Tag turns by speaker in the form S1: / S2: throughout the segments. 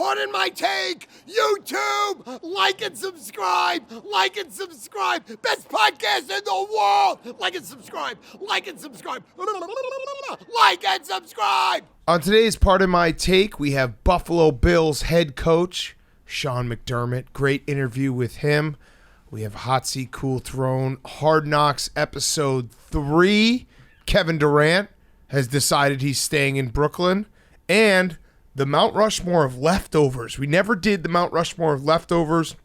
S1: Pardon my take. YouTube, like and subscribe. Like and subscribe. Best podcast in the world. Like and subscribe. Like and subscribe. Like and subscribe.
S2: On today's Pardon My Take, we have Buffalo Bills head coach Sean McDermott. Great interview with him. We have Hot Seat Cool Throne, Hard Knocks episode 3. Kevin Durant has decided he's staying in Brooklyn. And the Mt Rushmore of Leftovers. We never did the Mt Rushmore of Leftovers.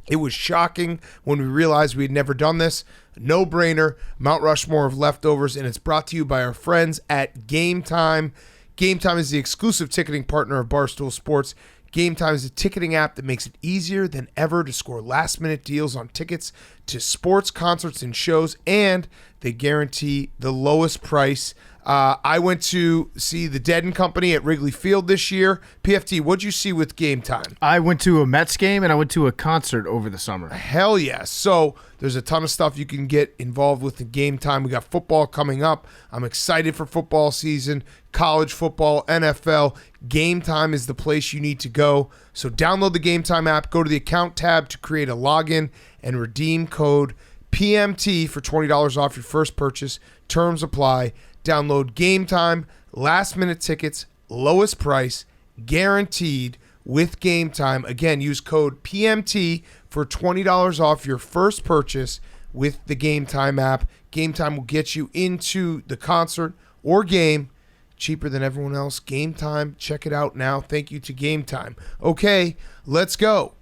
S2: It was shocking when we realized we had never done this. No-brainer, Mt Rushmore of Leftovers, and it's brought to you by our friends at Game Time. Game Time is the exclusive ticketing partner of Barstool Sports. Game Time is a ticketing app that makes it easier than ever to score last-minute deals on tickets to sports, concerts, and shows, and they guarantee the lowest price. I went to see the Dead and Company at Wrigley Field this year. PFT, what'd you see with Game Time?
S3: I went to a Mets game and I went to a concert over the summer.
S2: Hell yes. So there's a ton of stuff you can get involved with in Game Time. We got football coming up. I'm excited for football season, college football, NFL. Game Time is the place you need to go. So download the Game Time app, go to the account tab to create a login, and redeem code PMT for $20 off your first purchase. Terms apply. Download Game Time, last-minute tickets, lowest price, guaranteed with Game Time. Again, use code PMT for $20 off your first purchase with the Game Time app. Game Time will get you into the concert or game cheaper than everyone else. Game Time, check it out now. Thank you to Game Time. Okay, let's go.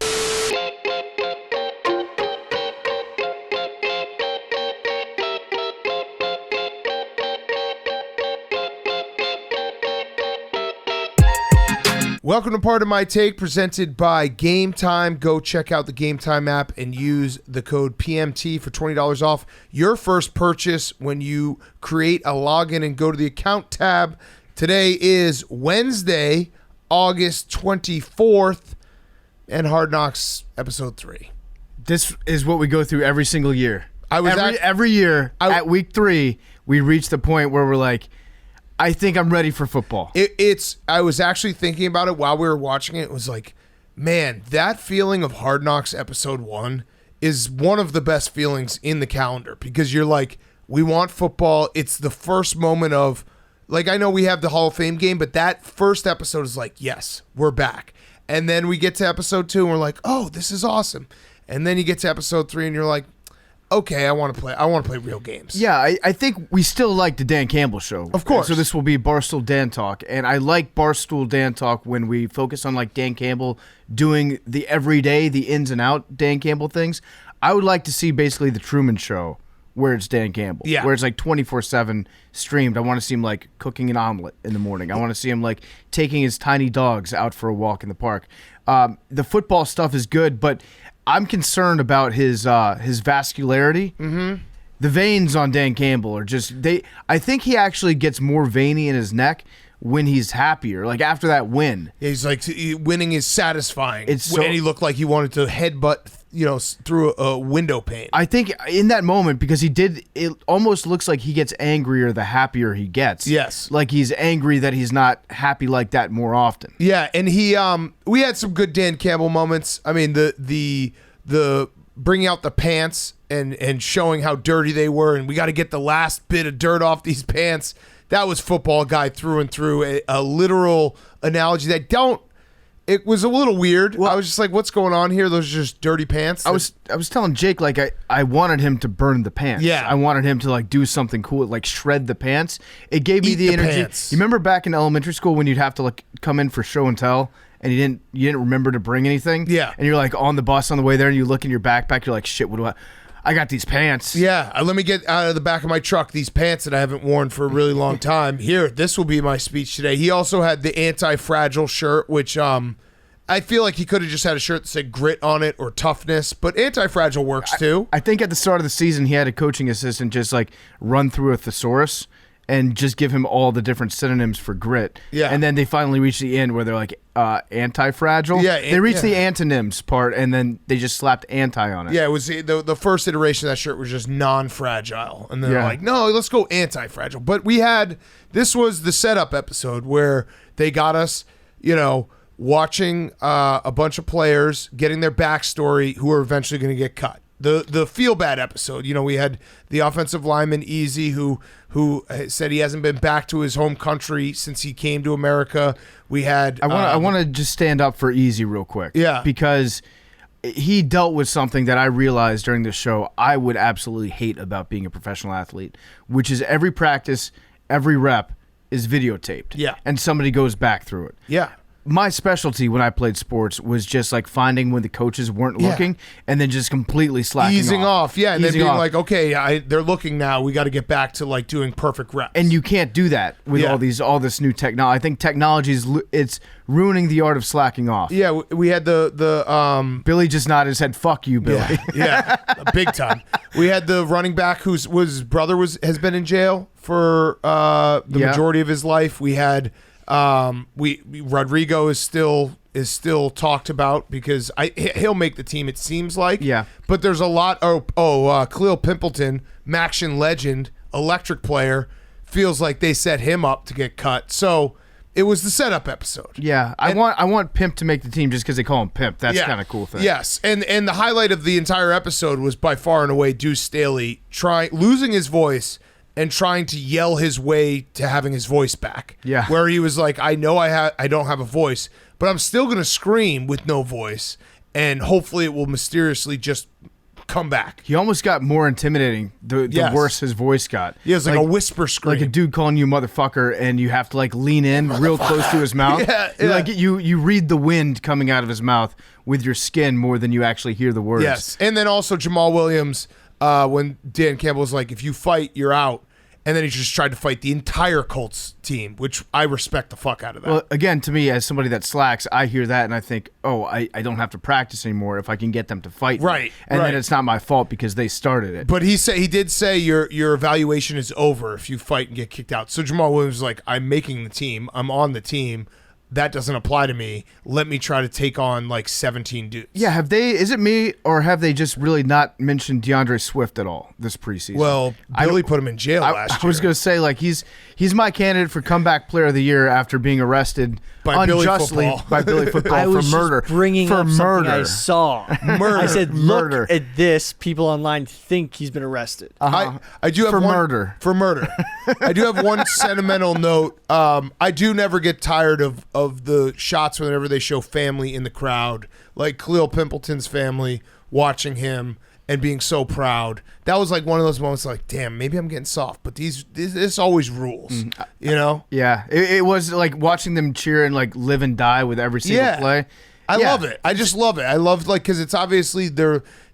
S2: Welcome to Pardon My Take, presented by Game Time. Go check out the Game Time app and use the code PMT for $20 off your first purchase when you create a login and go to the account tab. Today is Wednesday, August 24th, and Hard Knocks episode 3.
S3: This is what we go through every single year. Every year at week 3, we reach the point where we're like, I think I'm ready for football.
S2: I was actually thinking about it while we were watching it. It was like, man, that feeling of Hard Knocks episode 1 is one of the best feelings in the calendar, because you're like, we want football. It's the first moment of, like, I know we have the Hall of Fame game, but that first episode is like, yes, we're back. And then we get to episode 2 and we're like, oh, this is awesome. And then you get to episode 3 and you're like, okay, I want to play real games.
S3: Yeah, I think we still like the Dan Campbell show.
S2: Of course.
S3: So this will be Barstool Dan Talk. And I like Barstool Dan Talk when we focus on like Dan Campbell doing the everyday, the ins and out Dan Campbell things. I would like to see basically the Truman Show where it's Dan Campbell.
S2: Yeah.
S3: Where it's like 24/7 streamed. I want to see him like cooking an omelet in the morning. I want to see him like taking his tiny dogs out for a walk in the park. The football stuff is good, but I'm concerned about his vascularity. Mm-hmm. The veins on Dan Campbell are just I think he actually gets more veiny in his neck when he's happier, like after that win.
S2: Yeah, he's like, winning is satisfying.
S3: And
S2: he looked like he wanted to headbutt, through a window pane.
S3: I think in that moment, because it almost looks like he gets angrier the happier he gets.
S2: Yes.
S3: Like he's angry that he's not happy like that more often.
S2: Yeah, and we had some good Dan Campbell moments. I mean, the bringing out the pants and showing how dirty they were, and we got to get the last bit of dirt off these pants. That was football guy through and through. A literal analogy it was a little weird. Well, I was just like, what's going on here? Those are just dirty pants.
S3: I was telling Jake, like, I wanted him to burn the pants.
S2: Yeah.
S3: I wanted him to like do something cool, like shred the pants. It gave me the energy.
S2: Pants.
S3: You remember back in elementary school when you'd have to like come in for show and tell and you didn't remember to bring anything?
S2: Yeah.
S3: And you're like on the bus on the way there and you look in your backpack, you're like, shit, what do I got these pants.
S2: Yeah, let me get out of the back of my truck these pants that I haven't worn for a really long time. Here, this will be my speech today. He also had the anti-fragile shirt, which I feel like he could have just had a shirt that said grit on it or toughness, but anti-fragile works too.
S3: I think at the start of the season, he had a coaching assistant just like run through a thesaurus and just give him all the different synonyms for grit.
S2: Yeah.
S3: And then they finally reach the end where they're like anti-fragile.
S2: Yeah.
S3: They reached the antonyms part and then they just slapped anti on it.
S2: Yeah, it was the first iteration of that shirt was just non-fragile. And then they're like, no, let's go anti-fragile. But this was the setup episode where they got us, watching a bunch of players getting their backstory who are eventually going to get cut. The feel bad episode, we had the offensive lineman Easy who said he hasn't been back to his home country since he came to America. We had
S3: I want to just stand up for Easy real quick.
S2: Yeah.
S3: Because he dealt with something that I realized during this show I would absolutely hate about being a professional athlete, which is every practice, every rep is videotaped.
S2: Yeah.
S3: And somebody goes back through it.
S2: Yeah.
S3: My specialty when I played sports was just like finding when the coaches weren't looking and then just completely slacking
S2: easing off. Yeah, and
S3: Easing
S2: then being
S3: off.
S2: like, okay, they're looking now. We got to get back to like doing perfect reps.
S3: And you can't do that with
S2: Yeah.
S3: all this new technology. I think technology it's ruining the art of slacking off.
S2: yeah, we had the
S3: Billy just nodded his head. Fuck you, Billy.
S2: yeah, big time. We had the running back whose brother has been in jail for the majority of his life. We had Rodrigo is still talked about because he'll make the team, it seems like.
S3: Yeah.
S2: But there's a lot. Khalil Pimpleton, Maction legend, electric player, feels like they set him up to get cut. So it was the setup episode.
S3: Yeah, I want Pimp to make the team just because they call him Pimp. That's kind of cool thing.
S2: Yes, and the highlight of the entire episode was by far and away Deuce Staley losing his voice and trying to yell his way to having his voice back.
S3: Yeah.
S2: Where he was like, I know I don't have a voice, but I'm still going to scream with no voice, and hopefully it will mysteriously just come back.
S3: He almost got more intimidating the
S2: Yes.
S3: worse his voice got.
S2: Yeah, it's like a whisper scream.
S3: Like a dude calling you motherfucker, and you have to like lean in real close to his mouth.
S2: Yeah.
S3: Like you read the wind coming out of his mouth with your skin more than you actually hear the words.
S2: Yes, and then also Jamal Williams, when Dan Campbell was like, if you fight, you're out. And then he just tried to fight the entire Colts team, which I respect the fuck out of that.
S3: Well, again, to me, as somebody that slacks, I hear that and I think, I don't have to practice anymore if I can get them to fight me.
S2: Right,
S3: And
S2: right.
S3: then it's not my fault because they started it.
S2: But he did say your evaluation is over if you fight and get kicked out. So Jamal Williams was like, I'm making the team. I'm on the team. That doesn't apply to me. Let me try to take on like 17 dudes.
S3: Yeah, is it me or have they just really not mentioned DeAndre Swift at all this preseason?
S2: Well, Billy put him in jail last year.
S3: I was going to say, like, he's my candidate for comeback player of the year after being arrested
S2: By Billy
S3: unjustly
S2: Football.
S3: by Billy Football
S4: I was
S3: for murder.
S4: just bringing
S3: for
S4: up
S3: murder.
S4: something I saw.
S2: Murder.
S4: I said,
S3: Murder.
S4: look at this. People online think he's been arrested.
S2: I do have
S3: For
S2: one,
S3: murder.
S2: For murder. I do have one sentimental note. I do never get tired of the shots whenever they show family in the crowd, like Khalil Pimpleton's family watching him and being so proud. That was like one of those moments like, damn, maybe I'm getting soft, but this always rules, you know?
S3: Yeah, it was like watching them cheer and like live and die with every single play.
S2: I love it. I just love it. I love because it's obviously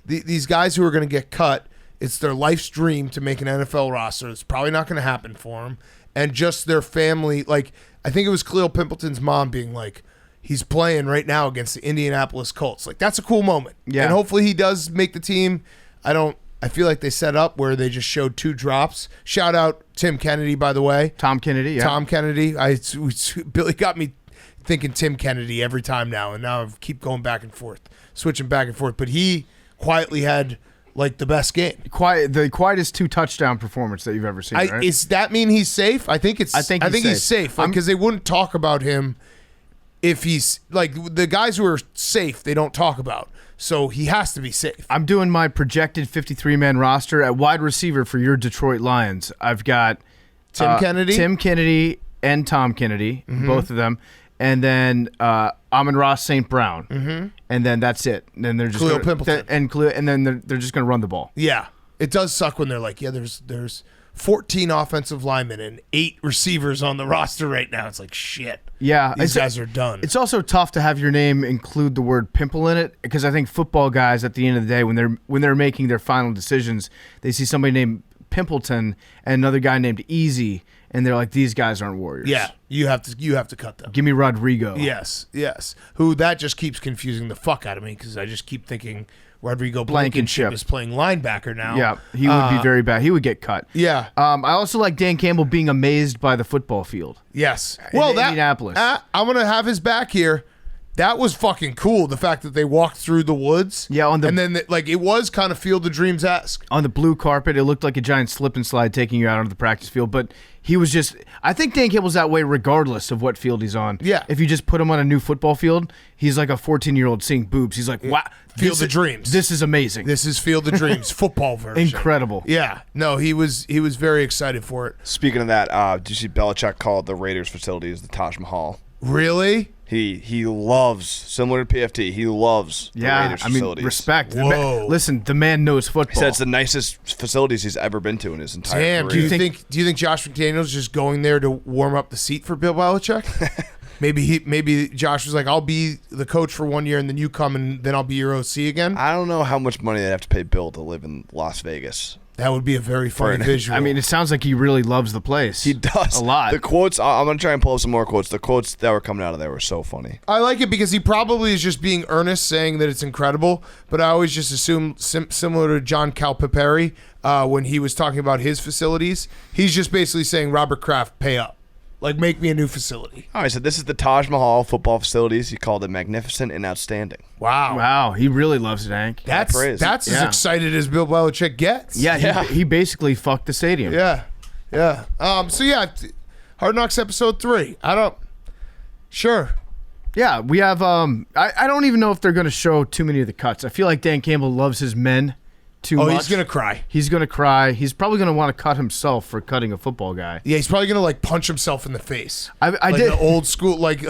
S2: these guys who are going to get cut. It's their life's dream to make an NFL roster. It's probably not going to happen for them. And just their family, like I think it was Khalil Pimpleton's mom being like, he's playing right now against the Indianapolis Colts. Like that's a cool moment.
S3: Yeah.
S2: And hopefully he does make the team. I feel like they set up where they just showed 2 drops. Shout out Tim Kennedy, by the way.
S3: Tom Kennedy, yeah.
S2: Tom Kennedy. Billy got me thinking Tim Kennedy every time now, and now I keep going back and forth, switching back and forth. But he quietly had like the best game.
S3: The quietest 2 touchdown performance that you've ever seen. Right?
S2: Does that mean he's safe? I think he's safe because they wouldn't talk about him if he's like the guys who are safe. They don't talk about. So he has to be safe.
S3: I'm doing my projected 53-man roster at wide receiver for your Detroit Lions. I've got
S2: Tim
S3: Kennedy and Tom Kennedy, both of them. And then Amon-Ra St. Brown, and then that's it. And then they're just
S2: Khalil Pimpleton.
S3: and then they're just going to run the ball.
S2: Yeah, it does suck when they're like, yeah, there's 14 offensive linemen and 8 receivers on the roster right now. It's like shit.
S3: Yeah,
S2: these guys are done.
S3: It's also tough to have your name include the word pimple in it because I think football guys at the end of the day when they're making their final decisions, they see somebody named Pimpleton and another guy named Easy. And they're like, these guys aren't warriors.
S2: Yeah, you have to cut them.
S3: Give me Rodrigo.
S2: Yes. Who that just keeps confusing the fuck out of me because I just keep thinking Rodrigo Blankenship is playing linebacker now.
S3: Yeah, he would be very bad. He would get cut.
S2: Yeah.
S3: I also like Dan Campbell being amazed by the football field.
S2: Yes.
S3: Indianapolis.
S2: I'm gonna have his back here. that was fucking cool. The fact that they walked through the woods.
S3: Yeah,
S2: and then like it was kind of Field of Dreams-esque.
S3: On the blue carpet, it looked like a giant slip and slide taking you out onto the practice field. But he was just, I think Dan Campbell's that way regardless of what field he's on.
S2: Yeah.
S3: If you just put him on a new football field, he's like a 14-year-old seeing boobs. He's like, wow.
S2: Field of Dreams.
S3: This is amazing.
S2: This is Field of Dreams football version.
S3: Incredible.
S2: Yeah. No, he was very excited for it.
S5: Speaking of that, did you see Belichick called the Raiders facilities the Taj Mahal?
S2: Really?
S5: He loves, similar to PFT, he loves the Raiders facilities.
S3: Respect.
S2: Whoa.
S3: Listen, the man knows
S5: He
S3: football.
S5: said it's the nicest facilities he's ever been to in his entire
S2: Damn.
S5: career.
S2: Do you think Josh McDaniels is just going there to warm up the seat for Bill Belichick? Maybe Josh was like, I'll be the coach for 1 year and then you come and then I'll be your OC again.
S5: I don't know how much money they have to pay Bill to live in Las Vegas.
S2: That would be a very funny visual.
S3: I mean, it sounds like he really loves the place.
S5: He does.
S3: A lot.
S5: The quotes, I'm going to try and pull up some more quotes. The quotes that were coming out of there were so funny.
S2: I like it because he probably is just being earnest, saying that it's incredible. But I always just assume similar to John Calipari when he was talking about his facilities, he's just basically saying, Robert Kraft, pay up. Like, make me a new facility.
S5: All right, so this is the Taj Mahal football facilities. He called it magnificent and outstanding.
S2: Wow.
S3: He really loves it, Hank.
S2: That's
S5: praise.
S2: as excited as Bill Belichick gets.
S3: Yeah. He basically fucked the stadium.
S2: Yeah. Hard Knocks episode 3. Sure.
S3: Yeah, we have. I don't even know if they're going to show too many of the cuts. I feel like Dan Campbell loves his men too much.
S2: He's going to cry.
S3: He's going to cry. He's probably going to want to cut himself for cutting a football guy.
S2: Yeah, he's probably going to like punch himself in the face.
S3: I
S2: like
S3: did.
S2: the old school, like,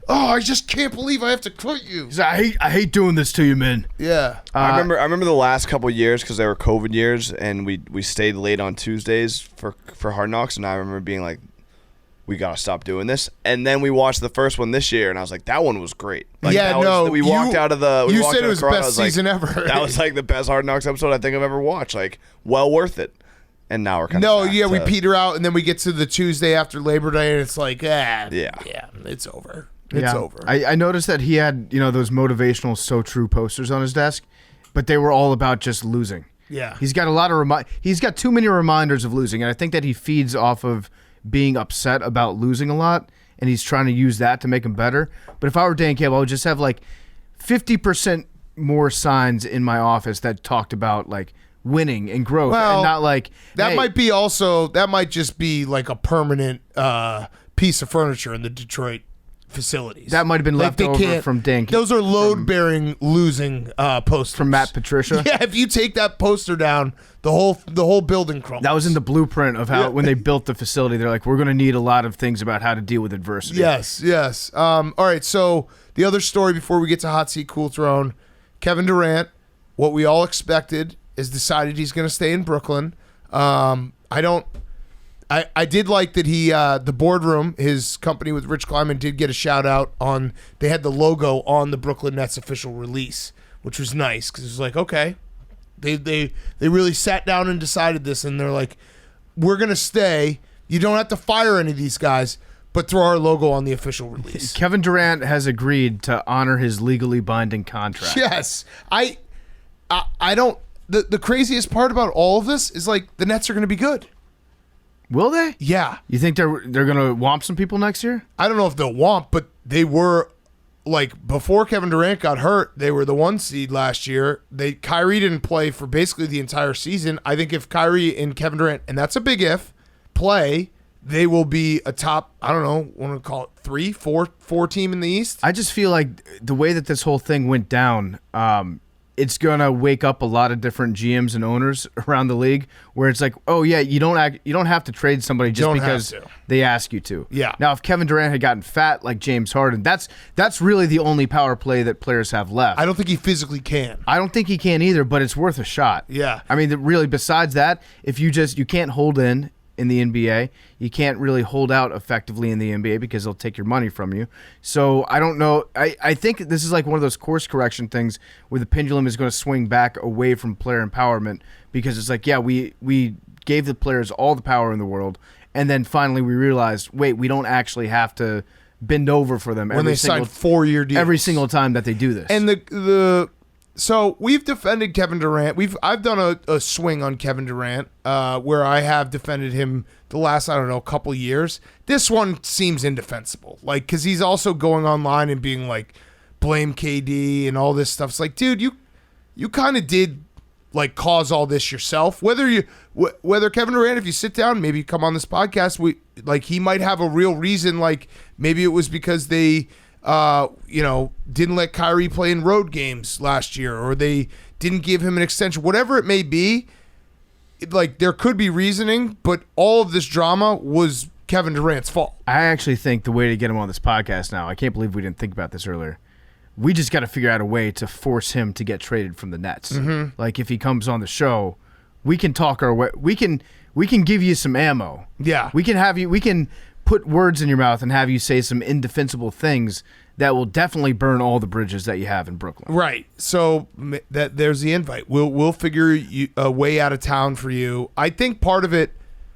S2: I just can't believe I have to cut you.
S3: He's like, I hate doing this to you, man.
S2: Yeah.
S5: I remember the last couple of years because they were COVID years, and we stayed late on Tuesdays for Hard Knocks, and I remember being like, we got to stop doing this. And then we watched the first one this year, and I was like, that one was great. Like,
S2: we
S5: walked out of the.
S2: You said it was best season ever.
S5: That was like the best Hard Knocks episode I think I've ever watched. Like, well worth it. And now we're kind of.
S2: We peter out, and then we get to the Tuesday after Labor Day, and it's like, yeah, it's over. It's over.
S3: I noticed that he had, those motivational So True posters on his desk, but they were all about just losing.
S2: Yeah.
S3: He's got a lot of he's got too many reminders of losing, and I think that he feeds off of being upset about losing a lot, and he's trying to use that to make him better. But if I were Dan Campbell, I would just have like 50% more signs in my office that talked about like winning and growth, and not like
S2: that might just be like a permanent piece of furniture in the Detroit facilities.
S3: That might have been left over from Dan.
S2: Those are load-bearing losing posters
S3: from Matt Patricia.
S2: Yeah, if you take that poster down, the whole building crumbles.
S3: That was in the blueprint of how when they built the facility, they're like, we're going to need a lot of things about how to deal with adversity.
S2: Yes. All right, so the other story before we get to Hot Seat Cool Throne, Kevin Durant, what we all expected, is decided he's going to stay in Brooklyn. I did like that he, the boardroom, his company with Rich Kleiman, did get a shout out on, they had the logo on the Brooklyn Nets official release, which was nice because it was like, okay, they really sat down and decided this, and they're like, we're going to stay. You don't have to fire any of these guys, but throw our logo on the official release.
S3: Kevin Durant has agreed to honor his legally binding contract.
S2: Yes. I don't, the craziest part about all of this is like the Nets are going to be good.
S3: Will they?
S2: Yeah.
S3: You think they're going to womp some people next year?
S2: I don't know if they'll womp, but they were, like, before Kevin Durant got hurt, they were the 1 seed last year. Kyrie didn't play for basically the entire season. I think if Kyrie and Kevin Durant, and that's a big if, play, they will be a top, I don't know, want to call it 3, 4 team in the East.
S3: I just feel like the way that this whole thing went down, it's going to wake up a lot of different GMs and owners around the league where it's like, oh yeah, you don't have to trade somebody just because they ask you to.
S2: Yeah.
S3: Now, if Kevin Durant had gotten fat like James Harden, that's really the only power play that players have left.
S2: I don't think he physically can.
S3: I don't think he can either, but it's worth a shot.
S2: Yeah.
S3: I mean, really, besides that, if you can't hold in the NBA, you can't really hold out effectively in the NBA because they'll take your money from you. So I don't know. I think this is like one of those course correction things where the pendulum is going to swing back away from player empowerment because it's like, yeah, we gave the players all the power in the world, and then finally we realized, wait, we don't actually have to bend over for them
S2: when they sign 4-year deals
S3: every single time that they do this.
S2: And the So we've defended Kevin Durant. I've done a swing on Kevin Durant where I have defended him the last, I don't know, couple years. This one seems indefensible. Like, because he's also going online and being like, blame KD and all this stuff. It's like, dude, you kind of did like cause all this yourself. Whether Kevin Durant, if you sit down, maybe come on this podcast, he might have a real reason. Like maybe it was because they, didn't let Kyrie play in road games last year, or they didn't give him an extension. Whatever it may be, like there could be reasoning, but all of this drama was Kevin Durant's fault.
S3: I actually think the way to get him on this podcast now, I can't believe we didn't think about this earlier. We just got to figure out a way to force him to get traded from the Nets. Mm-hmm. Like if he comes on the show, we can talk our way. We can give you some ammo.
S2: Yeah.
S3: We can put words in your mouth and have you say some indefensible things that will definitely burn all the bridges that you have in Brooklyn.
S2: Right. So there's the invite. We'll figure a way out of town for you. I think part of it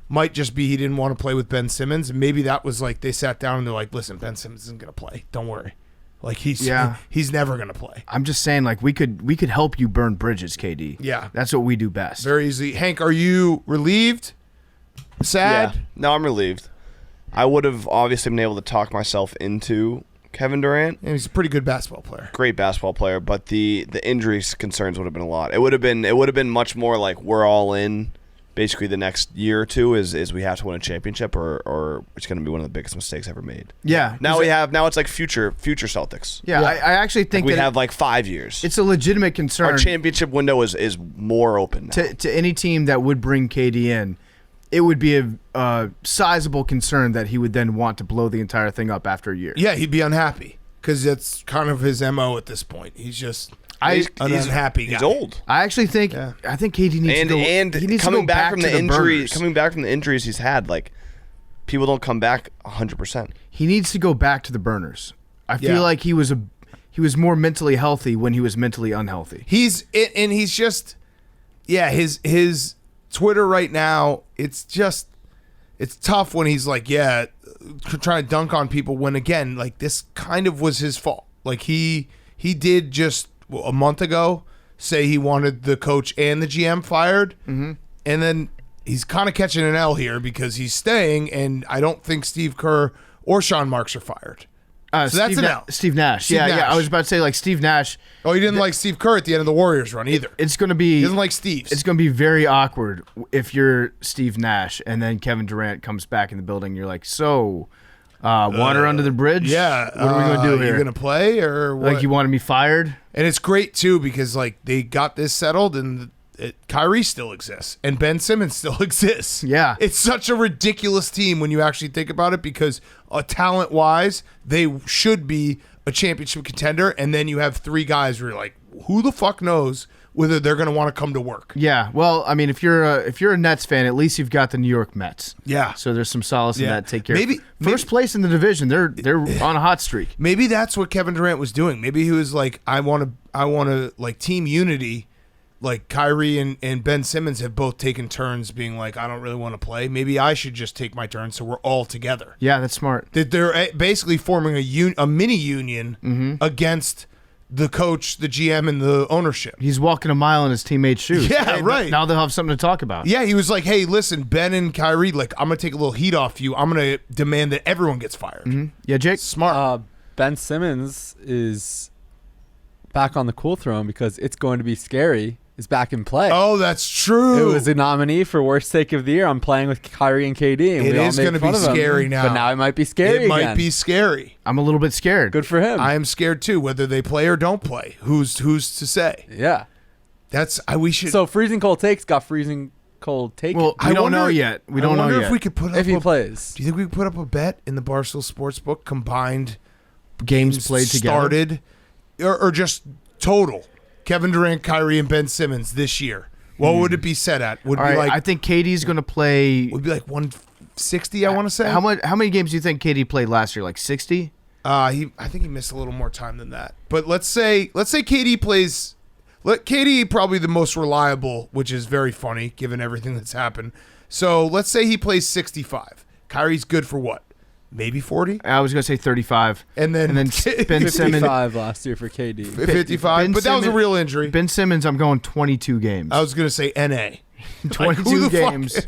S2: might just be he didn't want to play with Ben Simmons. Maybe that was like they sat down and they're like, listen, Ben Simmons isn't going to play. Don't worry. Like he's never going to play.
S3: I'm just saying, like we could help you burn bridges, KD.
S2: Yeah.
S3: That's what we do best.
S2: Very easy. Hank, are you relieved? Sad?
S5: Yeah. No, I'm relieved. I would have obviously been able to talk myself into Kevin Durant.
S2: And he's a pretty good basketball player.
S5: Great basketball player, but the injury concerns would have been a lot. It would have been much more like we're all in. Basically, the next year or two is we have to win a championship, or it's going to be one of the biggest mistakes ever made.
S3: Yeah.
S5: Now it's like future Celtics.
S3: Yeah, I actually think
S5: we
S3: that
S5: have like 5 years.
S3: It's a legitimate concern.
S5: Our championship window is more open now.
S3: To any team that would bring KD in. It would be a sizable concern that he would then want to blow the entire thing up after a year.
S2: Yeah, he'd be unhappy because that's kind of his MO at this point. He's just an unhappy guy.
S5: He's old.
S3: I actually think KD needs to go.
S5: And
S3: he needs
S5: coming
S3: to go
S5: back from the
S3: burners.
S5: coming back from the injuries he's had, like people don't come back 100%.
S3: He needs to go back to the burners. I feel like he was more mentally healthy when he was mentally unhealthy.
S2: He's just his Twitter right now, it's tough when he's like, trying to dunk on people when, again, like this kind of was his fault. Like he did just a month ago say he wanted the coach and the GM fired. Mm-hmm. And then he's kind of catching an L here because he's staying, and I don't think Steve Kerr or Sean Marks are fired. So that's an L.
S3: Steve Nash. Yeah. I was about to say, like, Steve Nash.
S2: Oh, he didn't like Steve Kerr at the end of the Warriors run either.
S3: It's going to be...
S2: He doesn't like Steve's.
S3: It's going to be very awkward if you're Steve Nash and then Kevin Durant comes back in the building. You're like, water under the bridge?
S2: Yeah.
S3: What are we going to do here?
S2: You going to play or what?
S3: Like, you wanted me fired?
S2: And it's great, too, because, like, they got this settled and... Kyrie still exists and Ben Simmons still exists.
S3: Yeah.
S2: It's such a ridiculous team when you actually think about it because talent-wise, they should be a championship contender, and then you have three guys where you're like, who the fuck knows whether they're going to want to come to work.
S3: Yeah. Well, I mean, if you're a Nets fan, at least you've got the New York Mets.
S2: Yeah.
S3: So there's some solace in that. Take care.
S2: Maybe
S3: First place in the division. They're on a hot streak.
S2: Maybe that's what Kevin Durant was doing. Maybe he was like, I want to like team unity. Like Kyrie and Ben Simmons have both taken turns being like, I don't really want to play. Maybe I should just take my turn so we're all together.
S3: Yeah, that's smart.
S2: That they're basically forming a mini union against the coach, the GM, and the ownership.
S3: He's walking a mile in his teammates' shoes.
S2: Yeah, right.
S3: Now they'll have something to talk about.
S2: Yeah, he was like, hey, listen, Ben and Kyrie, like, I'm going to take a little heat off you. I'm going to demand that everyone gets fired.
S3: Mm-hmm. Yeah, Jake?
S2: Smart.
S6: Ben Simmons is back on the cool throne because It's Going to Be Scary is back in play.
S2: Oh, that's true.
S6: It was a nominee for worst take of the year. I'm playing with Kyrie and KD. And
S2: it is going to be scary now.
S6: But now it might be scary
S2: It might be scary.
S3: I'm a little bit scared.
S6: Good for him.
S2: I am scared too, whether they play or don't play. Who's to say?
S6: Yeah.
S2: We should.
S6: So freezing cold takes got freezing cold taken.
S3: Well, we don't know yet. We don't know yet.
S2: I wonder if we could put up
S6: if he plays.
S2: Do you think we could put up a bet in the Barstool Sports book combined
S3: games played
S2: started
S3: together?
S2: or just total? Kevin Durant, Kyrie, and Ben Simmons this year. What would it be set at? Would be like
S3: I think KD's going to play.
S2: Would be like 160. I want to say.
S3: How many games do you think KD played last year? Like 60?
S2: I think he missed a little more time than that. But let's say KD plays. KD probably the most reliable, which is very funny given everything that's happened. So let's say he plays 65. Kyrie's good for what? maybe 40.
S3: I was gonna say 35,
S2: And then
S3: Ben Simmons.
S6: 55 last year for KD.
S2: 55.
S3: Ben
S2: But that was a
S3: Simmons-
S2: real injury.
S3: Ben Simmons, I'm going 22 games.
S2: I was going to say NA.
S3: 22
S2: who the fuck-
S3: games.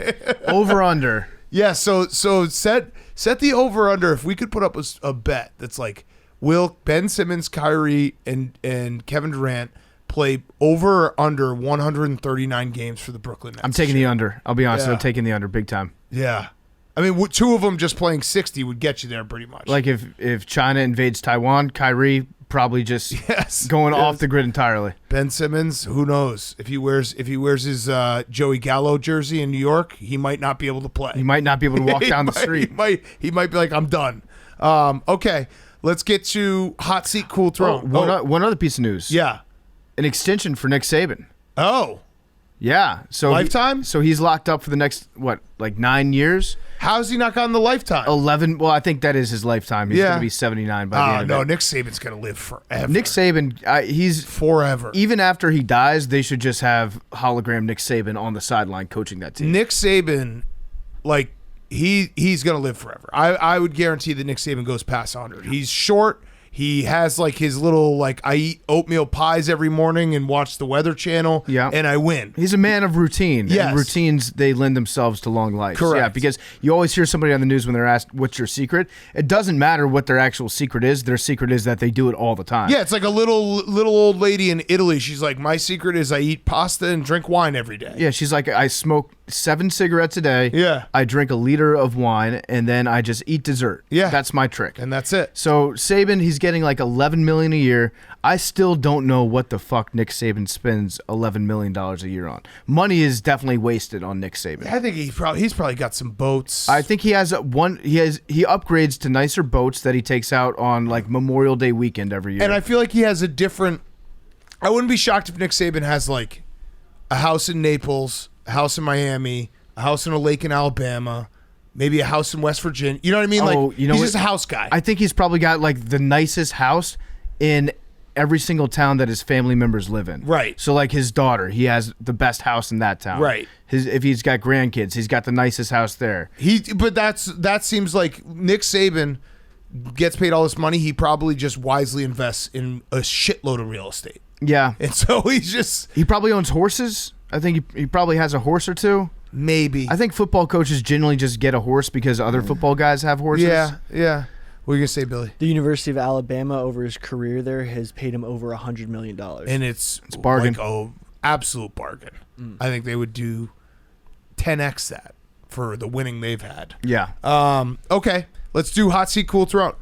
S3: Over under.
S2: Yeah, so set the over under. If we could put up a bet that's like, will Ben Simmons, Kyrie, and Kevin Durant play over or under 139 games for the Brooklyn Nets?
S3: I'm taking the under. I'll be honest.
S2: Yeah.
S3: I'm taking the under big time.
S2: Yeah. I mean, two of them just playing 60 would get you there pretty much.
S3: Like if China invades Taiwan, Kyrie probably just
S2: yes,
S3: going
S2: yes.
S3: off the grid entirely.
S2: Ben Simmons, who knows? If he wears his Joey Gallo jersey in New York, he might not be able to play.
S3: He might not be able to walk down the
S2: might-
S3: street.
S2: He might be like, I'm done. Okay, let's get to hot seat, cool throne.
S3: One other piece of news.
S2: Yeah.
S3: An extension for Nick Saban.
S2: Oh,
S3: Yeah. So
S2: Lifetime?
S3: So he's locked up for the next, 9 years?
S2: how's he not gotten the lifetime?
S3: 11. Well, I think that is his lifetime. He's
S2: Yeah.
S3: going to be 79 by the end of
S2: No,
S3: it.
S2: Nick Saban's gonna live forever.
S3: Nick Saban, he's
S2: forever.
S3: even after he dies, they should just have hologram Nick Saban on the sideline coaching that team.
S2: Nick Saban, like he's gonna live forever. I would guarantee that Nick Saban goes past 100. He's short. He has like his little I eat oatmeal pies every morning and watch the Weather Channel.
S3: Yeah.
S2: And I win.
S3: He's a man of routine.
S2: Yes.
S3: And routines, they lend themselves to long life.
S2: Correct.
S3: Yeah, because you always hear somebody on the news when they're asked, what's your secret? It doesn't matter what their actual secret is. Their secret is that they do it all the time.
S2: Yeah, it's like a little old lady in Italy. She's like, my secret is I eat pasta and drink wine every day.
S3: Yeah, she's like, I smoke 7 cigarettes a day.
S2: Yeah.
S3: I drink a liter of wine, and then I just eat dessert.
S2: Yeah.
S3: That's my trick.
S2: And that's it.
S3: So Saban, he's getting like $11 million a year. I still don't know what the fuck Nick Saban spends $11 million a year on. Money is definitely wasted on Nick Saban.
S2: I think he's probably got some boats.
S3: I think he has he upgrades to nicer boats that he takes out on like Memorial Day weekend every year.
S2: And I feel like he has a different. I wouldn't be shocked if Nick Saban has like a house in Naples, a house in Miami, a house in a lake in Alabama, maybe a house in West Virginia. You know what I mean? He's just a house guy.
S3: I think he's probably got like the nicest house in every single town that his family members live in.
S2: Right.
S3: So like his daughter, he has the best house in that town.
S2: Right.
S3: If he's got grandkids, he's got the nicest house there.
S2: But that seems like Nick Saban gets paid all this money. He probably just wisely invests in a shitload of real estate,
S3: Yeah.
S2: and so
S3: He probably owns horses. I think he probably has a horse or two.
S2: maybe.
S3: I think football coaches generally just get a horse because other football guys have horses.
S2: Yeah. What are you gonna say, Billy?
S4: The University of Alabama, over his career there, has paid him over $100 million.
S2: And it's
S3: bargain.
S2: like absolute bargain. I think they would do 10x that for the winning they've had.
S3: Yeah.
S2: Okay, let's do hot seat, cool throne.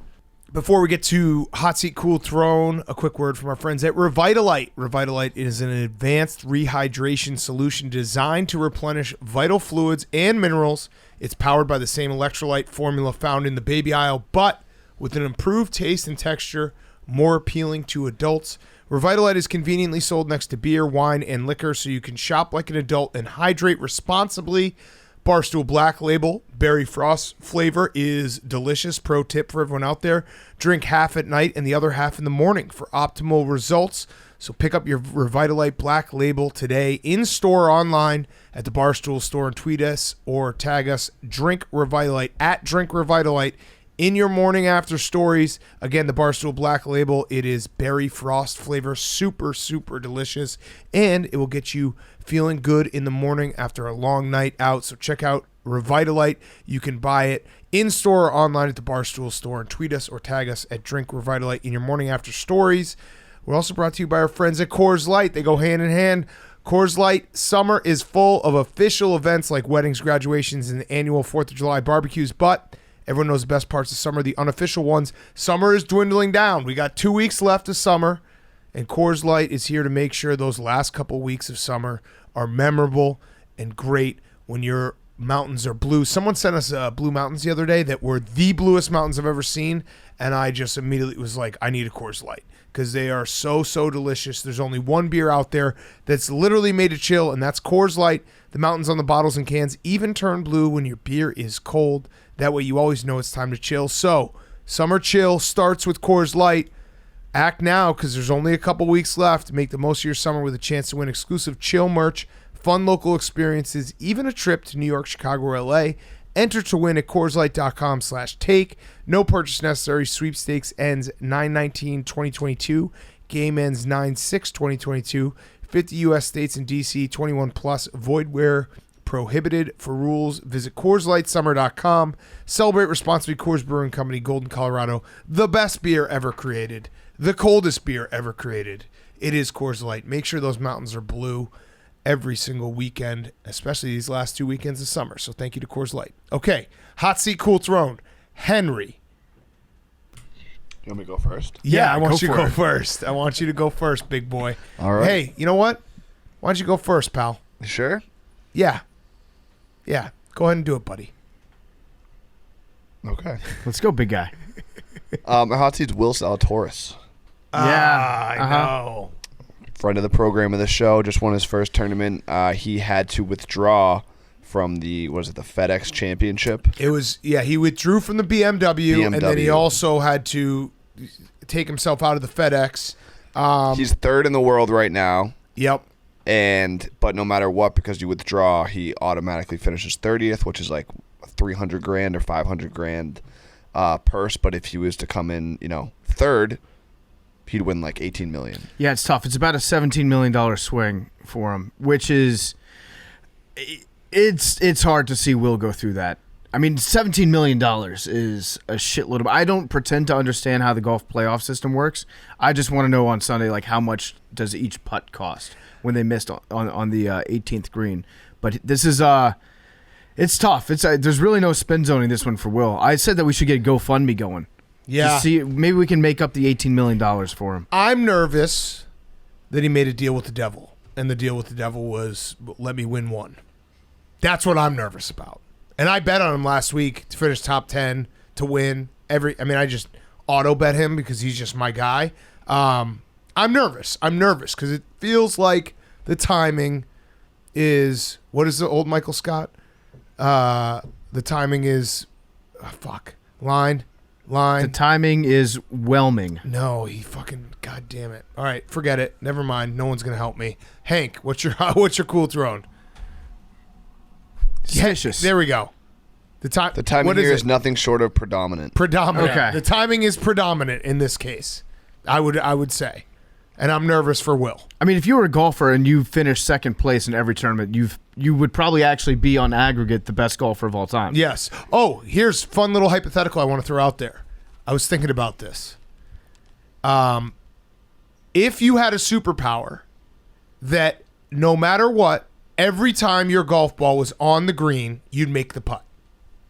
S2: Before we get to hot seat, cool throne, a quick word from our friends at Revitalite. Revitalite is an advanced rehydration solution designed to replenish vital fluids and minerals. It's powered by the same electrolyte formula found in the baby aisle, but with an improved taste and texture, more appealing to adults. Revitalite is conveniently sold next to beer, wine, and liquor, so you can shop like an adult and hydrate responsibly. Barstool Black Label Berry Frost flavor is delicious. Pro tip for everyone out there: drink half at night and the other half in the morning for optimal results. So pick up your Revitalite Black Label today, in store or online at the Barstool store, and tweet us or tag us Drink Revitalite at Drink Revitalite in your morning after stories. Again, the Barstool Black Label, it is berry frost flavor, super, super delicious, and it will get you feeling good in the morning after a long night out. So check out Revitalite. You can buy it in store or online at the Barstool store, and tweet us or tag us at Drink Revitalite in your morning after stories. We're also brought to you by our friends at Coors Light. They go hand in hand. Coors Light summer is full of official events like weddings, graduations, and the annual 4th of July barbecues, but everyone knows the best parts of summer, the unofficial ones. Summer is dwindling down. We got 2 weeks left of summer, and Coors Light is here to make sure those last couple weeks of summer are memorable and great when your mountains are blue. Someone sent us blue mountains the other day that were the bluest mountains I've ever seen, and I just immediately was like, I need a Coors Light because they are so, so delicious. There's only one beer out there that's literally made to chill, and that's Coors Light. The mountains on the bottles and cans even turn blue when your beer is cold. That way you always know it's time to chill. So, summer chill starts with Coors Light. Act now because there's only a couple weeks left. Make the most of your summer with a chance to win exclusive chill merch, fun local experiences, even a trip to New York, Chicago, or LA. Enter to win at CoorsLight.com/take. No purchase necessary. Sweepstakes ends 9/19/2022. Game ends 9/6/2022. 50 U.S. states and D.C. 21 plus. Void where prohibited. For rules, visit CoorsLightSummer.com. Celebrate responsibly. Coors Brewing Company, Golden, Colorado. The best beer ever created. The coldest beer ever created. It is Coors Light. Make sure those mountains are blue every single weekend, especially these last 2 weekends of summer. So thank you to Coors Light. Okay, hot seat, cool throne. Henry.
S5: You want me to go first?
S2: Yeah, I want you to
S3: for
S2: go
S3: it.
S2: first. I want you to go first, big boy.
S5: All right.
S2: Hey, you know what? Why don't you go first, pal?
S5: You sure?
S2: Yeah. Yeah. Go ahead and do it, buddy.
S5: Okay.
S3: Let's go, big guy.
S5: My hot seat's Will Zalatoris.
S3: Yeah,
S2: I know.
S5: Friend of the program of the show, just won his first tournament. He had to withdraw from the FedEx Championship.
S2: It was, he withdrew from the BMW, and then he also had to take himself out of the FedEx.
S5: He's third in the world right now.
S2: Yep.
S5: But no matter what, because you withdraw, he automatically finishes 30th, which is like $300,000 or $500,000 purse. But if he was to come in, third, he'd win like $18 million.
S3: Yeah, it's tough. It's about a $17 million swing for him, which is it's hard to see Will go through that. I mean, $17 million is a shitload of. I don't pretend to understand how the golf playoff system works. I just want to know on Sunday, like, how much does each putt cost when they missed on the 18th green. But this is it's tough. It's there's really no spin zoning this one for Will. I said that we should get GoFundMe going.
S2: Yeah.
S3: To see, maybe we can make up the $18 million for him.
S2: I'm nervous that he made a deal with the devil, and the deal with the devil was let me win one. That's what I'm nervous about. And I bet on him last week to finish top 10, to win. I just auto bet him because he's just my guy. I'm nervous. Because it feels like the timing is, what is the old Michael Scott? The timing is, line.
S3: The timing is whelming.
S2: No, he fucking, god damn it. All right, forget it. Never mind. No one's going to help me. Hank, what's your cool throne?
S3: Suspicious.
S2: There we go. The
S5: timing here is nothing short of predominant.
S2: Predominant.
S3: Okay.
S2: The timing is predominant in this case. I would say. And I'm nervous for Will.
S3: I mean, if you were a golfer and you finished second place in every tournament, you would probably actually be on aggregate the best golfer of all time.
S2: Yes. Oh, here's fun little hypothetical I want to throw out there. I was thinking about this. If you had a superpower that no matter what, every time your golf ball was on the green, you'd make the putt.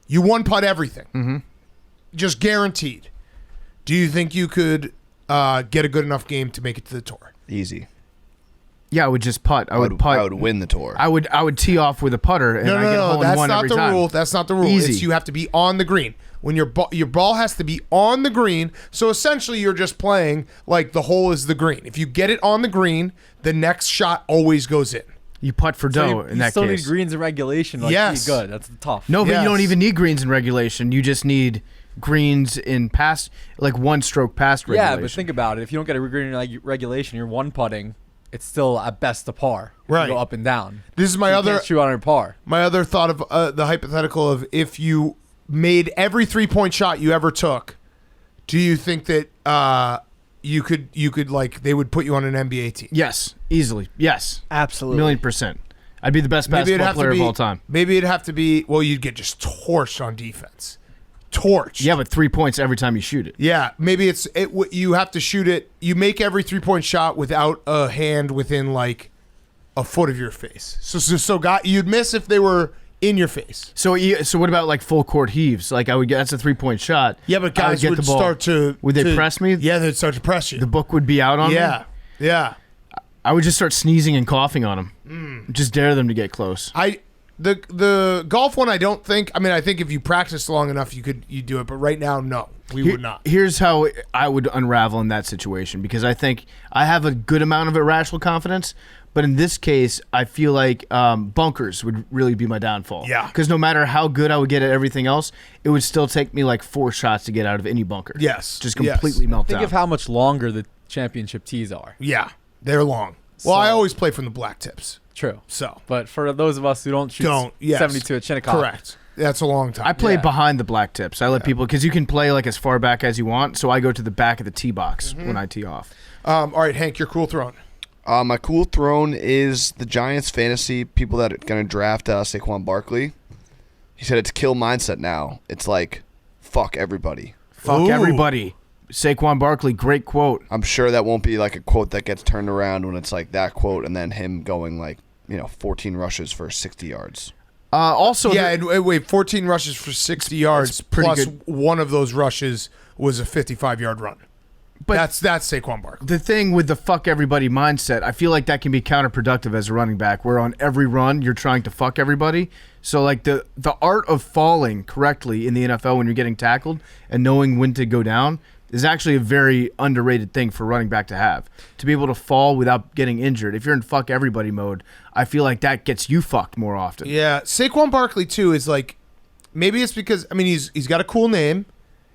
S2: You one putt everything. Mm-hmm. Just guaranteed. Do you think you could get a good enough game to make it to the tour?
S5: Easy.
S3: Yeah, I would just putt. I would putt.
S5: I would win the tour.
S3: I would tee off with a putter and I get a hole in one every time.
S2: Rule. That's not the rule.
S3: Easy.
S2: It's you have to be on the green. When your ball has to be on the green, so essentially you're just playing like the hole is the green. If you get it on the green, the next shot always goes in.
S3: You putt for dough
S6: you
S3: in that
S6: still
S3: case.
S6: need greens in regulation. Like,
S2: Yes.
S6: to be good. That's tough.
S3: No, but
S2: Yes.
S3: you don't even need greens in regulation. You just need greens in past, like one stroke past regulation.
S6: Yeah, but think about it. If you don't get a green in regulation, you're one putting. It's still at best a par.
S2: Right.
S6: You go up and down.
S2: This is my
S6: You
S2: other
S6: can't shoot on a par.
S2: my other thought of the hypothetical of if you made every 3-point shot you ever took, do you think that you could like they would put you on an NBA team?
S3: Yes, easily. Yes,
S4: Absolutely.
S3: 1,000,000%. I'd be the best basketball player of all time.
S2: Maybe it'd have to be, well, you'd get just torched on defense. Torched.
S3: Yeah, but 3 points every time you shoot it.
S2: Yeah, maybe you have to shoot it. You make every 3-point shot without a hand within like a foot of your face. So you'd miss if they were in your face.
S3: So what about like full court heaves? Like that's a 3-point shot.
S2: Yeah, but
S3: I
S2: guys
S3: get
S2: would
S3: the ball.
S2: start to.
S3: Would they press me?
S2: Yeah, they'd start to press you.
S3: The book would be out on me.
S2: Yeah.
S3: I would just start sneezing and coughing on them. Just dare them to get close.
S2: The golf one, I don't think. I mean, I think if you practice long enough, you do it. But right now, no, we would not.
S3: Here's how I would unravel in that situation, because I think I have a good amount of irrational confidence, but in this case, I feel like bunkers would really be my downfall.
S2: Yeah.
S3: Because no matter how good I would get at everything else, it would still take me like 4 shots to get out of any bunker.
S2: Yes.
S3: Just
S2: Yes.
S3: completely melt
S6: Think
S3: down.
S6: of how much longer the championship tees are.
S2: Yeah, they're long. Well, I always play from the black tips.
S6: True.
S2: So
S6: But for those of us who don't shoot
S2: yes.
S6: 72 at Shinnecock.
S2: That's a long time.
S3: I play behind the black tips. I let people, because you can play like as far back as you want, so I go to the back of the tee box when I tee off.
S2: All right, Hank, your cool throne.
S5: My cool throne is the Giants fantasy people that are going to draft Saquon Barkley. He said it's kill mindset now. It's like, fuck everybody.
S3: Fuck everybody. Saquon Barkley, great quote.
S5: I'm sure that won't be like a quote that gets turned around when it's like that quote and then him going like, 14 rushes for 60 yards.
S3: Also,
S2: and wait, 14 rushes for 60 yards, plus
S3: good.
S2: one of those rushes was a 55-yard run.
S3: But
S2: that's Saquon Barkley.
S3: The thing with the fuck everybody mindset, I feel like that can be counterproductive as a running back, where on every run you're trying to fuck everybody. So like the art of falling correctly in the NFL when you're getting tackled and knowing when to go down is actually a very underrated thing for running back to have. To be able to fall without getting injured. If you're in fuck everybody mode, I feel like that gets you fucked more often.
S2: Yeah, Saquon Barkley too is like, maybe it's because he's got a cool name.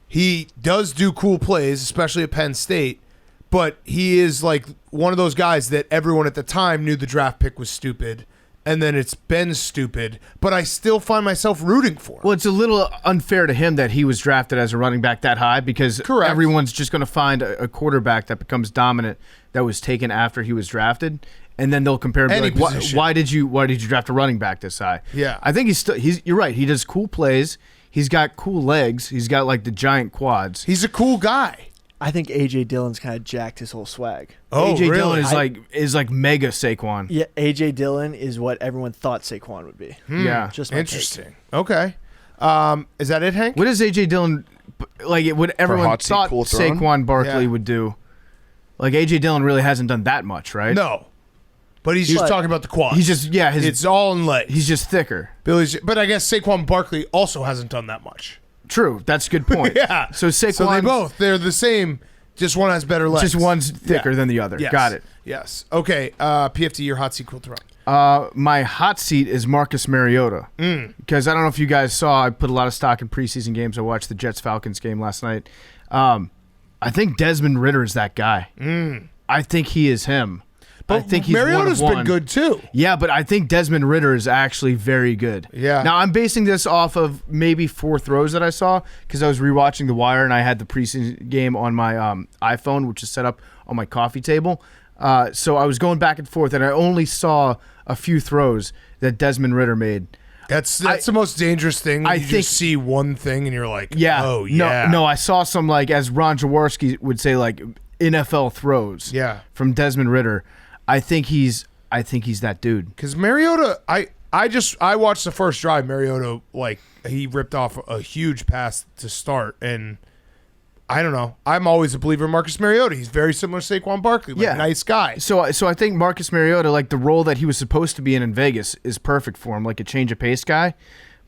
S2: He does do cool plays, especially at Penn State, but he is like one of those guys that everyone at the time knew the draft pick was stupid, and then it's been stupid, but I still find myself rooting for him.
S3: Well, it's a little unfair to him that he was drafted as a running back that high, because everyone's just going to find a quarterback that becomes dominant that was taken after he was drafted, and then they'll compare him and be like, why did you draft a running back this high?
S2: Yeah.
S3: I think you're right. He does cool plays. He's got cool legs. He's got like the giant quads.
S2: He's a cool guy.
S4: I think A.J. Dillon's kind of jacked his whole swag.
S2: Oh,
S3: A.J.
S2: really?
S3: Dillon is like mega Saquon.
S4: Yeah, A.J. Dillon is what everyone thought Saquon would be.
S3: Yeah.
S4: Just my
S2: interesting. Okay. Is that it, Hank?
S3: What does A.J. Dillon, like what everyone
S5: hot seat,
S3: thought
S5: cool throne?
S3: Saquon Barkley
S2: Yeah.
S3: would do? Like A.J. Dillon really hasn't done that much, right?
S2: No. But he's just talking about the quads.
S3: He's just,
S2: it's all in legs.
S3: he's just thicker.
S2: But I guess Saquon Barkley also hasn't done that much.
S3: True. That's a good point.
S2: Yeah.
S3: So Saquon.
S2: So they're the same, just one has better legs.
S3: Just one's thicker than the other.
S2: Yes.
S3: Got it.
S2: Yes. Okay, PFT, your hot seat cool throne.
S3: My hot seat is Marcus Mariota. Because I don't know if you guys saw, I put a lot of stock in preseason games. I watched the Jets-Falcons game last night. I think Desmond Ridder is that guy. I think he is him. I think he's
S2: Mariota's
S3: one of
S2: been
S3: one.
S2: good too.
S3: Yeah, but I think Desmond Ridder is actually very good.
S2: Yeah.
S3: Now, I'm basing this off of maybe 4 throws that I saw because I was rewatching The Wire and I had the preseason game on my iPhone, which is set up on my coffee table. So I was going back and forth, and I only saw a few throws that Desmond Ridder made.
S2: That's the most dangerous thing. When you just see one thing and you're like, oh, yeah.
S3: No, I saw some, like, as Ron Jaworski would say, like, NFL throws from Desmond Ridder. I think he's that dude.
S2: Because Mariota, I watched the first drive. Mariota, like, he ripped off a huge pass to start, and I don't know. I'm always a believer in Marcus Mariota. He's very similar to Saquon Barkley. Nice guy.
S3: So I think Marcus Mariota, like the role that he was supposed to be in Vegas, is perfect for him, like a change of pace guy.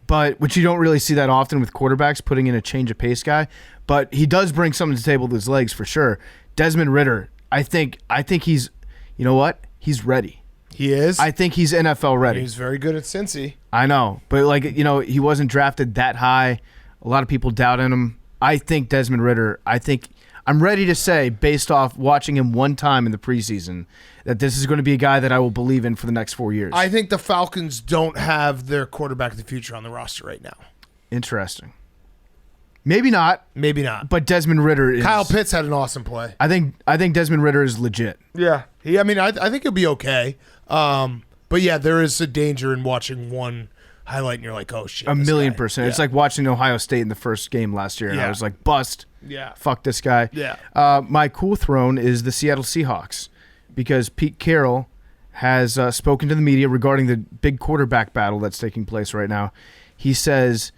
S3: But which you don't really see that often with quarterbacks, putting in a change of pace guy. But he does bring something to the table with his legs for sure. Desmond Ridder, I think he's. You know what? He's ready.
S2: He is?
S3: I think he's NFL ready.
S2: He's very good at Cincy.
S3: I know. But, like, he wasn't drafted that high. A lot of people doubted him. I think Desmond Ridder, I'm ready to say, based off watching him one time in the preseason, that this is going to be a guy that I will believe in for the next 4 years.
S2: I think the Falcons don't have their quarterback of the future on the roster right now.
S3: Interesting. Maybe not. But Desmond Ridder is.
S2: Kyle Pitts had an awesome play.
S3: I think Desmond Ridder is legit.
S2: Yeah. I think he'll be okay. But yeah, there is a danger in watching one highlight and you're like, oh shit.
S3: A million %.
S2: Yeah.
S3: It's like watching Ohio State in the first game last year, and I was like, bust.
S2: Yeah.
S3: Fuck this guy.
S2: Yeah.
S3: My cool throne is the Seattle Seahawks, because Pete Carroll has spoken to the media regarding the big quarterback battle that's taking place right now. He says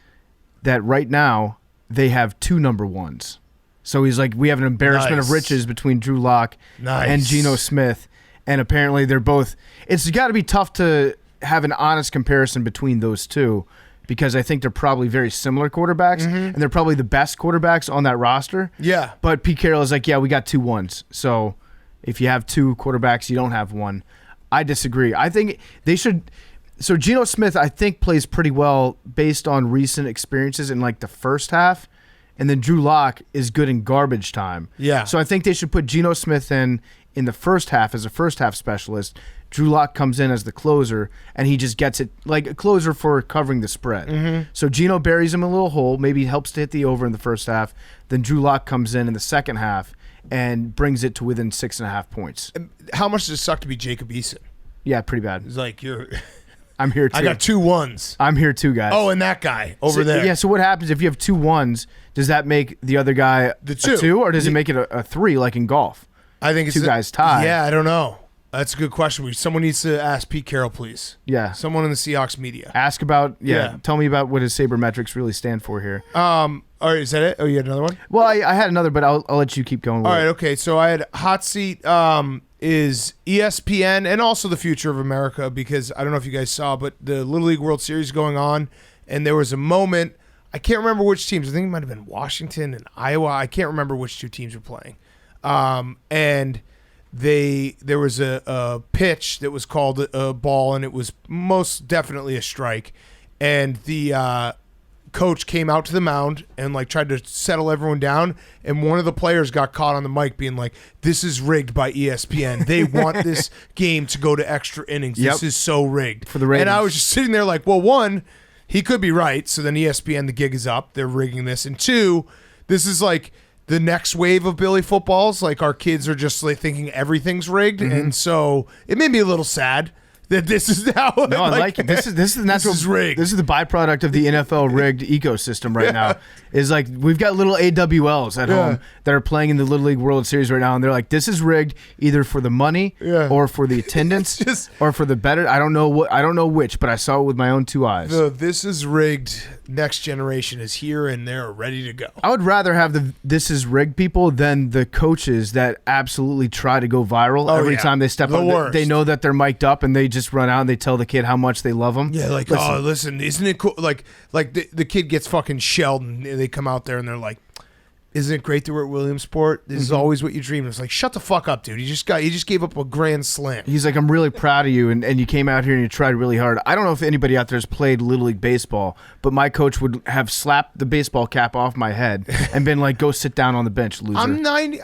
S3: that right now they have 2 number ones. So he's like, we have an embarrassment of riches between Drew Lock and Geno Smith. And apparently they're both – it's got to be tough to have an honest comparison between those two, because I think they're probably very similar quarterbacks, and they're probably the best quarterbacks on that roster.
S2: Yeah.
S3: But Pete Carroll is like, yeah, we got 2 ones. So if you have 2 quarterbacks, you don't have one. I disagree. I think they should – so Geno Smith, I think, plays pretty well based on recent experiences in, like, the first half. And then Drew Lock is good in garbage time.
S2: Yeah.
S3: So I think they should put Geno Smith in in the first half as a first half specialist. Drew Lock comes in as the closer, and he just gets it like a closer for covering the spread. So Gino buries him in a little hole, maybe helps to hit the over in the first half. Then Drew Lock comes in the second half and brings it to within 6.5 points.
S2: How much does it suck to be Jacob Eason?
S3: Yeah, pretty bad.
S2: It's like
S3: I'm here too.
S2: I got 2 1s.
S3: I'm here too, guys.
S2: Oh, and that guy over there.
S3: Yeah, so what happens if you have 2 1s? Does that make the other guy
S2: The
S3: a
S2: 2.
S3: 2, or does it make it a 3 like in golf?
S2: I think it's
S3: 2 guys tied.
S2: Yeah, I don't know. That's a good question. Someone needs to ask Pete Carroll, please.
S3: Yeah.
S2: Someone in the Seahawks media.
S3: Ask about,
S2: Yeah.
S3: tell me about what his sabermetrics really stand for here.
S2: All right, is that it? Oh, you had another one?
S3: Well, I had another, but I'll let you keep going with
S2: All
S3: it.
S2: right, okay. So I had hot seat is ESPN and also the future of America, because I don't know if you guys saw, but the Little League World Series going on, and there was a moment, I can't remember which teams. I think it might have been Washington and Iowa. I can't remember which 2 teams were playing. And there was a pitch that was called a ball, and it was most definitely a strike. And the coach came out to the mound and like tried to settle everyone down, and one of the players got caught on the mic being like, "This is rigged by ESPN. They want this game to go to extra innings.
S3: Yep.
S2: This is so rigged
S3: For the ratings."
S2: And I was just sitting there like, well, one, he could be right. So then ESPN, the gig is up. They're rigging this, and 2, this is like the next wave of Billy footballs. Like our kids are just like thinking everything's rigged, and so it made me a little sad that this is now.
S3: No, I like it. This is the natural.
S2: This is rigged.
S3: This is the byproduct of the NFL rigged ecosystem right now. Is like we've got little AWLs at home that are playing in the Little League World Series right now, and they're like, "This is rigged either for the money or for the attendance or for the better." I don't know which, but I saw it with my own 2 eyes.
S2: The this is rigged next generation is here, and they're ready to go.
S3: I would rather have the "this is rigged" people than the coaches that absolutely try to go viral every time they step
S2: The
S3: on.
S2: worst.
S3: They know that they're mic'd up, and they just run out and they tell the kid how much they love him.
S2: Yeah, like, oh, listen, isn't it cool? Like the kid gets fucking shelled, and they come out there and they're like, isn't it great that we're at Williamsport? This is always what you dream. It's like, shut the fuck up, dude. He just gave up a grand slam.
S3: He's like, I'm really proud of you, and you came out here and you tried really hard. I don't know if anybody out there has played Little League Baseball, but my coach would have slapped the baseball cap off my head and been like, go sit down on the bench, loser.
S2: I'm 90.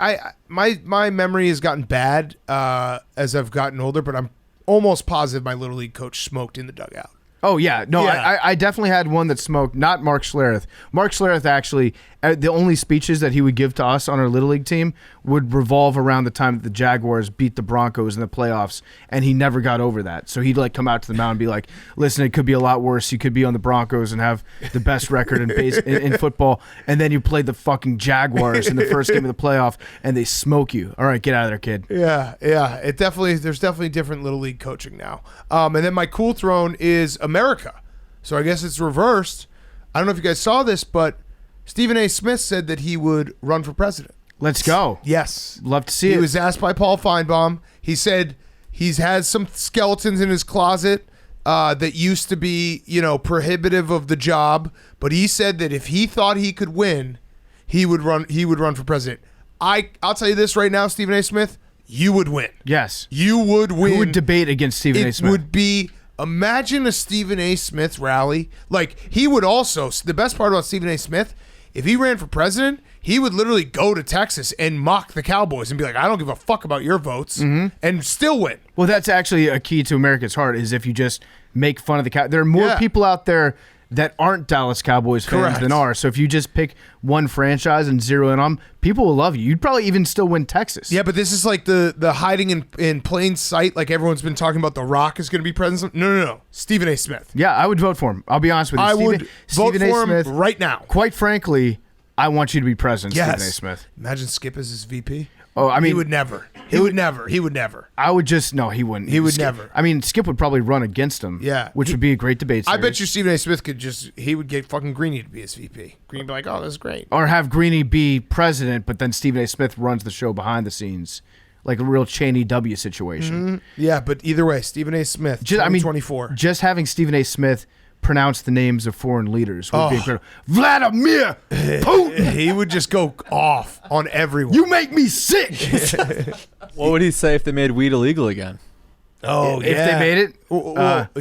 S2: My memory has gotten bad as I've gotten older, but I'm almost positive my Little League coach smoked in the dugout.
S3: Oh, yeah. No,
S2: Yeah.
S3: I definitely had one that smoked, not Mark Schlereth. Mark Schlereth actually, the only speeches that he would give to us on our Little League team would revolve around the time that the Jaguars beat the Broncos in the playoffs, and he never got over that. So he'd like come out to the mound and be like, listen, it could be a lot worse. You could be on the Broncos and have the best record in football, and then you play the fucking Jaguars in the first game of the playoff, and they smoke you. All right, get out of there, kid.
S2: Yeah. There's definitely different Little League coaching now. And then my cool throne is America. So I guess it's reversed. I don't know if you guys saw this, but Stephen A. Smith said that he would run for president.
S3: Let's go.
S2: Yes.
S3: Love to see it.
S2: He was asked by Paul Feinbaum. He said he's has some skeletons in his closet that used to be, prohibitive of the job, but he said that if he thought he could win, he would run for president. I'll tell you this right now, Stephen A. Smith, you would win.
S3: Yes.
S2: You would win.
S3: Who would debate against Stephen A. Smith?
S2: It would be, imagine a Stephen A. Smith rally. Like, he would also, the best part about Stephen A. Smith, if he ran for president, he would literally go to Texas and mock the Cowboys and be like, I don't give a fuck about your votes, and still win.
S3: Well, that's actually a key to America's heart, is if you just make fun of the Cowboys. There are more people out there that aren't Dallas Cowboys fans
S2: Correct.
S3: than are. So if you just pick one franchise and zero in on them, people will love you. You'd probably even still win Texas.
S2: Yeah, but this is like the hiding in plain sight, like everyone's been talking about. The Rock is going to be president. No. Stephen A. Smith.
S3: Yeah, I would vote for him. I'll be honest with you.
S2: I would vote
S3: Stephen A.
S2: for him
S3: Smith,
S2: right now.
S3: Quite frankly, I want you to be president,
S2: Yes.
S3: Stephen A. Smith.
S2: Imagine Skip as his VP.
S3: Oh, I mean,
S2: he would never. He would never.
S3: I would just no, he wouldn't.
S2: He would
S3: Skip,
S2: never.
S3: I mean, Skip would probably run against him.
S2: Yeah.
S3: which would be a great debate
S2: I
S3: series.
S2: bet you Stephen A. Smith he would get fucking Greeny to be his VP. Greeny would be like, oh, that's great.
S3: Or have Greeny be president, but then Stephen A. Smith runs the show behind the scenes, like a real Cheney W situation.
S2: Yeah, but either way, Stephen A. Smith, 2024.
S3: Just having Stephen A. Smith pronounce the names of foreign leaders would be incredible. Vladimir Putin.
S2: He would just go off on everyone.
S3: You make me sick.
S6: What would he say if they made weed illegal again?
S2: Oh,
S3: If they made it,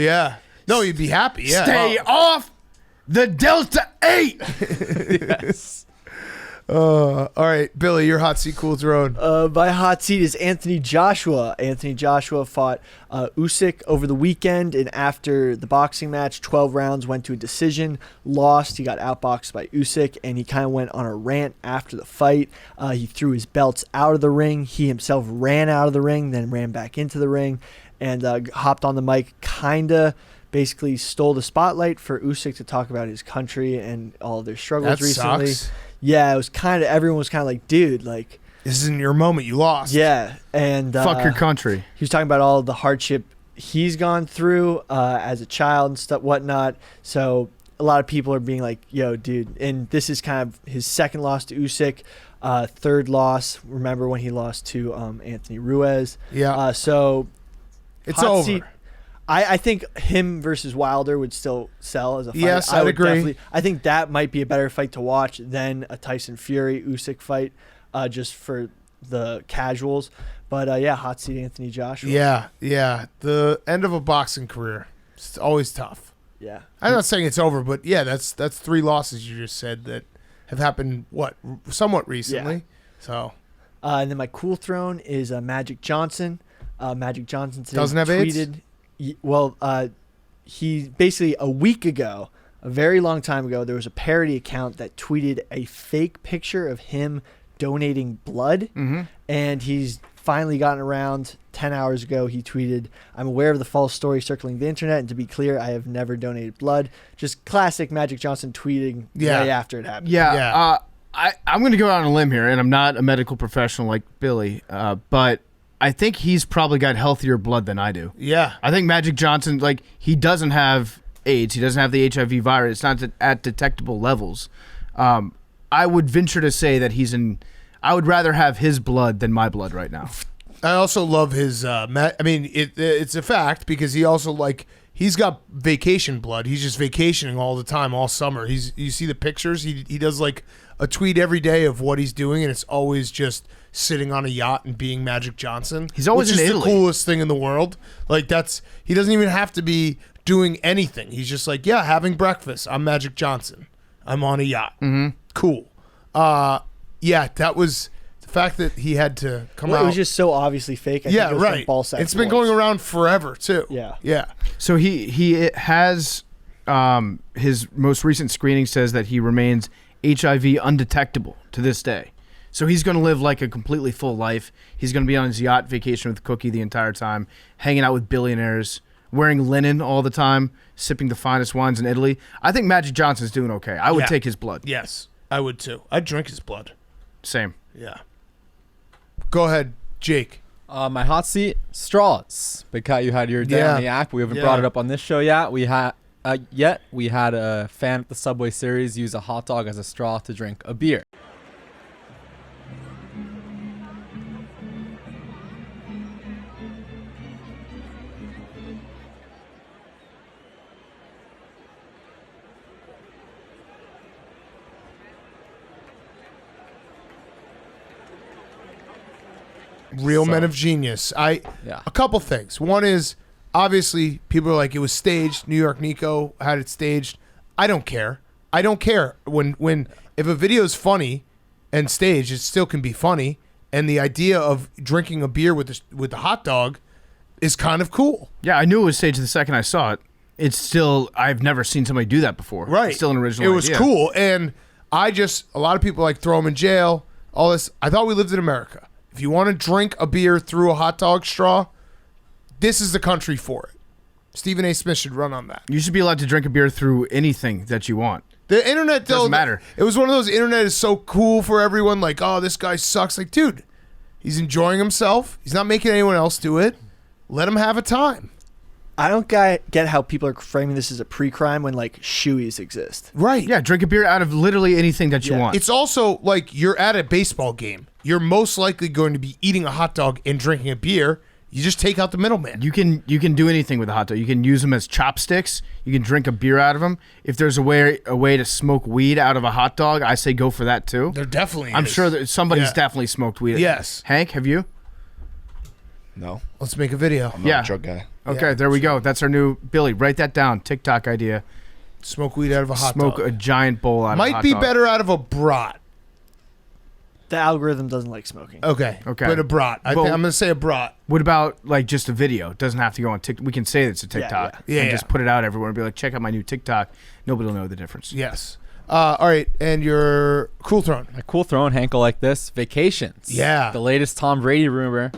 S2: yeah. No, he'd be happy. Yeah.
S3: stay off the Delta 8.
S6: Yes.
S2: All right, Billy, your hot seat, cool throne.
S4: My hot seat is Anthony Joshua. Anthony Joshua fought Usyk over the weekend, and after the boxing match, 12 rounds, went to a decision, lost. He got outboxed by Usyk, and he kind of went on a rant after the fight. He threw his belts out of the ring. He himself ran out of the ring, then ran back into the ring, and hopped on the mic, kind of basically stole the spotlight for Usyk to talk about his country and all of their struggles
S2: That
S4: recently.
S2: sucks.
S4: Yeah, it was kind of, everyone was kind of like, dude, like,
S2: This isn't your moment. You lost.
S4: yeah. And
S3: Fuck your country.
S4: he was talking about all the hardship he's gone through as a child and stuff, whatnot. So a lot of people are being like, yo, dude. And this is kind of his second loss to Usyk, third loss. Remember when he lost to Anthony Ruiz?
S2: Yeah.
S4: So
S2: It's
S4: hot
S2: over.
S4: seat- I think him versus Wilder would still sell as a fight.
S2: Yes,
S4: I
S2: I'd
S4: would
S2: agree.
S4: I think that might be a better fight to watch than a Tyson Fury Usyk fight, just for the casuals. But yeah, hot seat Anthony Joshua.
S2: Yeah. The end of a boxing career. It's always tough.
S4: Yeah.
S2: I'm not saying it's over, but yeah, that's 3 losses you just said that have happened, somewhat recently.
S4: Yeah.
S2: So
S4: And then my cool throne is Magic Johnson. Magic Johnson today
S2: Doesn't have AIDS?
S4: tweeted. He basically a week ago, a very long time ago, there was a parody account that tweeted a fake picture of him donating blood, and he's finally gotten around. 10 hours ago, he tweeted, "I'm aware of the false story circling the internet, and to be clear, I have never donated blood." Just classic Magic Johnson tweeting right after it happened.
S3: Yeah. I'm going to go out on a limb here, and I'm not a medical professional like Billy, but I think he's probably got healthier blood than I do.
S2: yeah.
S3: I think Magic Johnson, like, he doesn't have AIDS. He doesn't have the HIV virus. It's not at detectable levels. I would venture to say that I would rather have his blood than my blood right now.
S2: I also love his. It's a fact because he also he's got vacation blood. He's just vacationing all the time, all summer. You see the pictures. He does like a tweet every day of what he's doing, and it's always just sitting on a yacht and being Magic Johnson.
S3: He's always
S2: which
S3: in
S2: is
S3: Italy.
S2: the coolest thing in the world. Like he doesn't even have to be doing anything. He's just like, yeah, having breakfast. I'm Magic Johnson. I'm on a yacht. Mm-hmm. Cool. Yeah, that was. Fact that he had to come out.
S4: It was just so obviously fake. I think it was from
S2: right.
S4: Ballsack
S2: It's been
S4: Sports.
S2: going around forever too.
S4: Yeah.
S3: So he has his most recent screening says that he remains HIV undetectable to this day. So he's going to live like a completely full life. He's going to be on his yacht vacation with Cookie the entire time, hanging out with billionaires, wearing linen all the time, sipping the finest wines in Italy. I think Magic Johnson's doing okay. I would take his blood.
S2: Yes, I would too. I'd drink his blood.
S3: Same.
S2: Yeah. Go ahead, Jake.
S6: My hot seat, straws. Big Cat, you had your day on the app. We haven't brought it up on this show yet. We had a fan at the Subway Series use a hot dog as a straw to drink a beer.
S2: Real men of genius. A couple things. One is obviously people are like it was staged. New York Nico had it staged. I don't care. When if a video is funny and staged, it still can be funny. And the idea of drinking a beer with the hot dog is kind of cool.
S3: Yeah, I knew it was staged the second I saw it. It's still, I've never seen somebody do that before.
S2: Right.
S3: It's still an original
S2: It was
S3: idea.
S2: cool. And a lot of people throw him in jail, all this. I thought we lived in America. If you want to drink a beer through a hot dog straw, this is the country for it. Stephen A. Smith should run on that.
S3: You should be allowed to drink a beer through anything that you want.
S2: The internet
S3: Doesn't matter.
S2: It was one of those internet is so cool for everyone. Like, oh, this guy sucks. Like, dude, he's enjoying himself. He's not making anyone else do it. Let him have a time.
S4: I don't get how people are framing this as a pre-crime when shoeys exist.
S2: Right.
S3: Yeah, drink a beer out of literally anything that you want.
S2: It's also like you're at a baseball game. You're most likely going to be eating a hot dog and drinking a beer. You just take out the middleman.
S3: You can do anything with a hot dog. You can use them as chopsticks. You can drink a beer out of them. If there's a way to smoke weed out of a hot dog, I say go for that too.
S2: There definitely
S3: I'm
S2: is.
S3: sure that somebody's definitely smoked weed.
S2: Yes.
S3: Hank, have you?
S5: No,
S2: Let's make a video.
S5: I'm not a drug guy.
S3: Okay,
S2: Yeah.
S3: there we go. That's our new Billy. Write that down. TikTok idea.
S2: Smoke weed out of a hot
S3: Smoke
S2: dog.
S3: a giant bowl out of a
S2: Might
S3: hot
S2: be
S3: dog.
S2: better out of a brat.
S4: The algorithm doesn't like smoking.
S2: Okay. But a brat. I'm going to say a brat.
S3: What about like just a video? It doesn't have to go on TikTok. We can say it's a TikTok.
S2: Yeah.
S3: And just put it out everywhere and be like, check out my new TikTok. Nobody will know the difference.
S2: Yes. All right. And your cool throne.
S6: A cool throne, Hank will like this. Vacations.
S2: Yeah.
S6: The latest Tom Brady rumor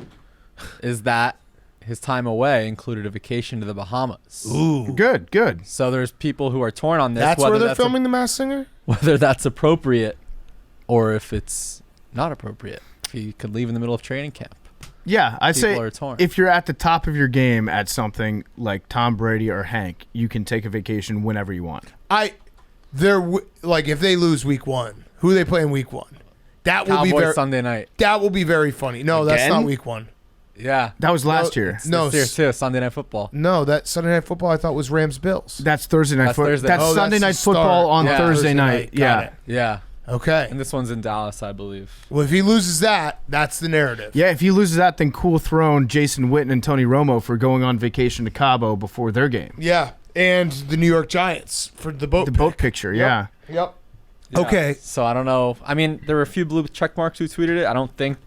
S6: is that his time away included a vacation to the Bahamas.
S2: Ooh.
S3: Good.
S6: So there's people who are torn on this.
S2: That's where they're filming The Masked Singer?
S6: Whether that's appropriate or if it's not appropriate. If he could leave in the middle of training camp.
S3: Yeah, I'd say
S6: are torn.
S3: if you're at the top of your game at something like Tom Brady or Hank, you can take a vacation whenever you want.
S2: Like if they lose week 1, who are they playing week 1? That will
S6: Cowboys
S2: be very
S6: Sunday night.
S2: That will be very funny. No, that's
S5: Again?
S2: not week 1.
S6: Yeah.
S3: That was last year.
S2: No,
S6: This year too, Sunday Night Football.
S2: No, that Sunday Night Football I thought was Rams Bills.
S3: That's Thursday night
S6: That's
S3: football.
S6: Thursday.
S3: That's
S2: Oh,
S3: Sunday
S2: that's
S3: night
S2: the start.
S3: football on
S6: Yeah.
S3: Thursday night.
S2: Got
S3: Yeah.
S2: it.
S6: Yeah.
S2: Okay.
S6: And this one's in Dallas, I believe.
S2: Well, if he loses that, that's the narrative.
S3: Yeah, if he loses that, then cool throne Jason Witten and Tony Romo for going on vacation to Cabo before their game.
S2: Yeah, and the New York Giants for the boat.
S3: The boat picture, yeah.
S2: Yep.
S6: Yeah.
S2: Okay.
S6: So I don't know. I mean, there were a few blue check marks who tweeted it. I don't think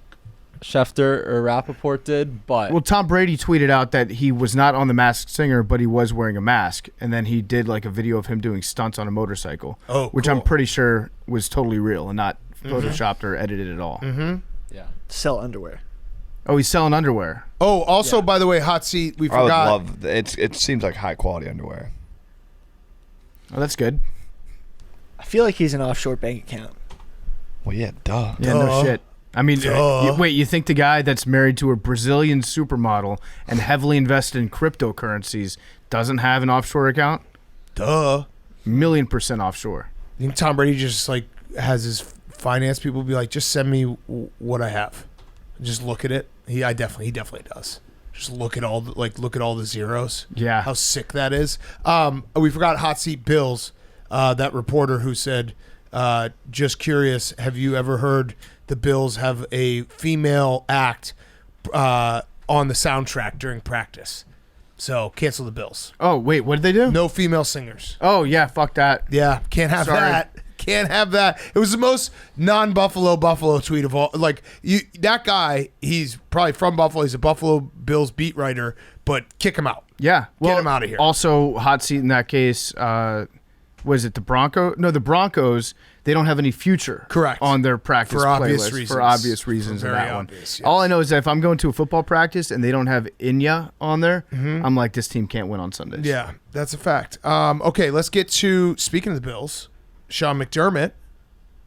S6: Schefter or Rappaport did, but
S3: Well, Tom Brady tweeted out that he was not on The Masked Singer, but he was wearing a mask, and then he did like a video of him doing stunts on a motorcycle, which I'm
S2: cool.
S3: pretty sure was totally real and not photoshopped or edited at all.
S6: yeah.
S4: Sell underwear.
S3: Oh, he's selling underwear.
S2: Oh, also, by the way, hot seat. We
S5: I would
S2: forgot.
S5: love it. Seems like high quality underwear.
S3: Oh, that's good.
S4: I feel like he's an offshore bank account.
S5: Well, yeah, duh.
S3: Yeah, no shit. I mean,
S2: Duh.
S3: wait, you think the guy that's married to a Brazilian supermodel and heavily invested in cryptocurrencies doesn't have an offshore account?
S2: Duh.
S3: 1,000,000% offshore.
S2: You think Tom Brady just like has his finance people be like, just send me what I have, just look at it. He definitely does. Just look at all the zeros.
S3: Yeah.
S2: How sick that is. We forgot hot seat Bills. That reporter who said, just curious, have you ever heard the Bills have a female act on the soundtrack during practice? So cancel the Bills.
S3: Oh, wait, what did they do?
S2: No female singers.
S3: Oh, yeah, fuck that.
S2: Yeah, can't have
S3: Sorry.
S2: that. Can't have that. It was the most non-Buffalo tweet of all. Like that guy, he's probably from Buffalo. He's a Buffalo Bills beat writer, but kick him out.
S3: Yeah. Well,
S2: Get him out of here.
S3: Also, hot seat in that case, was it the Broncos? No, the Broncos, they don't have any future
S2: Correct.
S3: on their practice
S2: For obvious
S3: playlist
S2: reasons.
S3: for obvious reasons
S2: For
S3: in
S2: very
S3: that
S2: obvious,
S3: one.
S2: yes.
S3: All I know is that if I'm going to a football practice and they don't have Inya on there, I'm like, this team can't win on Sundays.
S2: Yeah, that's a fact. Okay, let's get to speaking of the Bills, Sean McDermott.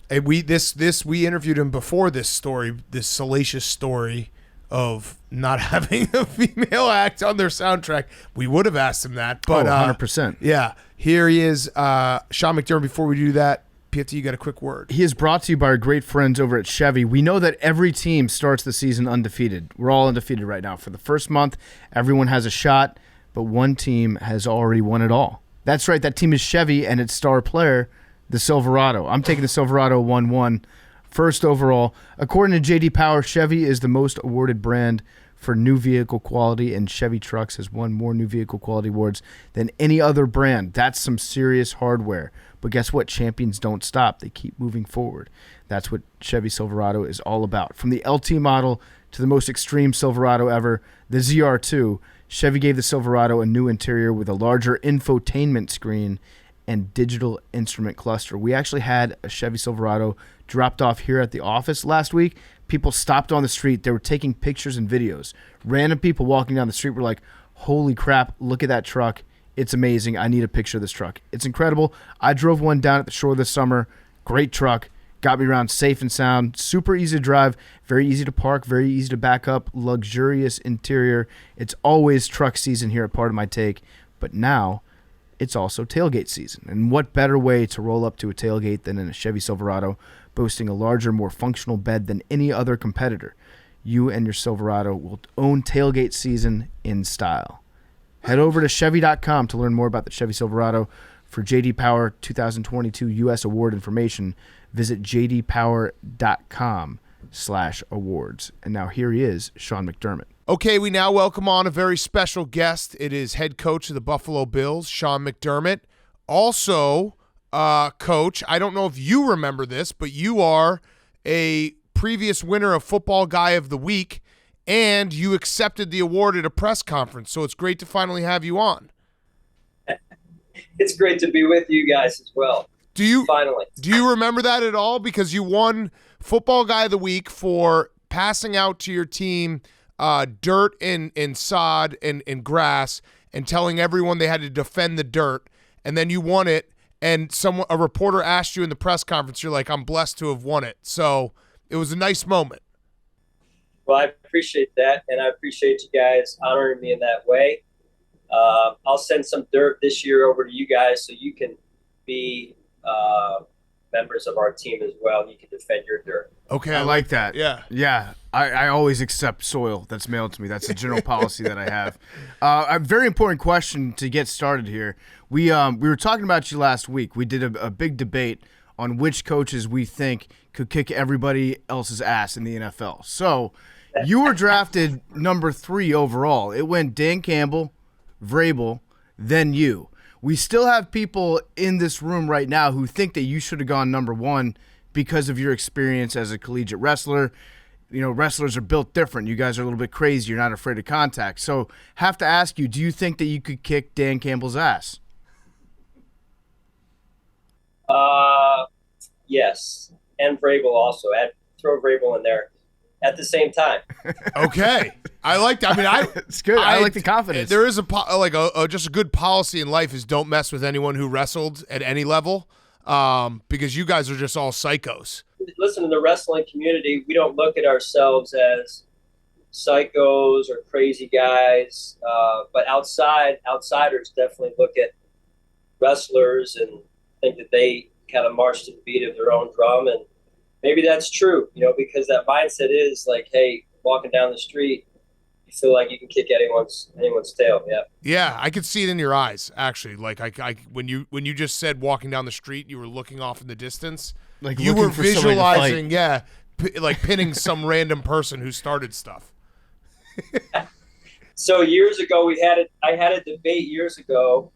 S2: And we interviewed him before this story, this salacious story of not having a female act on their soundtrack. We would have asked him that, but
S3: 100%.
S2: Yeah, here he is, Sean McDermott. Before we do that, Pietro, you got a quick word.
S3: He is brought to you by our great friends over at Chevy. We know that every team starts the season undefeated. We're all undefeated right now. For the first month, everyone has a shot, but one team has already won it all. That's right, that team is Chevy and its star player, the Silverado. I'm taking the Silverado 1-1, first overall. According to J.D. Power, Chevy is the most awarded brand for new vehicle quality, and Chevy Trucks has won more new vehicle quality awards than any other brand. That's some serious hardware. But guess what? Champions don't stop. They keep moving forward. That's what Chevy Silverado is all about. From the LT model to the most extreme Silverado ever, the ZR2, Chevy gave the Silverado a new interior with a larger infotainment screen and digital instrument cluster. We actually had a Chevy Silverado dropped off here at the office last week. People stopped on the street. They were taking pictures and videos. Random people walking down the street were like, holy crap, look at that truck. It's amazing. I need a picture of this truck. It's incredible. I drove one down at the shore this summer. Great truck. Got me around safe and sound. Super easy to drive. Very easy to park. Very easy to back up. Luxurious interior. It's always truck season here at Part of My Take. But now it's also tailgate season. And what better way to roll up to a tailgate than in a Chevy Silverado, boasting a larger, more functional bed than any other competitor. You and your Silverado will own tailgate season in style. Head over to Chevy.com to learn more about the Chevy Silverado. For J.D. Power 2022 U.S. Award information, visit jdpower.com/awards. And now here he is, Sean McDermott.
S2: Okay, we now welcome on a very special guest. It is head coach of the Buffalo Bills, Sean McDermott. Also, coach, I don't know if you remember this, but you are a previous winner of Football Guy of the Week, and you accepted the award at a press conference. So it's great to finally have you on.
S7: It's great to be with you guys as well. Finally.
S2: Do you remember that at all? Because you won Football Guy of the Week for passing out to your team dirt and sod and grass and telling everyone they had to defend the dirt, and then you won it, and a reporter asked you in the press conference, you're like, I'm blessed to have won it. So it was a nice moment.
S7: Well, I appreciate that, and I appreciate you guys honoring me in that way. I'll send some dirt this year over to you guys so you can be members of our team as well. You can defend your dirt.
S2: Okay,
S3: I like that.
S2: Yeah.
S3: Yeah. I always accept soil that's mailed to me. That's a general policy that I have. A very important question to get started here. We were talking about you last week. We did a big debate on which coaches we think could kick everybody else's ass in the NFL. So you were drafted number 3 overall. It went Dan Campbell, Vrabel, then you. We still have people in this room right now who think that you should have gone number 1 because of your experience as a collegiate wrestler. You know, wrestlers are built different. You guys are a little bit crazy. You're not afraid of contact. So have to ask you, do you think that you could kick Dan Campbell's ass?
S7: Yes. And Vrabel also. Throw Vrabel in there at the same time.
S2: Okay. I like that. I mean,
S3: It's good. I like the confidence.
S2: There is just a good policy in life is don't mess with anyone who wrestled at any level, because you guys are just all psychos.
S7: Listen, in the wrestling community, we don't look at ourselves as psychos or crazy guys, but outsiders definitely look at wrestlers and think that they kind of march to the beat of their own drum, and maybe that's true, because that mindset is like, hey, walking down the street, you feel like you can kick anyone's tail. Yeah.
S2: Yeah, I could see it in your eyes, actually. Like when you just said walking down the street, you were looking off in the distance.
S3: Like
S2: you
S3: looking
S2: were
S3: for somebody to
S2: visualizing,
S3: fight.
S2: like pinning some random person who started stuff.
S7: So years ago, I had a debate years ago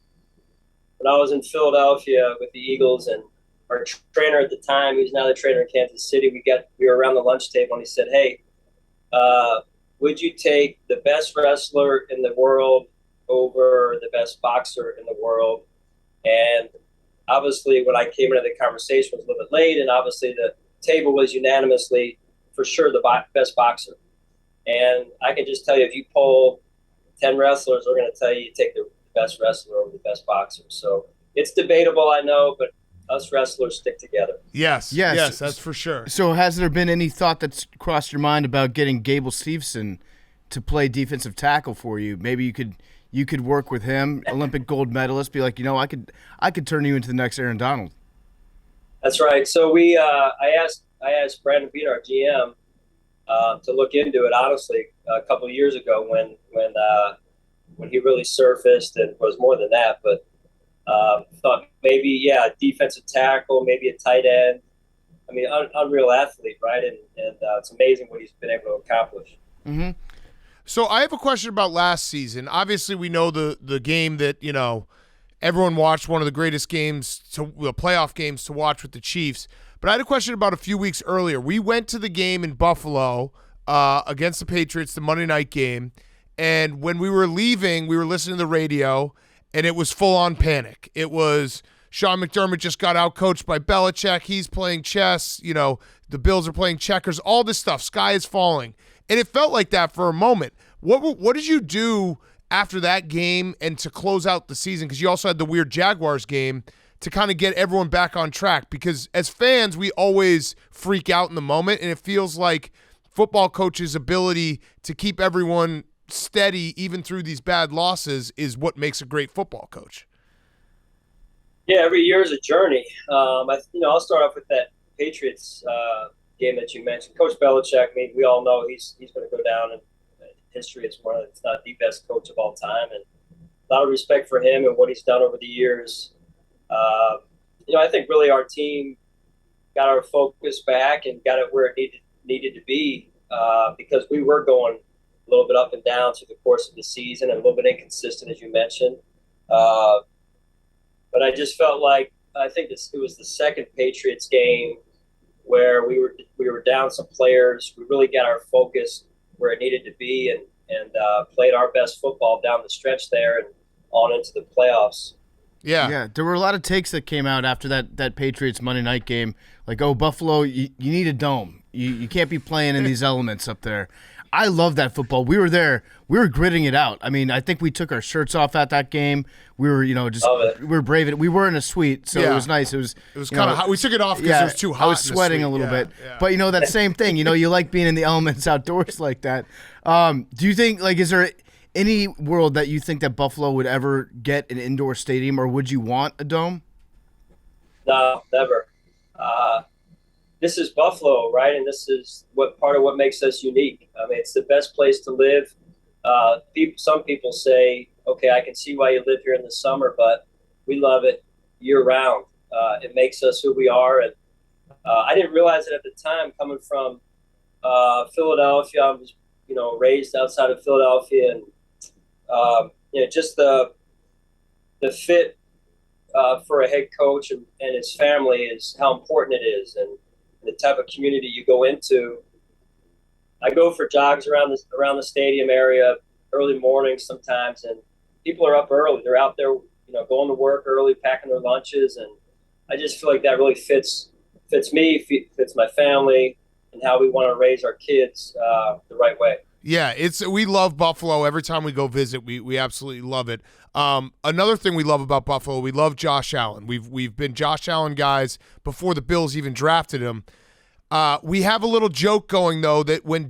S7: when I was in Philadelphia with the Eagles, and our trainer at the time, he's now the trainer in Kansas City. We were around the lunch table, and he said, "Hey, would you take the best wrestler in the world over the best boxer in the world?" And obviously, when I came into the conversation, it was a little bit late, and obviously the table was unanimously for sure the best boxer. And I can just tell you, if you poll 10 wrestlers, they're going to tell you take the best wrestler over the best boxer. So it's debatable, I know, but us wrestlers stick together.
S2: Yes, that's for sure.
S3: So has there been any thought that's crossed your mind about getting Gable Steveson to play defensive tackle for you? Maybe you could work with him, Olympic gold medalist, be like, I could turn you into the next Aaron Donald.
S7: That's right. So I asked Brandon Beat, our GM, to look into it, honestly, a couple of years ago when he really surfaced, and was more than that, but thought maybe, defensive tackle, maybe a tight end. I mean, unreal athlete, right? And it's amazing what he's been able to accomplish.
S3: Mm-hmm.
S2: So I have a question about last season. Obviously, we know the game that, everyone watched, one of the greatest games, the playoff games to watch with the Chiefs. But I had a question about a few weeks earlier. We went to the game in Buffalo against the Patriots, the Monday night game. And when we were leaving, we were listening to the radio, and it was full-on panic. It was Sean McDermott just got out-coached by Belichick. He's playing chess. The Bills are playing checkers. All this stuff. Sky is falling. And it felt like that for a moment. What did you do after that game and to close out the season? Because you also had the weird Jaguars game to kind of get everyone back on track. Because as fans, we always freak out in the moment, and it feels like football coaches' ability to keep everyone steady even through these bad losses is what makes a great football coach.
S7: Yeah, every year is a journey. I'll start off with that Patriots game that you mentioned. Coach Belichick, I mean, we all know he's going to go down in history as one of, if not the best coach of all time, and a lot of respect for him and what he's done over the years. I think really our team got our focus back and got it where it needed to be, because we were going a little bit up and down through the course of the season and a little bit inconsistent, as you mentioned. But I just felt like, I think it was the second Patriots game where we were down some players. We really got our focus where it needed to be, and played our best football down the stretch there and on into the playoffs.
S3: Yeah, there were a lot of takes that came out after that Patriots Monday night game. Like, oh, Buffalo, you need a dome. You can't be playing in these elements up there. I love that football. We were there. We were gritting it out. I mean, I think we took our shirts off at that game. We were, we were brave. We were in a suite, so it was nice. It was
S2: kind of hot. We took it off because it was too hot.
S3: I was sweating a little bit.
S2: Yeah.
S3: But, that same thing. You like being in the elements outdoors like that. Do you think, is there any world that you think that Buffalo would ever get an indoor stadium, or would you want a dome?
S7: No, never. This is Buffalo, right? And this is part of what makes us unique. I mean, it's the best place to live. Some people say, okay, I can see why you live here in the summer, but we love it year round. It makes us who we are. And I didn't realize it at the time, coming from Philadelphia. I was, raised outside of Philadelphia, and just the fit for a head coach and his family is how important it is, and the type of community you go into. I go for jogs around the stadium area early mornings sometimes, and people are up early. They're out there, going to work early, packing their lunches, and I just feel like that really fits me, fits my family, and how we want to raise our kids the right way.
S2: Yeah, we love Buffalo. Every time we go visit, we absolutely love it. Another thing we love about Buffalo, we love Josh Allen. We've been Josh Allen guys before the Bills even drafted him. We have a little joke going, though, that when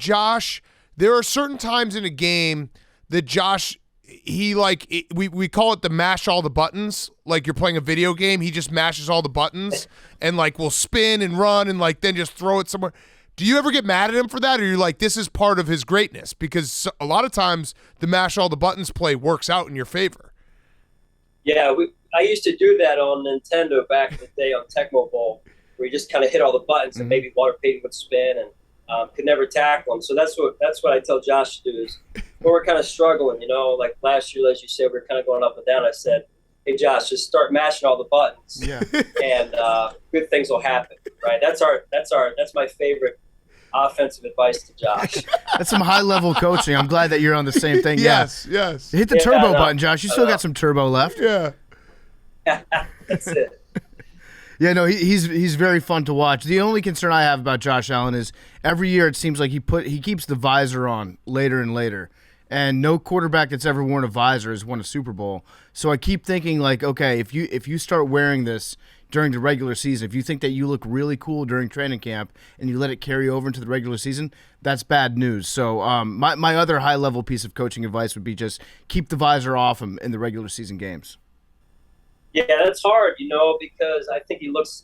S2: there are certain times in a game that Josh, we call it the mash all the buttons. Like you're playing a video game, he just mashes all the buttons and will spin and run and then just throw it somewhere. Do you ever get mad at him for that, or you're like, this is part of his greatness? Because a lot of times the mash all the buttons play works out in your favor.
S7: Yeah, I used to do that on Nintendo back in the day on Tecmo Bowl, where you just kind of hit all the buttons and maybe Walter Payton would spin and could never tackle him. So that's what I tell Josh to do is when we're kind of struggling, like last year, as you said, we were kind of going up and down. I said, hey, Josh, just start mashing all the buttons, and good things will happen, right? That's my favorite offensive advice to Josh.
S3: That's some high-level coaching. I'm glad that you're on the same thing.
S2: Yes.
S3: Hit the turbo button, Josh. You still got some turbo left.
S2: Yeah.
S7: That's it.
S3: Yeah, no, he's very fun to watch. The only concern I have about Josh Allen is every year it seems like he keeps the visor on later and later. And no quarterback that's ever worn a visor has won a Super Bowl. So I keep thinking, okay, if you start wearing this during the regular season, if you think that you look really cool during training camp and you let it carry over into the regular season, that's bad news. So my other high-level piece of coaching advice would be just keep the visor off him in the regular season games.
S7: Yeah, that's hard, because I think he looks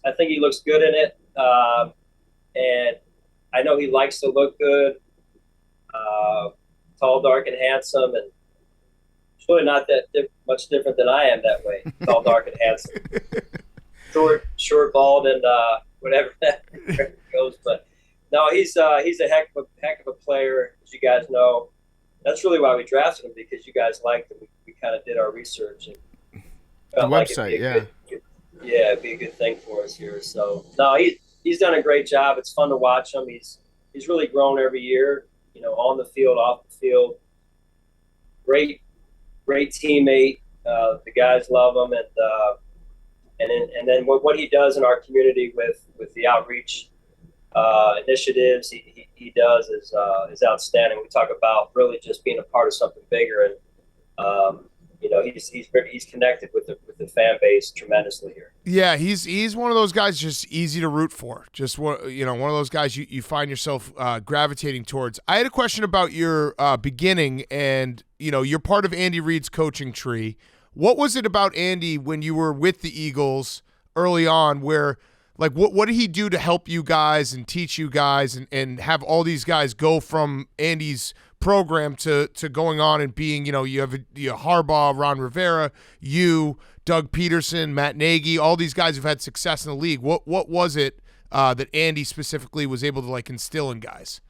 S7: good in it, and I know he likes to look good. Tall, dark, and handsome, and it's really not that much different than I am that way. Tall, dark, and handsome. Short, bald, and whatever that goes. But no, he's a heck of a player, as you guys know. That's really why we drafted him, because you guys liked him. We kind of did our research and felt
S3: the website,
S7: it'd be a good thing for us here. So no, he's done a great job. It's fun to watch him. He's really grown every year. On the field, off the field. Great teammate. The guys love him, and then what he does in our community with the outreach initiatives he does is outstanding. We talk about really just being a part of something bigger, and he's connected with the fan base tremendously here.
S2: Yeah, he's one of those guys just easy to root for. Just one of those guys you find yourself gravitating towards. I had a question about your beginning, and you're part of Andy Reid's coaching tree. What was it about Andy when you were with the Eagles early on, where what did he do to help you guys and teach you guys and have all these guys go from Andy's program to going on and being, you have Harbaugh, Ron Rivera, Doug Peterson, Matt Nagy, all these guys who've had success in the league. What was it that Andy specifically was able to instill in guys?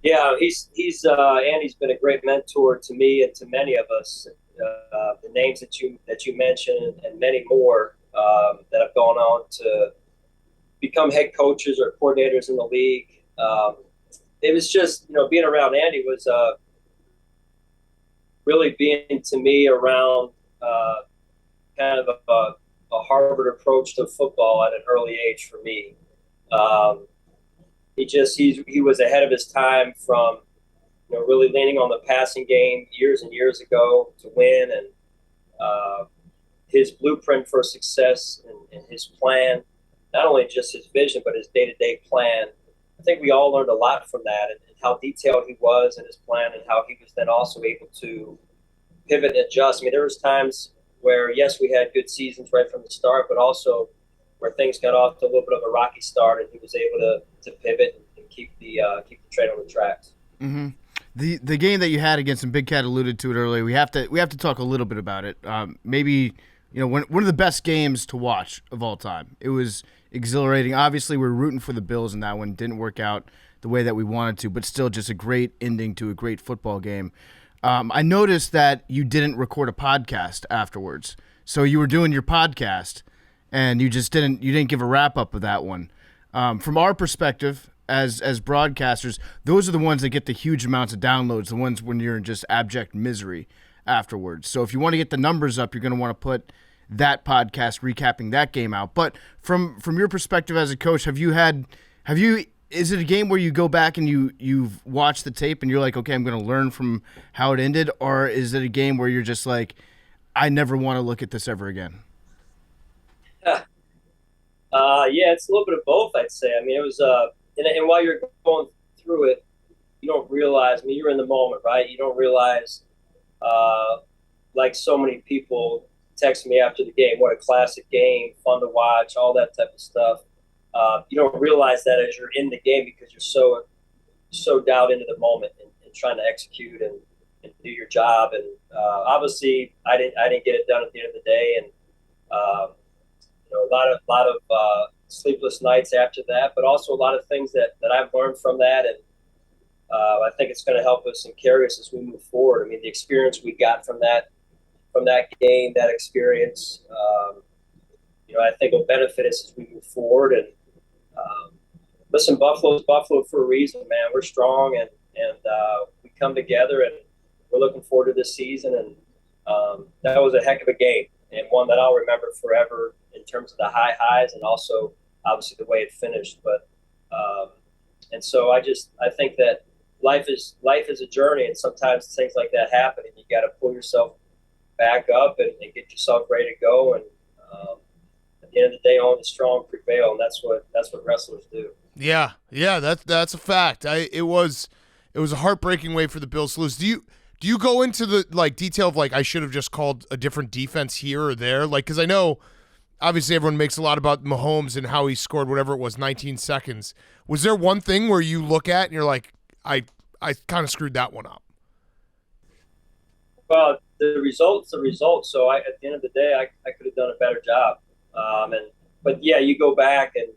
S7: Yeah, Andy's been a great mentor to me and to many of us. The names that you mentioned and many more that have gone on to become head coaches or coordinators in the league. It was just, being around Andy was really being to me around kind of a Harvard approach to football at an early age for me. He was ahead of his time from, really leaning on the passing game years and years ago to win, and his blueprint for success and his plan, not only just his vision, but his day-to-day plan. I think we all learned a lot from that, and how detailed he was in his plan, and how he was then also able to pivot and adjust. I mean, there was times where, yes, we had good seasons right from the start, but also where things got off to a little bit of a rocky start, and he was able to pivot and keep the train on the tracks.
S3: Mm-hmm. The game that you had against him, Big Cat alluded to it earlier. We have to talk a little bit about it. Maybe one of the best games to watch of all time. It was exhilarating. Obviously, we're rooting for the Bills in that one. Didn't work out the way that we wanted to, but still just a great ending to a great football game. I noticed that you didn't record a podcast afterwards, so you were doing your podcast, and you didn't give a wrap up of that one. From our perspective, as broadcasters, those are the ones that get the huge amounts of downloads, the ones when you're in just abject misery afterwards. So if you want to get the numbers up, you're going to want to put that podcast recapping that game out. But from your perspective as a coach, is it a game where you go back and you've watched the tape and you're like, okay, I'm going to learn from how it ended? Or is it a game where you're just like, I never want to look at this ever again?
S7: Yeah, it's a little bit of both, I'd say. I mean, it was and while you're going through it, you don't realize, I mean, you're in the moment, right? You don't realize, like so many people text me after the game, what a classic game, fun to watch, all that type of stuff. You don't realize that as you're in the game, because you're so dialed into the moment and trying to execute and do your job. And obviously, I didn't get it done at the end of the day, and a lot of sleepless nights after that, but also a lot of things that I've learned from that, and I think it's going to help us and carry us as we move forward. I mean, the experience we got from that game, that experience, I think will benefit us as we move forward. And listen, Buffalo's Buffalo for a reason, man. We're strong, and we come together, and we're looking forward to this season. And that was a heck of a game, and one that I'll remember forever in terms of the highs, and also obviously the way it finished. But and so I think that life is a journey, and sometimes things like that happen, and you got to pull yourself back up and get yourself ready to go. And at the end of the day, only the strong prevail, and that's what wrestlers do.
S2: Yeah, that's a fact. It was a heartbreaking way for the Bills to lose. Do you go into the detail of I should have just called a different defense here or there? Because I know obviously everyone makes a lot about Mahomes and how he scored whatever it was, 19 seconds. Was there one thing where you look at and you're like, I kind of screwed that one up?
S7: Well, the result's the result. So at the end of the day, I could have done a better job. But yeah, you go back and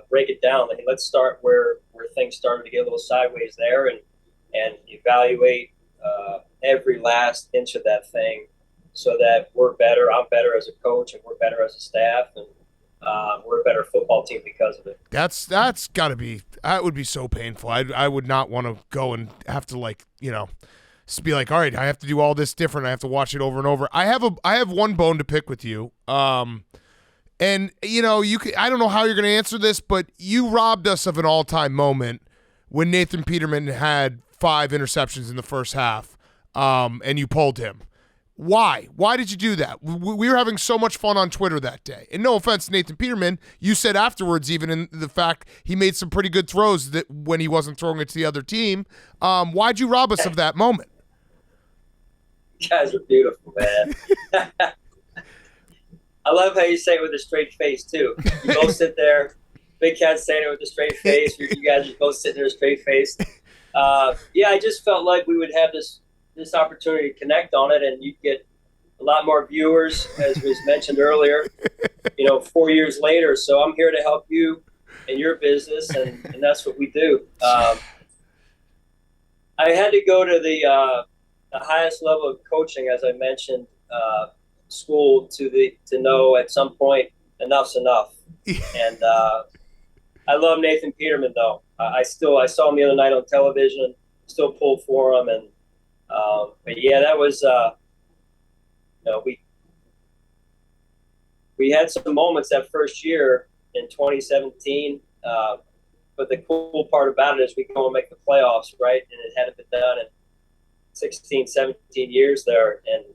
S7: break it down. Let's start where things started to get a little sideways there, and evaluate every last inch of that thing, so that we're better. I'm better as a coach, and we're better as a staff, and we're a better football team because of it.
S2: That's got to be. That would be so painful. I would not want to go and have to just be like, all right, I have to do all this different. I have to watch it over and over. I have one bone to pick with you. And I don't know how you're going to answer this, but you robbed us of an all-time moment when Nathan Peterman had 5 interceptions in the first half, and you pulled him. Why? Why did you do that? We were having so much fun on Twitter that day. And no offense to Nathan Peterman, you said afterwards, even in the fact he made some pretty good throws that when he wasn't throwing it to the other team. Why'd you rob us of that moment?
S7: You guys are beautiful, man. I love how you say it with a straight face, too. You both sit there. Big Cat's saying it with a straight face. You guys just both sitting there with a straight face. Yeah, I just felt like we would have this opportunity to connect on it, and you'd get a lot more viewers, as was mentioned earlier, 4 years later. So I'm here to help you in your business, and that's what we do. I had to go to the highest level of coaching, as I mentioned, school to know at some point enough's enough. And I love Nathan Peterman, though. I saw him the other night on television. Still pull for him, and but yeah, that was we had some moments that first year in 2017. But the cool part about it is we go and make the playoffs, right? And it hadn't been done in 16, 17 years there. And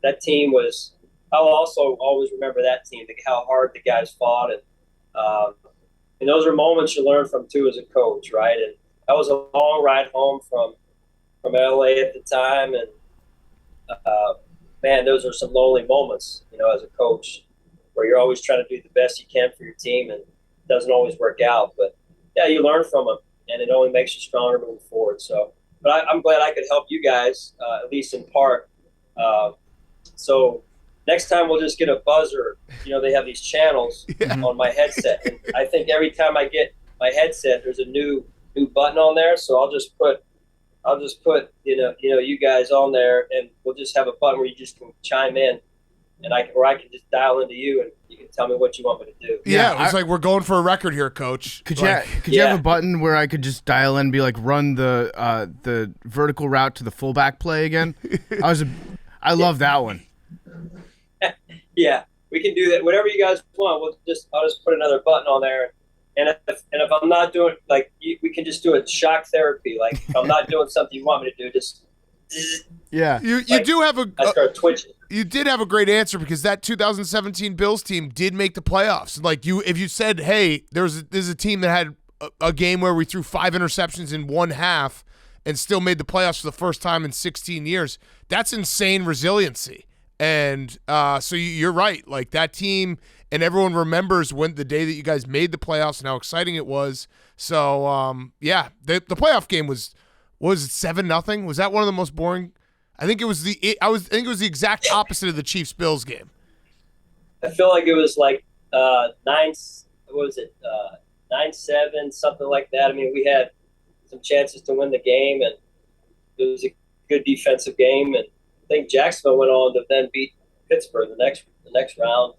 S7: that team was – I'll also always remember that team, how hard the guys fought. And those are moments you learn from, too, as a coach, right? And that was a long ride home from L.A. at the time. And, man, those are some lonely moments, as a coach, where you're always trying to do the best you can for your team, and it doesn't always work out. But, yeah, you learn from them, and it only makes you stronger moving forward. So, but I'm glad I could help you guys, at least in part. So next time we'll just get a buzzer. They have these channels on my headset, and I think every time I get my headset, there's a new button on there. So I'll just put you guys on there, and we'll just have a button where you just can chime in, and I can just dial into you, and you can tell me what you want me to do.
S2: Yeah, it's like we're going for a record here, Coach.
S3: Could you have a button where I could just dial in and be like, run the vertical route to the fullback play again? I love that one.
S7: Yeah, we can do that. Whatever you guys want, I'll just put another button on there. And if I'm not doing, like, we can just do a shock therapy. Like, if I'm not doing something you want me to do, just
S3: yeah.
S2: You do have
S7: I start twitching.
S2: You did have a great answer, because that 2017 Bills team did make the playoffs. Like, if you said, hey, there's a team that had a game where we threw 5 interceptions in one half and still made the playoffs for the first time in 16 years, that's insane resiliency. And so you're right. Like, that team, and everyone remembers the day that you guys made the playoffs and how exciting it was. So, yeah, the playoff game was it 7-0? Was that one of the most boring? I think it was the exact opposite of the Chiefs-Bills game.
S7: I feel like it was like 9-7, something like that. I mean, we had some chances to win the game, and it was a good defensive game. And I think Jacksonville went on to then beat Pittsburgh the next round.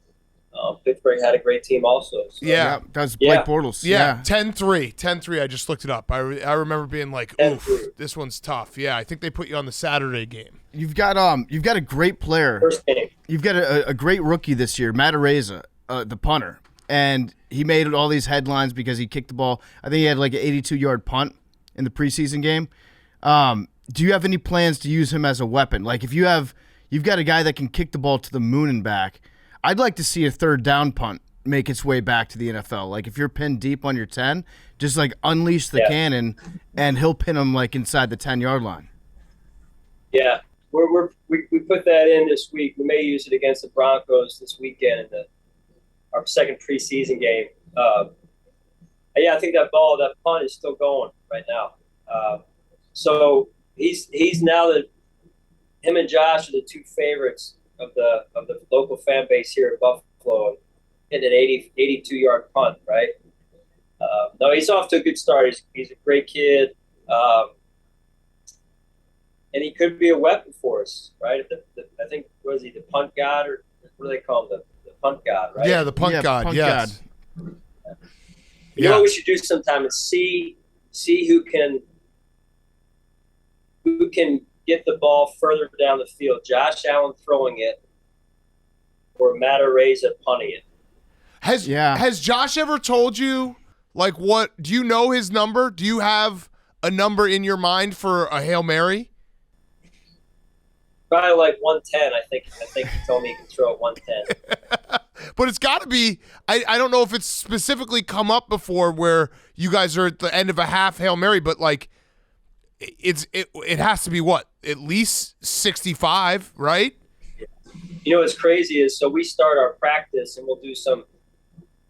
S7: Pittsburgh had a great team also. So.
S2: Yeah,
S3: that was Blake Bortles.
S2: Yeah, 10-3. I just looked it up. I remember being like, oof, this one's tough. Yeah, I think they put you on the Saturday game.
S3: You've got a great player.
S7: First game.
S3: You've got a great rookie this year, Mt Rushmore, the punter, and he made all these headlines because he kicked the ball. I think he had like an 82-yard punt in the preseason game. Do you have any plans to use him as a weapon? Like, if you've got a guy that can kick the ball to the moon and back, I'd like to see a third down punt make its way back to the NFL. Like, if you're pinned deep on your 10, just like unleash the cannon, and he'll pin him like inside the 10-yard line.
S7: Yeah, we put that in this week. We may use it against the Broncos this weekend in our second preseason game. Yeah, I think that punt is still going right now. So he's now him and Josh are the two favorites of the local fan base here in Buffalo, hitting an 82-yard punt, right? No, he's off to a good start. He's a great kid, and he could be a weapon for us, right? I think, was he the punt god, or what do they call him? The punt god, right?
S2: Yeah, the punt god. Yes.
S7: God. You know what we should do sometime is see who can get the ball further down the field. Josh Allen throwing it, or Mt Rushmore punting it.
S2: Has Josh ever told you, like, what? Do you know his number? Do you have a number in your mind for a Hail Mary?
S7: Probably like 110. I think he told me he can throw at 110.
S2: But it's got to be. I don't know if it's specifically come up before where you guys are at the end of a half Hail Mary, but like it has to be what, at least 65, right?
S7: You know what's crazy is, so we start our practice and we'll do some,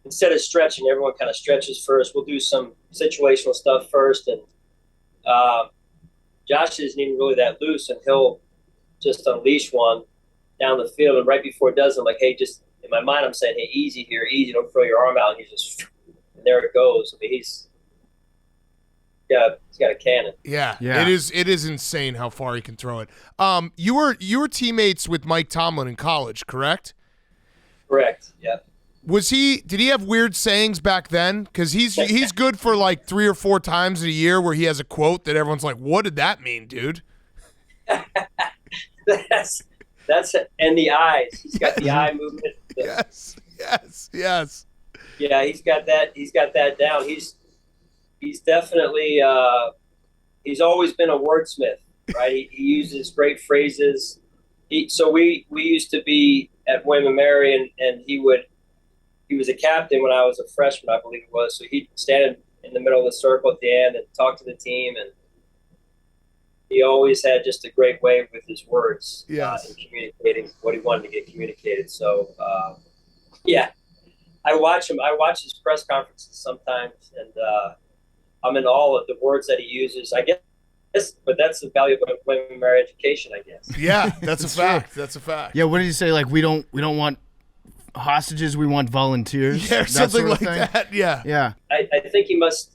S7: instead of stretching, everyone kind of stretches first. We'll do some situational stuff first, and Josh isn't even really that loose, and he'll just unleash one down the field. And right before it does, I'm like, hey, just in my mind, I'm saying, hey, easy here, easy. Don't throw your arm out. And and there it goes. I mean, he's got a cannon.
S2: Yeah. It is insane how far he can throw it. You were teammates with Mike Tomlin in college, correct?
S7: Correct. Yeah.
S2: Did he have weird sayings back then? Because he's good for like 3 or 4 times a year where he has a quote that everyone's like, what did that mean, dude?
S7: that's and the eyes. He's got the eye movement.
S2: Yes.
S7: Yeah, he's got that down. He's definitely he's always been a wordsmith, right? He uses great phrases. So we used to be at William and Mary, and he was a captain when I was a freshman, I believe it was. So he'd stand in the middle of the circle at the end and talk to the team, and he always had just a great way with his words in communicating what he wanted to get communicated. So, yeah, I watch him. I watch his press conferences sometimes, and I'm in awe of the words that he uses. I guess, but that's the value of William and Mary education, I guess.
S2: Yeah, that's a fact. That's a fact.
S3: Yeah, what did he say? Like, we don't want hostages, we want volunteers.
S2: Yeah,
S3: that
S2: something
S3: sort of
S2: like
S3: thing?
S2: that. Yeah.
S7: I think he must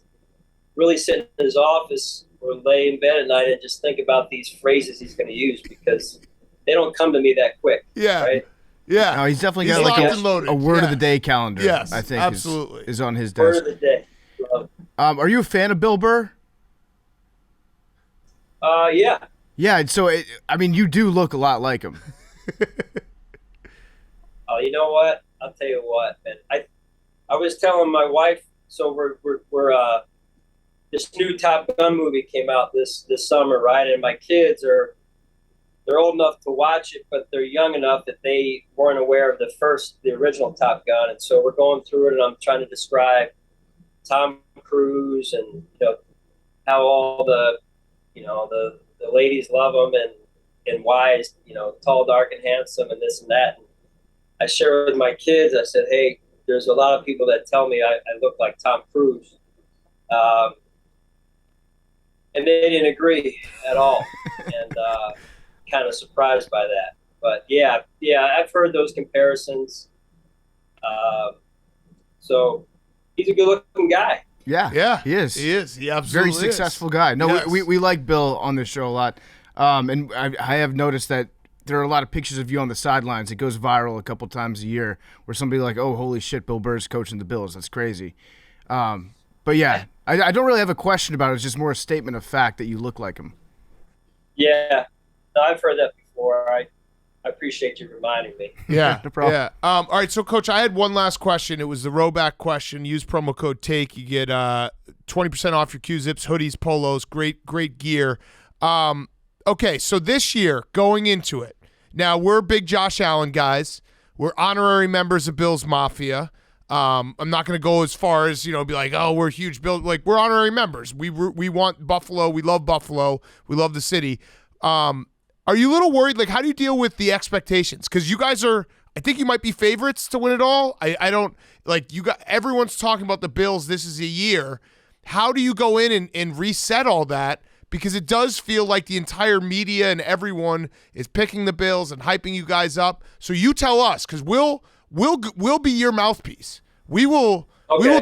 S7: really sit in his office or lay in bed at night and just think about these phrases he's going to use, because they don't come to me that quick.
S2: Yeah.
S7: Right?
S2: Yeah.
S3: No, he's definitely got
S2: locked
S3: like
S2: and loaded.
S3: a word of the day calendar.
S2: Yes,
S3: I think
S2: absolutely.
S3: is on his
S7: Word
S3: desk.
S7: of the day.
S3: Are you a fan of Bill Burr?
S7: Yeah.
S3: Yeah. So you do look a lot like him.
S7: Oh, you know what? I'll tell you what, man. I was telling my wife. So we're this new Top Gun movie came out this summer, right? And my kids they're old enough to watch it, but they're young enough that they weren't aware of the original Top Gun. And so we're going through it, and I'm trying to describe Tom Cruise and how all the ladies love him and why he's tall, dark, and handsome, and this and that. And I shared with my kids. I said, hey, there's a lot of people that tell me I look like Tom Cruise. And they didn't agree at all, and kind of surprised by that. But yeah, I've heard those comparisons. So he's a good-looking guy.
S3: Yeah, he is.
S2: He is. He absolutely
S3: very successful guy. No,
S2: Yes.
S3: we like Bill on this show a lot, and I have noticed that there are a lot of pictures of you on the sidelines. It goes viral a couple times a year where somebody like, oh, holy shit, Bill Burr's coaching the Bills. That's crazy. But yeah, I don't really have a question about it. It's just more a statement of fact that you look like him.
S7: Yeah, no, I've heard that before. I appreciate you reminding me.
S2: Yeah,
S3: No problem.
S2: Yeah. All right, so Coach, I had one last question. It was the rowback question. Use promo code TAKE. You get 20% off your Q-Zips, hoodies, polos, great gear. Okay, so this year, going into it, now we're big Josh Allen guys. We're honorary members of Bills Mafia. I'm not going to go as far as, be like, oh, we're huge Bills. Like, we're honorary members. We want Buffalo. We love Buffalo. We love the city. Are you a little worried? Like, how do you deal with the expectations? Because you guys I think you might be favorites to win it all. I don't, like, everyone's talking about the Bills. This is a year. How do you go in and reset all that? Because it does feel like the entire media and everyone is picking the Bills and hyping you guys up. So you tell us, because we'll be your mouthpiece. We will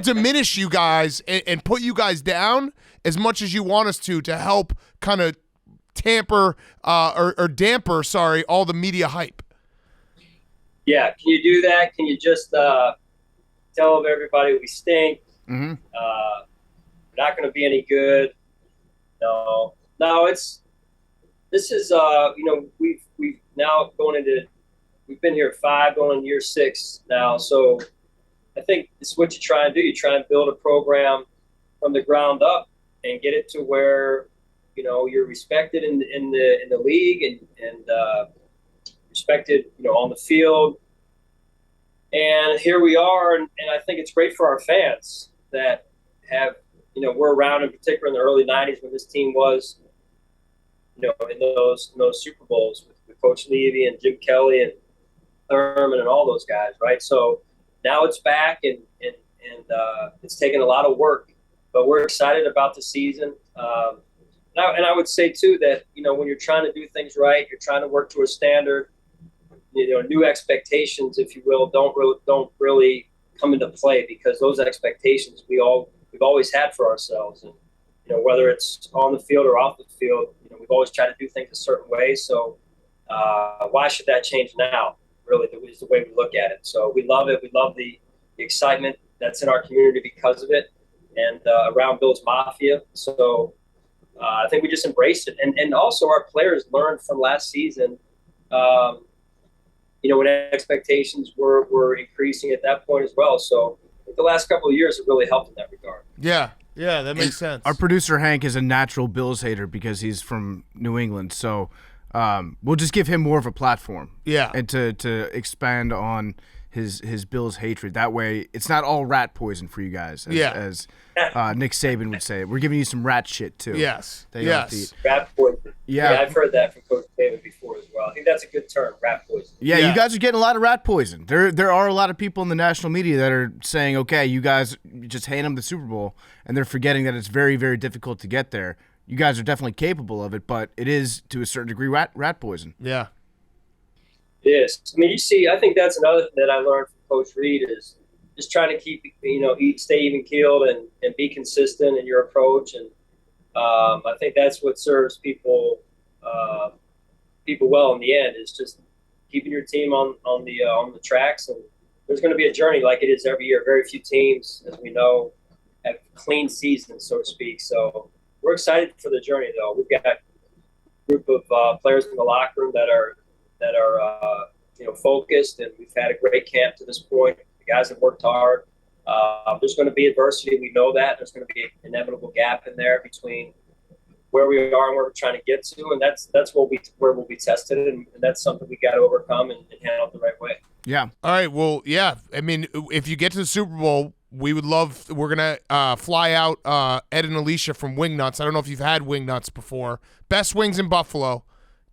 S2: diminish you guys and put you guys down as much as you want us to help kind of damper all the media hype.
S7: Yeah, can you do that? Can you just tell everybody we stink?
S3: Mm-hmm.
S7: We're not going to be any good. No. This is we've now we've been here 5, going on year 6 now. So I think it's what you try and do. You try and build a program from the ground up and get it to where you're respected in the league and respected on the field. And here we are, and I think it's great for our fans that have we're around, in particular in the early 90s when this team was in those Super Bowls with Coach Levy and Jim Kelly and Thurman and all those guys, right? So now it's back, and it's taken a lot of work, but we're excited about the season. And I would say too that when you're trying to do things right, you're trying to work to a standard. New expectations, if you will, don't really come into play, because those expectations we've always had for ourselves, and whether it's on the field or off the field, we've always tried to do things a certain way. So why should that change now? Really, is the way we look at it. So we love it. We love the excitement that's in our community because of it, and around Bill's Mafia. So I think we just embraced it, and also our players learned from last season. When expectations were increasing at that point as well. So I think the last couple of years have really helped in that regard.
S2: Yeah, that makes sense.
S3: Our producer Hank is a natural Bills hater because he's from New England, so we'll just give him more of a platform.
S2: Yeah,
S3: and to expand on his Bills hatred. That way, it's not all rat poison for you guys. As Nick Saban would say, we're giving you some rat shit too.
S2: Yes.
S7: Rat poison.
S3: Yeah,
S7: I've heard that from Coach Saban before as well. I think that's a good term, rat poison.
S3: Yeah, you guys are getting a lot of rat poison. There are a lot of people in the national media that are saying, okay, you guys just hand them the Super Bowl, and they're forgetting that it's very, very difficult to get there. You guys are definitely capable of it, but it is to a certain degree rat poison.
S2: Yeah.
S7: It is. I mean, I think that's another thing that I learned from Coach Reed is just trying to keep, stay even keeled and be consistent in your approach. And I think that's what serves people well in the end, is just keeping your team on the tracks. And there's going to be a journey like it is every year. Very few teams, as we know, have clean seasons, so to speak. So we're excited for the journey, though. We've got a group of players in the locker room that are focused, and we've had a great camp to this point. The guys have worked hard. There's going to be adversity. We know that. There's going to be an inevitable gap in there between where we are and where we're trying to get to, and that's where we'll be tested, and that's something we got to overcome and handle it the right way.
S3: Yeah.
S2: All right. Well, yeah. I mean, if you get to the Super Bowl, we're gonna fly out Ed and Alicia from Wingnuts. I don't know if you've had Wingnuts before. Best wings in Buffalo.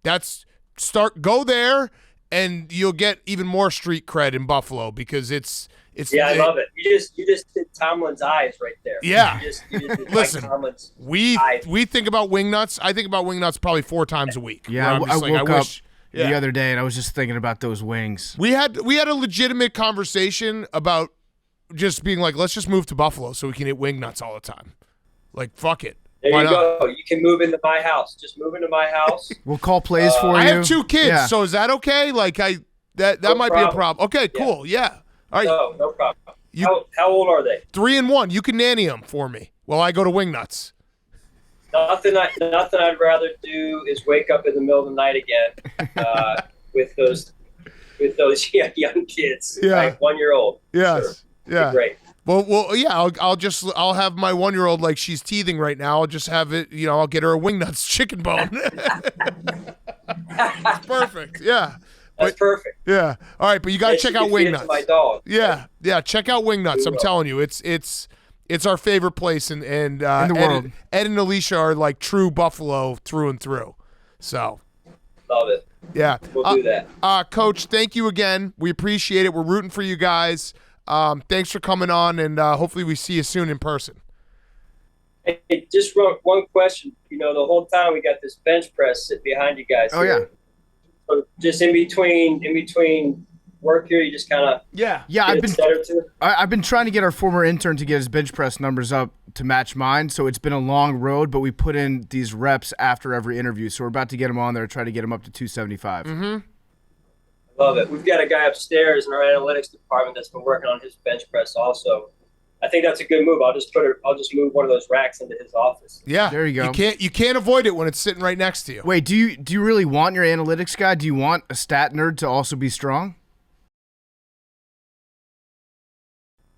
S2: Go there, and you'll get even more street cred in Buffalo because it's.
S7: Yeah, I love it. You just did Tomlin's eyes right there.
S2: Yeah.
S7: You just did
S2: Listen,
S7: Tomlin's
S2: we
S7: eyes.
S2: think about Wingnuts. I think about Wingnuts probably 4 times a week.
S3: Yeah, I woke up
S2: the
S3: other day and I was just thinking about those wings.
S2: We had a legitimate conversation about just being like, let's just move to Buffalo so we can eat Wingnuts all the time. Like, fuck it.
S7: There
S2: Why
S7: you
S2: not?
S7: go. You can move into my house. Just move into my house.
S3: We'll call plays for you.
S2: I have 2 kids,
S3: Yeah.
S2: so is that okay? Like, that
S7: No
S2: might be a
S7: problem.
S2: problem. Okay, cool. Yeah. All right.
S7: No problem. How old are they?
S2: 3 and 1. You can nanny them for me while I go to Wingnuts.
S7: Nothing I'd rather do is wake up in the middle of the night again with those young kids.
S2: Yeah.
S7: Like 1-year-old.
S2: Yes.
S7: Sure.
S2: Yeah.
S7: Great.
S2: Well, yeah. I'll have my 1-year-old, like, she's teething right now. I'll just have it. I'll get her a Wingnuts chicken bone. It's perfect. Yeah.
S7: That's perfect.
S2: Yeah. All right, but you got to check out Wingnuts.
S7: My dog.
S2: Yeah. Check out Wingnuts. I'm telling you, it's our favorite place, and in
S3: the world.
S2: Ed and Alicia are like true Buffalo through and through. So.
S7: Love it.
S2: Yeah.
S7: We'll do that.
S2: Coach, thank you again. We appreciate it. We're rooting for you guys. Thanks for coming on, and hopefully we see you soon in person.
S7: Hey, just one question. The whole time we got this bench press sitting behind you guys.
S3: Oh, yeah.
S7: So just in between work here, you just kind of
S3: I've been trying to get our former intern to get his bench press numbers up to match mine, so it's been a long road, but we put in these reps after every interview, so we're about to get him on there, try to get him up to 275.
S2: Mm-hmm.
S7: Love it. We've got a guy upstairs in our analytics department that's been working on his bench press also. I think that's a good move. I'll just move one of those racks into his office.
S2: Yeah,
S3: there you go.
S2: You can't avoid it when it's sitting right next to you.
S3: Wait, do you really want your analytics guy? Do you want a stat nerd to also be strong?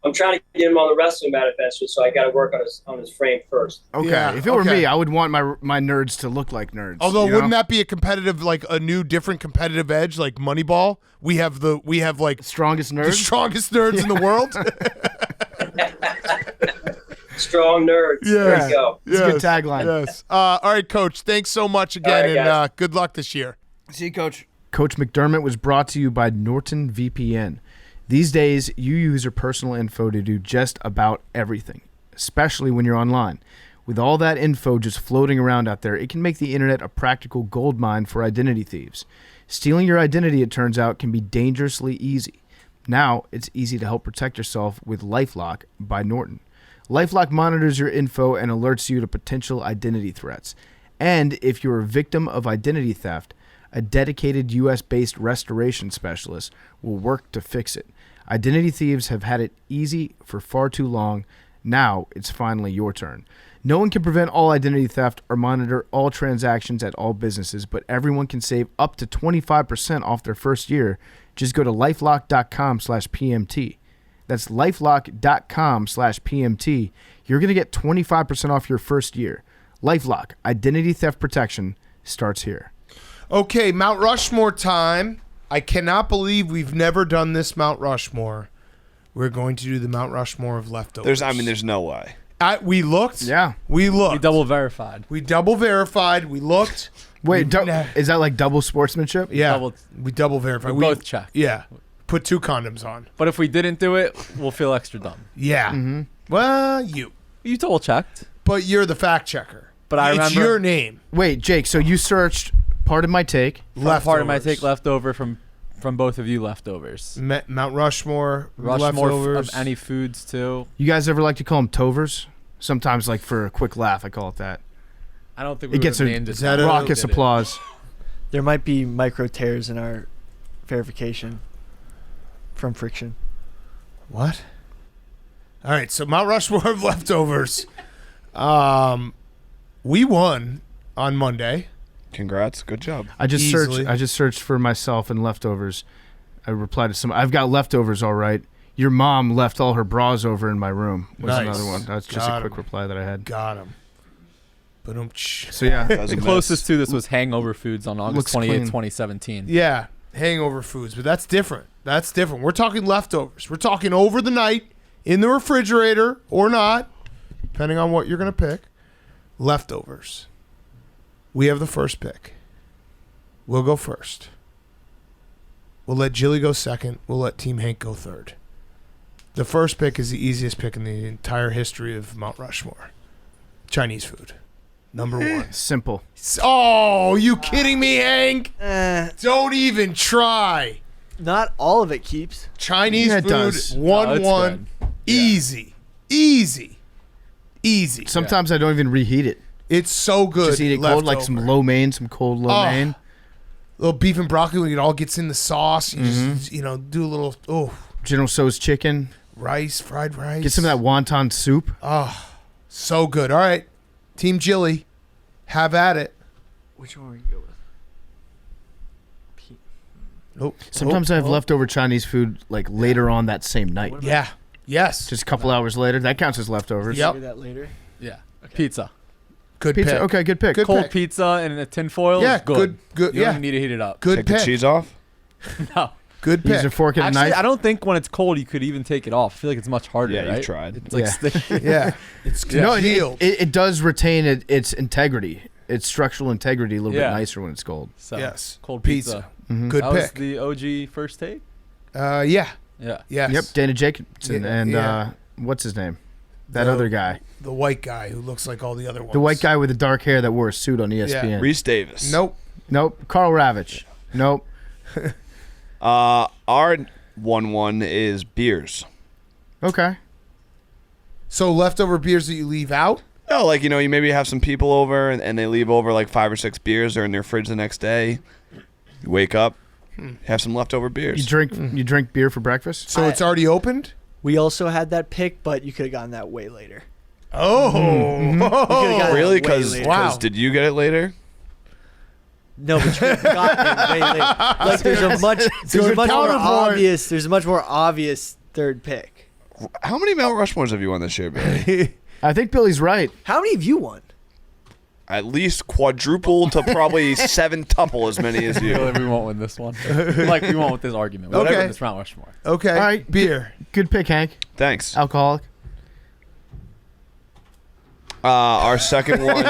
S7: I'm trying to get him on the wrestling mat eventually, so I got to work on his frame first.
S3: Okay,
S2: Yeah,
S3: if it were me, I would want my nerds to look like nerds.
S2: Although,
S3: you know?
S2: wouldn't that be a competitive, like a new, different competitive edge, like Moneyball? We have like
S3: strongest nerds,
S2: the strongest nerds in the world.
S7: Strong nerds.
S2: Yeah.
S7: There you go.
S3: It's a good tagline.
S2: Yes. All right, Coach. Thanks so much again, and good luck this year.
S3: See you, Coach. Coach McDermott was brought to you by Norton VPN. These days, you use your personal info to do just about everything, especially when you're online. With all that info just floating around out there, it can make the internet a practical goldmine for identity thieves. Stealing your identity, it turns out, can be dangerously easy. Now, it's easy to help protect yourself with LifeLock by Norton. LifeLock monitors your info and alerts you to potential identity threats. And if you're a victim of identity theft, a dedicated U.S.-based restoration specialist will work to fix it. Identity thieves have had it easy for far too long. Now it's finally your turn. No one can prevent all identity theft or monitor all transactions at all businesses, but everyone can save up to 25% off their first year. Just go to LifeLock.com/PMT. That's LifeLock.com/PMT. You're going to get 25% off your first year. LifeLock, identity theft protection starts here.
S2: Okay, Mount Rushmore time. I cannot believe we've never done this Mount Rushmore. We're going to do the Mount Rushmore of Leftovers.
S5: There's no way.
S2: We looked.
S3: Yeah.
S2: We looked.
S6: We double verified.
S2: We double verified. We looked.
S3: Wait, is that like double sportsmanship?
S2: Yeah. We double verified.
S6: We both checked.
S2: Yeah. Put 2 condoms on.
S6: But if we didn't do it, we'll feel extra dumb.
S2: Yeah.
S3: Mm-hmm.
S2: Well, you
S6: double checked.
S2: But you're the fact checker.
S6: But I
S2: it's
S6: remember
S2: your name.
S3: Wait, Jake, so you searched Pardon My Take.
S6: Part of my take leftover from both of you leftovers.
S2: Mount Rushmore
S6: Rushmore of any foods too.
S3: You guys ever like to call them tovers? Sometimes, like for a quick laugh, I call it that.
S6: I don't think we
S3: It gets a
S6: named it.
S3: raucous applause.
S4: There might be micro tears in our verification from friction.
S2: What? All right, so Mount Rushmore of Leftovers. We won on Monday.
S5: Congrats. Good job.
S3: I just
S2: Easily.
S3: searched for myself and leftovers. I replied to some. I've got leftovers, all right. Your mom left all her bras over in my room. Was
S2: Nice.
S3: another one. That's just
S2: Got
S3: a quick
S2: him.
S3: reply that I had.
S2: Got him.
S3: So yeah,
S5: That was a
S6: The
S5: mess.
S6: closest to this was hangover foods on August
S3: Looks
S6: 28th,
S3: clean.
S6: 2017.
S2: Yeah, hangover foods, but that's different. That's different. We're talking leftovers. We're talking over the night in the refrigerator or not, depending on what you're going to pick. Leftovers. We have the first pick. We'll go first. We'll let Jilly go second. We'll let Team Hank go third. The first pick is the easiest pick in the entire history of Mount Rushmore. Chinese food. Number 1.
S3: simple.
S2: Oh, you kidding me, Hank? Don't even try.
S4: Not all of it keeps.
S2: Chinese
S3: Yeah, it
S2: food,
S3: does.
S2: 1-1. Easy. Easy. Easy.
S3: Sometimes I don't even reheat it.
S2: It's so good.
S3: Just eat it cold, like some
S2: leftover.
S3: lo mein, some cold lo mein.
S2: Little beef and broccoli when it all gets in the sauce. You just, do a little,
S3: General Tso's chicken.
S2: rice, fried rice.
S3: Get some of that wonton soup.
S2: So good. All right. Team Jilly, have at it.
S4: Which one are we go with?
S3: Sometimes I have leftover Chinese food like later on that same night.
S2: Yeah. Yes.
S3: Just a couple hours later. That counts as leftovers.
S2: Yep.
S4: Do that later.
S6: Yeah. Pizza.
S2: Good
S3: Pizza.
S2: pick.
S3: Okay, good pick.
S2: Good
S6: Cold
S2: pick.
S6: pizza in a tin foil
S2: Yeah,
S6: is good.
S2: good.
S6: You
S2: Yeah.
S6: don't need to heat it up.
S2: Good
S5: Take
S2: pick.
S5: the cheese off.
S6: No.
S2: Good
S3: Use a
S2: pick.
S3: fork and a
S6: Actually,
S3: knife.
S6: I don't think when it's cold you could even take it off. I feel like it's much harder,
S5: Yeah,
S6: right?
S5: you've tried.
S6: It's like
S3: Yeah.
S6: sticky.
S2: Yeah. It's
S3: No,
S2: congealed.
S3: it does retain its integrity, its structural integrity a little bit
S6: Yeah.
S3: nicer when it's cold.
S6: So,
S2: Yes.
S6: Cold
S2: Pizza.
S6: pizza.
S2: Good
S6: That was
S2: pick.
S6: the OG first take?
S2: Yeah.
S6: Yeah.
S2: Yes.
S3: Yep, Dana Jacobson
S2: Yeah,
S3: and
S2: yeah.
S3: What's his name? That
S2: The-
S3: other guy.
S2: The white guy who looks like all the other ones.
S3: The white guy with the dark hair that wore a suit on ESPN.
S5: Reese Davis.
S2: Nope.
S3: Nope. Carl Ravitch. Nope.
S5: Our 1-1 is beers.
S3: Okay.
S2: So leftover beers that you leave out?
S5: No, like, you maybe have some people over and they leave over like 5 or 6 beers. They're in their fridge the next day. You wake up, have some leftover beers.
S3: You drink beer for breakfast?
S2: So it's already opened?
S4: We also had that pick, but you could have gotten that way later.
S2: Oh.
S4: You could've gotten
S5: Really?
S4: that way
S5: Because
S4: later.
S2: Wow.
S5: did you get it later?
S4: No, but you could have gotten it way later. Like there's a much more obvious third pick.
S5: How many Mount Rushmores have you won this year, Billy?
S3: I think Billy's right.
S4: How many have you won?
S5: At least quadruple to probably 7 tuple as many as
S6: I feel
S5: you.
S6: like we won't win this one. Like we won't with this argument. We
S2: Okay.
S6: won't win this Mount Rushmore.
S2: Okay.
S3: All right.
S2: Beer.
S3: Good pick, Hank.
S5: Thanks.
S3: Alcoholic.
S5: Our second one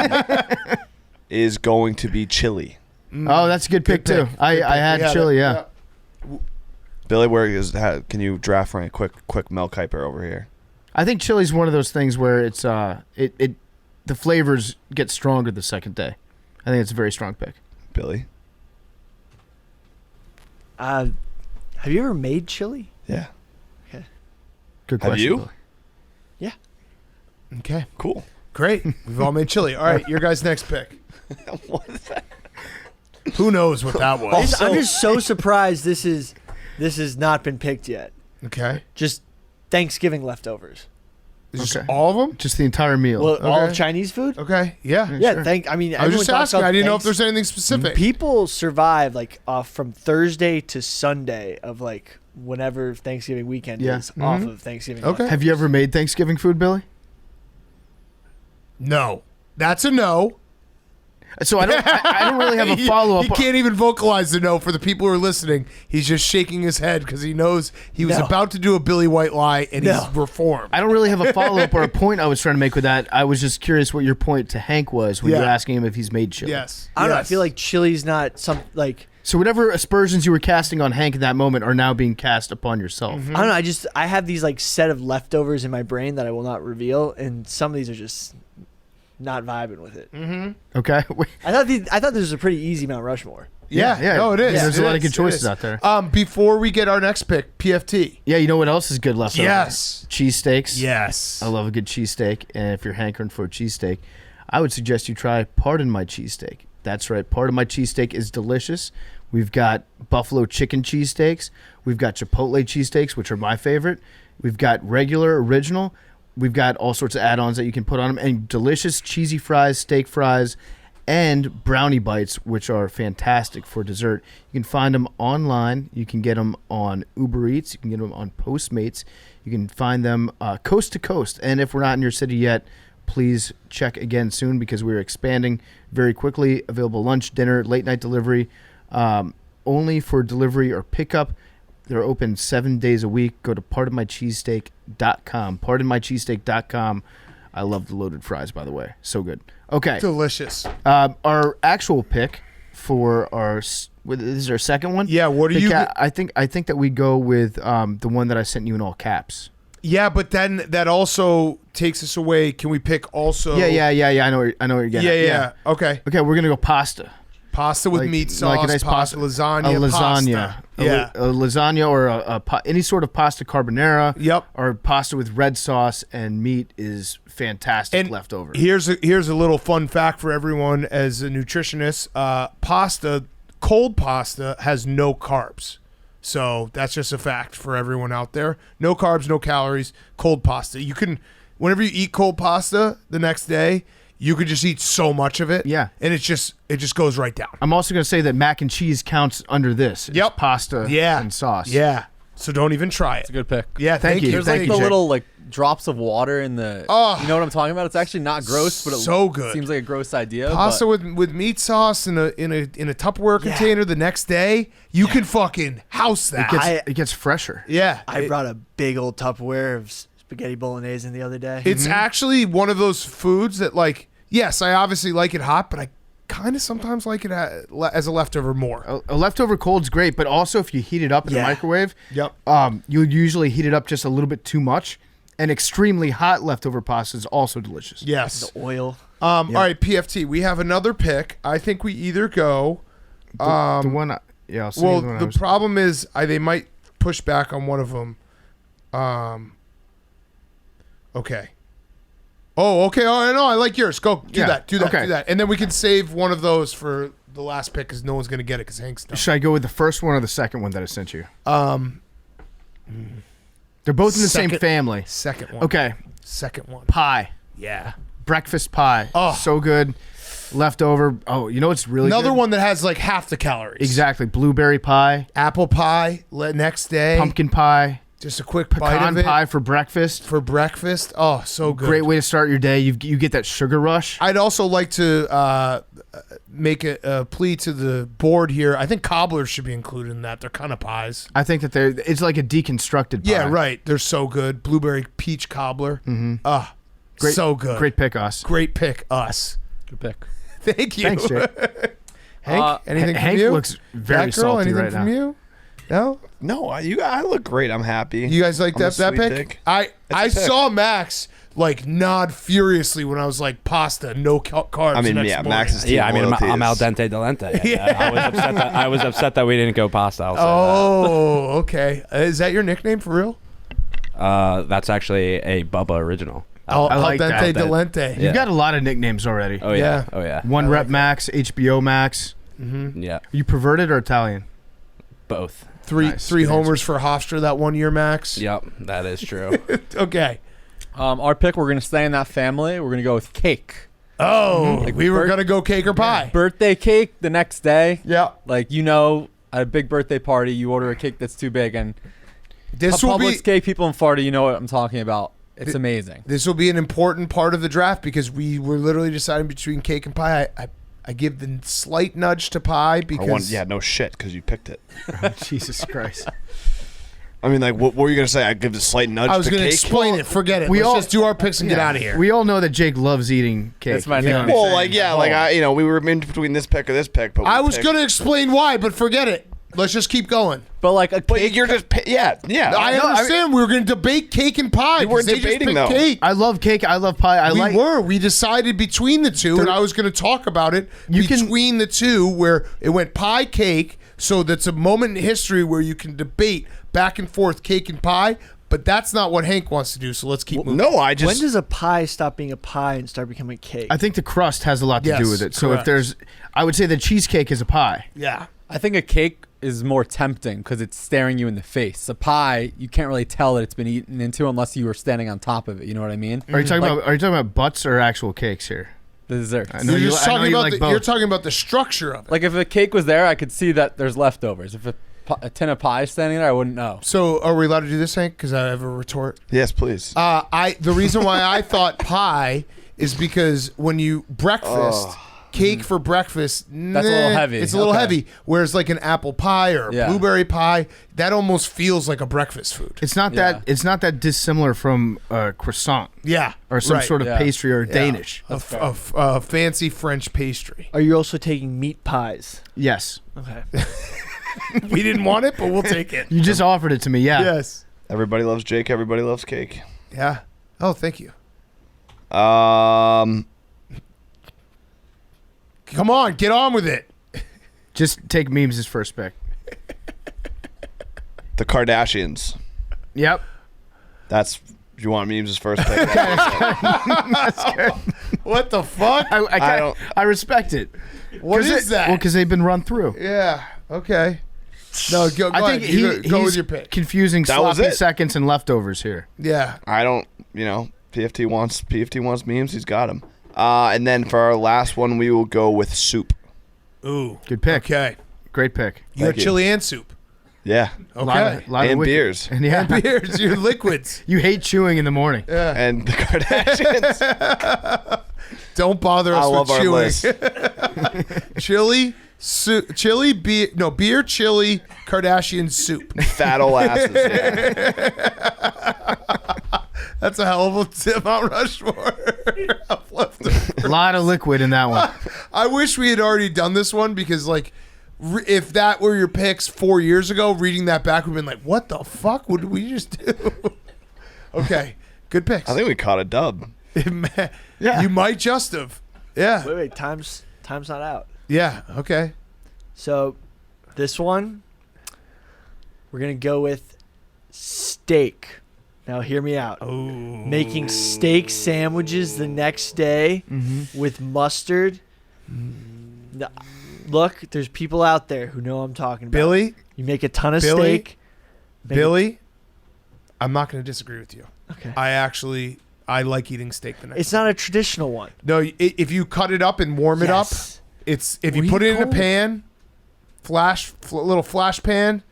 S5: is going to be chili.
S3: Oh, that's a good pick, too. I had chili, yeah.
S5: Billy, can you draft for me a quick Mel Kiper over here?
S3: I think chili's one of those things where it's the flavors get stronger the second day. I think it's a very strong pick.
S5: Billy?
S4: Have you ever made chili?
S5: Yeah.
S3: Good
S5: Have
S3: question.
S5: you?
S3: Billy.
S2: Okay.
S5: Cool.
S2: Great. We've all made chili. All right. Your guys' next pick.
S5: What is that?
S2: Who knows what that was?
S4: I'm just so surprised this has not been picked yet.
S2: Okay.
S4: Just Thanksgiving leftovers.
S2: Just
S3: Okay.
S2: all of them?
S3: Just the entire meal.
S4: Well, all
S2: Okay.
S4: of Chinese food.
S2: Okay. Yeah.
S4: Yeah,
S3: sure.
S4: I mean,
S2: I was
S4: everyone
S2: just
S4: talks
S2: asking.
S4: about
S2: I didn't know if there's anything specific.
S4: People survive like from Thursday to Sunday of like whenever Thanksgiving weekend is off of Thanksgiving.
S2: Okay.
S3: Have you ever made Thanksgiving food, Billy?
S2: No. That's a no.
S3: So I don't really have a follow up.
S2: He can't even vocalize the no for the people who are listening. He's just shaking his head because he knows he was
S4: No.
S2: about to do a Billy White lie and he's reformed.
S3: I don't really have a follow up or a point I was trying to make with that. I was just curious what your point to Hank was when you were asking him if he's made chili.
S2: Yes.
S4: I don't know. I feel like chili's not some like.
S3: So whatever aspersions you were casting on Hank in that moment are now being cast upon yourself.
S4: I don't know. I have these like set of leftovers in my brain that I will not reveal, and some of these are just not vibing with it.
S3: Okay.
S4: I thought this was a pretty easy Mount Rushmore.
S2: Yeah. No, it is.
S3: Yeah, there's
S2: It
S3: a lot of
S2: is.
S3: good
S2: It
S3: choices
S2: is.
S3: out there.
S2: Before we get our next pick, PFT.
S3: Yeah, you know what else is good leftover?
S2: Yes.
S3: Cheesesteaks.
S2: Yes.
S3: I love a good cheesesteak, and if you're hankering for a cheesesteak, I would suggest you try Pardon My Cheesesteak. That's right. Pardon My Cheesesteak is delicious. We've got buffalo chicken cheesesteaks. We've got chipotle cheesesteaks, which are my favorite. We've got regular, original. We've got all sorts of add-ons that you can put on them, and delicious cheesy fries, steak fries, and brownie bites, which are fantastic for dessert. You can find them online. You can get them on UberEats. You can get them on Postmates. You can find them coast to coast. And if we're not in your city yet, please check again soon because we're expanding very quickly. Available lunch, dinner, late night delivery, only for delivery or pickup. They're open 7 days a week. Go to pardonmycheesesteak.com. Pardonmycheesesteak.com. I love the loaded fries, by the way. So good. Okay.
S2: Delicious.
S3: Our actual pick for this is our second one.
S2: Yeah, what are you?
S3: I think that we go with the one that I sent you in all caps.
S2: Yeah, but then that also takes us away. Can we pick also?
S3: Yeah. I know what you're getting.
S2: Yeah. Okay.
S3: Okay, we're gonna go pasta.
S2: Pasta with meat sauce,
S3: like a nice
S2: pasta, lasagna,
S3: a lasagna,
S2: pasta.
S3: a lasagna or any sort of pasta carbonara.
S2: Yep.
S3: Or pasta with red sauce and meat is fantastic
S2: And
S3: leftover.
S2: Here's a little fun fact for everyone as a nutritionist. Cold pasta has no carbs. So that's just a fact for everyone out there. No carbs, no calories, cold pasta. You can, whenever you eat cold pasta the next day, you could just eat so much of it.
S3: Yeah.
S2: And it just goes right down.
S3: I'm also going to say that mac and cheese counts under this. It's
S2: Yep.
S3: pasta and sauce.
S2: Yeah. So don't even try it.
S6: It's a good pick.
S2: Yeah, thank you.
S6: There's
S2: Thank
S6: like
S2: you,
S6: the
S2: Jake.
S6: little like drops of water in the.
S2: Oh.
S6: You know what I'm talking about? It's actually not gross, but it
S2: So good.
S6: seems like a gross idea.
S2: Pasta
S6: but
S2: with meat sauce in a Tupperware container the next day, you can fucking house that.
S3: It gets fresher.
S2: Yeah.
S4: I brought a big old Tupperware of spaghetti bolognese in the other day.
S2: It's actually one of those foods that, like, yes, I obviously like it hot, but I kind of sometimes like it as a leftover more.
S3: A leftover cold's great, but also if you heat it up in the microwave,
S2: Yep.
S3: you usually heat it up just a little bit too much. And extremely hot leftover pasta is also delicious.
S2: Yes.
S4: The oil.
S2: All right, PFT. We have another pick. I think we either go.
S3: The one, I'll say
S2: Well,
S3: the one
S2: the problem is they might push back on one of them. Okay. Oh, okay. Oh, no, I like yours. Go do that. Do that. And then we can save one of those for the last pick because no one's gonna get it because Hank's done.
S3: Should I go with the first one or the second one that I sent you? They're both in the same family.
S2: Second one.
S3: Okay.
S2: Second one.
S3: Pie.
S2: Yeah.
S3: Breakfast pie.
S2: Oh.
S3: So good. Leftover. Oh, you know what's really
S2: Another
S3: good?
S2: one that has like half the calories.
S3: Exactly. Blueberry pie.
S2: Apple pie next day.
S3: Pumpkin pie.
S2: Just a quick bite
S3: Pecan
S2: of it.
S3: pie for breakfast.
S2: For breakfast. Oh, so good.
S3: Great way to start your day. You get that sugar rush.
S2: I'd also like to make a plea to the board here. I think cobblers should be included in that. They're kind of pies.
S3: I think that it's like a deconstructed pie.
S2: Yeah, right. They're so good. Blueberry peach cobbler. Mm-hmm.
S3: Great,
S2: so good.
S3: Great pick, us.
S2: Great pick, us.
S6: good pick.
S2: Thank you.
S3: Thanks, Jake.
S2: Hank, anything from
S3: Hank
S2: you?
S3: looks very
S2: That girl,
S3: salty
S2: anything
S3: right
S2: from
S3: now.
S2: you? No?
S5: No, I look great. I'm happy.
S2: You guys like
S5: I'm a
S2: that
S5: sweet
S2: pick?
S5: dick.
S2: I
S5: pick.
S2: saw Max like nod furiously when I was like pasta, no carbs.
S5: I mean,
S2: the next
S5: yeah,
S2: morning.
S5: Max's team
S8: Yeah, I mean,
S5: loyalty
S8: I'm al
S5: is-
S8: dente delente. I was upset that we didn't go pasta. I'll say
S2: Oh, okay. Is that your nickname for real?
S8: that. That's actually a Bubba original.
S2: Al
S3: like
S2: dente
S3: that.
S2: delente.
S3: You've got a lot of nicknames already.
S8: Oh yeah.
S2: Yeah.
S8: Oh yeah.
S3: One Rep Max, HBO Max.
S8: Yeah.
S3: Are you perverted or Italian?
S8: Both.
S2: Three
S3: Nice.
S2: three
S3: Good
S2: homers for Hofstra that 1 year, Max.
S8: Yep, that is true.
S2: Okay.
S6: Our pick, we're going to stay in that family. We're going to go with cake.
S2: Oh,
S6: Like
S2: we were
S6: birth-
S2: gonna go cake or pie.
S6: Birthday cake the next day.
S2: Yeah.
S6: Like, at a big birthday party, you order a cake that's too big. And
S2: This will
S6: Publix
S2: be
S6: cake, people in Florida, you know what I'm talking about. It's amazing.
S2: this will be an important part of the draft because we were literally deciding between cake and pie. I give the slight nudge to pie because
S5: no shit, because you picked it.
S3: Jesus Christ.
S5: I mean, like, what were you gonna say? I give the slight nudge.
S2: I was
S5: to
S2: going to
S5: cake?
S2: explain it. Forget it.
S3: We
S2: Let's
S3: all-
S2: just do our picks and get out of here.
S3: We all know that Jake loves eating cake.
S6: That's my
S3: You know
S6: nickname.
S3: what I'm
S5: Well,
S3: saying?
S5: like, yeah, like we were in between this pick or this pick, but
S2: I was going to explain why, but forget it. Let's just keep going.
S6: But like a
S5: But
S6: cake,
S5: you're just yeah.
S2: I understand we were going to debate cake and pie.
S5: You weren't
S2: 'cause they just
S5: debating,
S2: picked
S5: though.
S2: Cake.
S3: I love cake. I love pie.
S2: We decided between the two, and I was going to talk about it between the two, where it went pie, cake. So that's a moment in history where you can debate back and forth cake and pie. But that's not what Hank wants to do. So let's keep moving.
S5: No, I
S4: When
S5: just
S4: does a pie stop being a pie and start becoming cake?
S3: I think the crust has a lot to
S2: Yes,
S3: do with it. So
S2: correct.
S3: I would say the cheesecake is a pie.
S2: Yeah.
S6: I think a cake is more tempting because it's staring you in the face. A pie, you can't really tell that it's been eaten into unless you were standing on top of it. You know what I mean?
S3: Are you talking about butts or actual cakes here?
S6: The desserts.
S3: I know
S2: You're
S3: you-
S2: just
S3: I know
S2: talking
S3: you
S2: about
S3: like both.
S2: you're talking about the structure of it.
S6: Like if a cake was there, I could see that there's leftovers. If a tin of pie is standing there, I wouldn't know.
S2: So are we allowed to do this, Hank? Because I have a retort.
S5: yes, please.
S2: The reason why I thought pie is because when you breakfast, cake for breakfast,
S6: That's a little heavy.
S2: It's a little
S6: Okay.
S2: heavy. Whereas like an apple pie or a
S6: Yeah.
S2: blueberry pie, that almost feels like a breakfast food.
S3: It's not
S6: Yeah.
S3: that dissimilar from croissant
S2: Yeah.
S3: or some
S2: right.
S3: sort of
S6: Yeah.
S3: pastry or
S2: Yeah.
S3: Danish.
S2: A fancy French pastry.
S4: Are you also taking meat pies?
S3: Yes.
S4: Okay.
S2: We didn't want it, but we'll take it.
S3: You just offered it to me. Yeah.
S2: Yes.
S5: Everybody loves Jake. Everybody loves cake.
S2: Yeah. Oh, thank you.
S5: Um,
S2: Come on, get on with it.
S3: Just take Memes' first pick.
S5: the Kardashians.
S3: Yep.
S5: That's you want memes' first pick.
S2: What the fuck?
S3: I respect it.
S2: What is that?
S3: Well, because they've been run through.
S2: Yeah. Okay. No, go
S3: I
S2: ahead.
S3: think
S2: Go
S3: he's
S2: with your pick.
S3: confusing
S5: That was
S3: sloppy
S5: it.
S3: seconds and leftovers here.
S2: Yeah.
S5: I don't, PFT wants memes. He's got them. And then for our last one, we will go with soup.
S2: Ooh.
S3: Good pick.
S2: Okay.
S3: Great pick.
S2: You got
S5: Thank you.
S2: chili and soup.
S5: Yeah,
S2: Okay.
S3: Lot of
S5: and
S3: wicked-
S5: beers
S3: And yeah,
S2: Beers, your liquids.
S3: you hate chewing in the morning.
S5: and the Kardashians.
S2: Don't bother us
S5: I love
S2: with
S5: our
S2: chewing.
S5: list.
S2: Chili, beer, chili, Kardashian soup.
S5: Fat ol' asses. Yeah.
S2: That's a hell of a Mount Rushmore of leftovers.
S3: A lot of liquid in that one.
S2: I wish we had already done this one because, like, if that were your picks 4 years ago, reading that back would have been like, what the fuck would we just do? Okay, good picks.
S5: I think we caught a dub.
S2: Yeah. You might just have. Yeah.
S4: Wait, time's not out.
S2: Yeah, okay.
S4: So, this one, we're gonna go with steak. Now, hear me out. Making steak sandwiches the next day with mustard. No, look, there's people out there who know what I'm talking about.
S2: Billy,
S4: You make a ton of
S2: Billy?
S4: steak.
S2: Billy, I'm not going to disagree with you.
S4: Okay.
S2: I like eating steak the next
S4: It's not a traditional one.
S2: No, if you cut it up and warm it up,
S4: Yes.
S2: it's if you put it in a
S4: Recold?
S2: pan, little flash pan,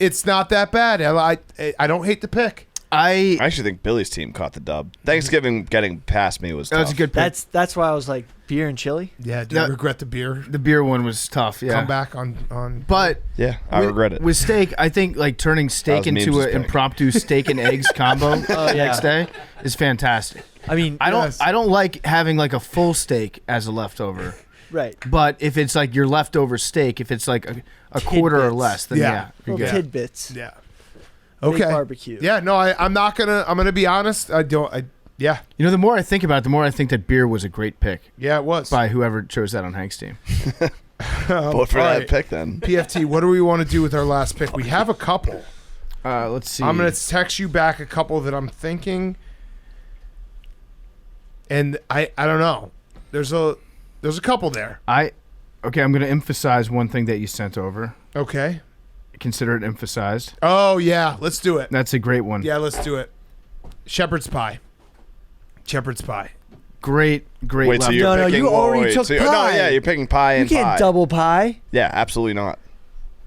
S2: it's not that bad. I don't hate the pick.
S5: I actually think Billy's team caught the dub. Thanksgiving getting past me was tough.
S3: That's a good pick.
S4: That's why I was like beer and chili.
S2: Yeah, do you
S3: No.
S2: regret the beer?
S3: The beer one was tough. Yeah.
S2: Come back on.
S3: But
S5: Yeah, I regret it.
S3: With steak, I think like turning steak
S5: was
S3: into
S5: Memes'
S3: an
S5: pick.
S3: impromptu steak and eggs combo the next day is fantastic.
S4: I mean,
S3: I don't
S2: Yes.
S3: I don't like having like a full steak as a leftover.
S4: right.
S3: But if it's like your leftover steak, if it's like a quarter or
S4: Tidbits.
S3: less, then
S2: Yeah.
S3: yeah, you're
S4: Little
S3: good.
S4: tidbits.
S2: Yeah.
S4: Fake
S2: Okay.
S4: barbecue.
S2: Yeah. No, I'm not gonna. I'm gonna be honest. Yeah.
S3: You know, the more I think about it, the more I think that beer was a great pick
S2: Yeah. It was.
S3: by whoever chose that on Hank's team.
S5: Vote for
S2: all
S5: that
S2: right.
S5: pick then.
S2: PFT. What do we want to do with our last pick? We have a couple.
S3: Let's see.
S2: I'm gonna text you back a couple that I'm thinking, and I don't know. There's a couple there.
S3: Okay, I'm going to emphasize one thing that you sent over.
S2: Okay.
S3: consider it emphasized.
S2: Oh yeah, let's do it.
S3: That's a great one.
S2: Yeah, let's do it. Shepherd's pie. Shepherd's pie.
S3: Great
S5: Wait, so
S3: left.
S5: you're
S4: No,
S5: picking,
S4: you already
S5: wait,
S4: took
S5: so
S4: pie.
S5: No, yeah, you're picking pie
S4: You
S5: and
S4: can't
S5: pie.
S4: double pie.
S5: Yeah, absolutely not.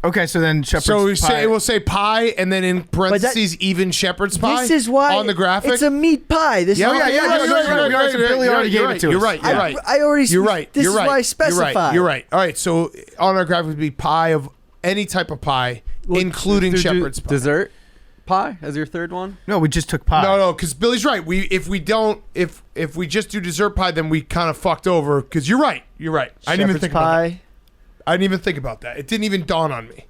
S3: Okay, so then shepherd's
S2: So
S3: pie.
S2: we'll say pie, and then in parentheses, even shepherd's pie.
S4: This is why
S2: on the graphic.
S4: it's a meat pie. This
S2: Yeah,
S4: is
S2: yeah, yeah.
S4: why-
S2: You're right.
S3: Billy already gave it to
S2: You're
S3: us.
S2: right. You're right.
S4: I already.
S2: You're right.
S4: This
S2: You're
S4: is
S2: right.
S4: why I specified.
S2: You're right. All right. So on our graphic would be pie of any type of pie, including shepherd's pie.
S6: Dessert pie as your third one.
S3: No, we just took pie.
S2: No, because Billy's right. If we just do dessert pie, then we kind of fucked over. Because you're right. You're right. I didn't even
S4: Shepherd's
S2: think about that.
S4: pie.
S2: I didn't even think about that. It didn't even dawn on me.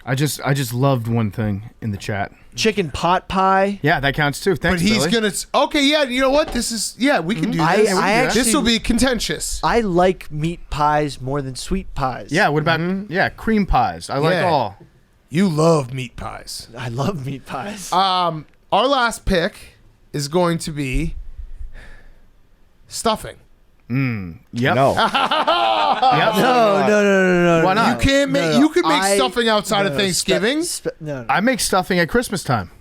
S3: I just loved one thing in the chat.
S4: Chicken pot pie.
S3: Yeah, that counts too. Thanks,
S2: But he's
S3: Billy.
S2: gonna. Okay, yeah. You know what? This is. Yeah, we can do
S4: I-
S2: this.
S4: I actually-
S2: This will be contentious.
S4: I like meat pies more than sweet pies.
S3: Yeah, what about cream pies? I like
S2: Yeah.
S3: all.
S2: You love meat pies.
S4: I love meat pies.
S2: Our last pick is going to be stuffing.
S3: Yep.
S5: No.
S3: Yep.
S4: No.
S3: Why not?
S2: You can't make.
S4: no,
S2: You can make
S4: I-
S2: stuffing outside of
S4: no,
S2: Thanksgiving.
S4: No.
S3: I make stuffing at Christmas time.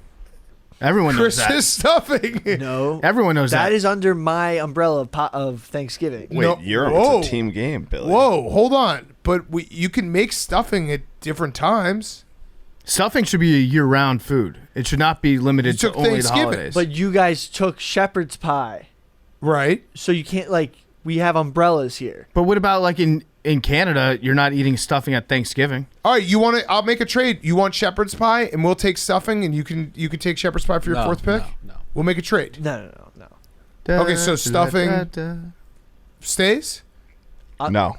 S3: Everyone knows
S2: Christmas stuffing.
S4: No.
S3: Everyone knows that.
S4: That is under my umbrella of Thanksgiving.
S5: Wait,
S2: No,
S5: Europe,
S2: whoa.
S5: it's a team game, Billy.
S2: Whoa, hold on. But you can make stuffing at different times.
S3: Stuffing should be a year-round food. It should not be limited
S2: You
S3: to
S2: took
S3: only the
S2: Thanksgiving.
S3: holidays.
S4: But you guys took shepherd's pie,
S2: Right.
S4: so you can't we have umbrellas here.
S3: But what about like in Canada? You're not eating stuffing at Thanksgiving.
S2: All right. You want to? I'll make a trade. You want shepherd's pie, and we'll take stuffing, and you can take shepherd's pie for your fourth pick.
S6: No.
S2: We'll make a trade.
S4: No.
S2: Okay, so stuffing- Stays.
S5: No.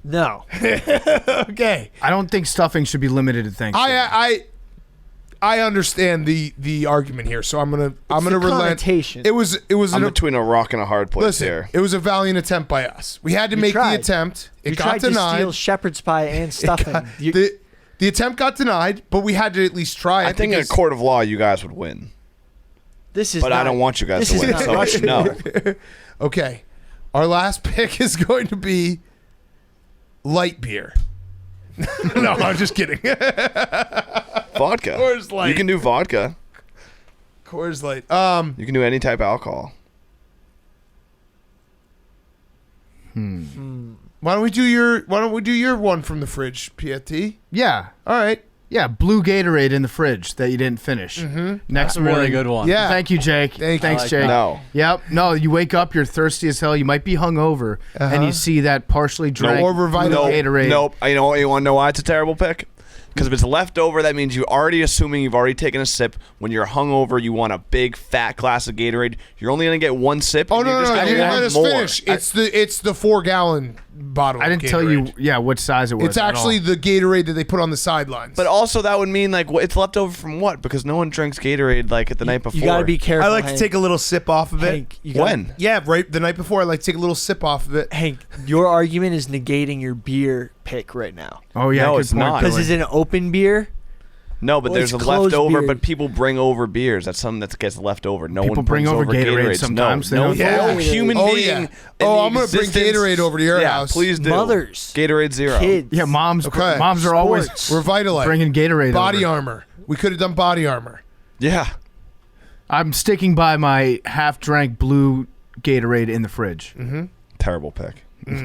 S4: No.
S2: Okay.
S3: I don't think stuffing should be limited to Thanksgiving.
S2: I understand the argument here, so I'm gonna relent.
S4: connotation.
S2: It was
S5: I'm
S2: an,
S5: between a rock and a hard place
S2: listen.
S5: here.
S2: It was a valiant attempt by us. We had to make the
S4: tried.
S2: attempt. It
S4: You
S2: got
S4: tried to
S2: denied.
S4: steal shepherd's pie and stuffing.
S2: The attempt got denied, but we had to at least try it.
S5: I think in a
S2: because-
S5: court of law, you guys would win.
S4: This is.
S5: But I
S4: not-
S5: don't want you guys
S4: this
S5: to
S4: is
S5: win.
S4: not
S5: So
S4: Rushmore.
S5: no.
S2: Okay, our last pick is going to be light beer. No, I'm just kidding.
S5: Vodka.
S2: Coors Light.
S5: You can do vodka.
S2: Coors Light.
S5: You can do any type of alcohol.
S2: Why don't we do your one from the fridge, PFT?
S3: Yeah.
S2: All right.
S3: Yeah, blue Gatorade in the fridge that you didn't finish. Next
S6: That's a
S3: morning.
S6: really good one.
S2: Yeah.
S3: Thank you, Jake.
S2: Thanks,
S6: like
S3: Jake.
S6: that.
S5: No.
S3: Yep. No, you wake up, you're thirsty as hell. You might be hungover, and you see that partially drank
S2: or Revitol.
S3: Gatorade.
S5: Nope. You know what? You want to know why it's a terrible pick? Because if it's leftover, that means you're already assuming you've already taken a sip. When you're hungover, you want a big fat glass of Gatorade. You're only gonna get one sip.
S2: Oh
S5: and you're
S2: no,
S5: just
S2: no,
S5: gonna
S2: you didn't
S5: want
S2: let us
S5: more.
S2: finish. It's the 4-gallon bottle.
S3: I didn't
S2: of
S3: tell you,
S2: Gatorade.
S3: what size it was.
S2: It's
S3: at
S2: actually
S3: all.
S2: the Gatorade that they put on the sidelines.
S5: But also, that would mean like it's left over from what? Because no one drinks Gatorade like at the night before.
S4: You gotta be careful.
S2: I like
S4: Hank.
S2: to take a little sip off of it.
S4: Hank, you gotta-
S5: When?
S2: Yeah, right the night before, I like to take a little sip off of it.
S4: Hank, your argument is negating your beer pick right now.
S3: Oh yeah,
S5: No,
S3: good
S5: it's
S3: point,
S5: not.
S4: Because
S3: Billy.
S4: is it an open beer?
S5: No, but
S4: Well,
S5: there's a
S4: it's closed
S5: leftover.
S4: beer.
S5: But people bring over beers. That's something that gets left over. No
S3: People
S5: one
S3: bring
S5: brings
S3: over Gatorade
S5: Gatorades.
S3: sometimes. They
S5: No,
S3: don't-
S5: no
S2: Yeah.
S5: human
S2: Oh,
S5: being.
S2: yeah.
S5: in
S2: Oh,
S5: the
S2: I'm gonna bring
S5: existence-
S2: Gatorade over to your
S5: yeah,
S2: house.
S5: Please do.
S4: Mothers,
S5: Gatorade Zero.
S4: kids.
S3: Yeah, moms.
S2: Okay.
S3: Moms are always
S4: Sports.
S2: Revitalize.
S3: bringing Gatorade.
S2: Body
S3: over.
S2: armor. We could have done body armor.
S5: Yeah.
S3: I'm sticking by my half-drank blue Gatorade in the fridge.
S5: Terrible pick.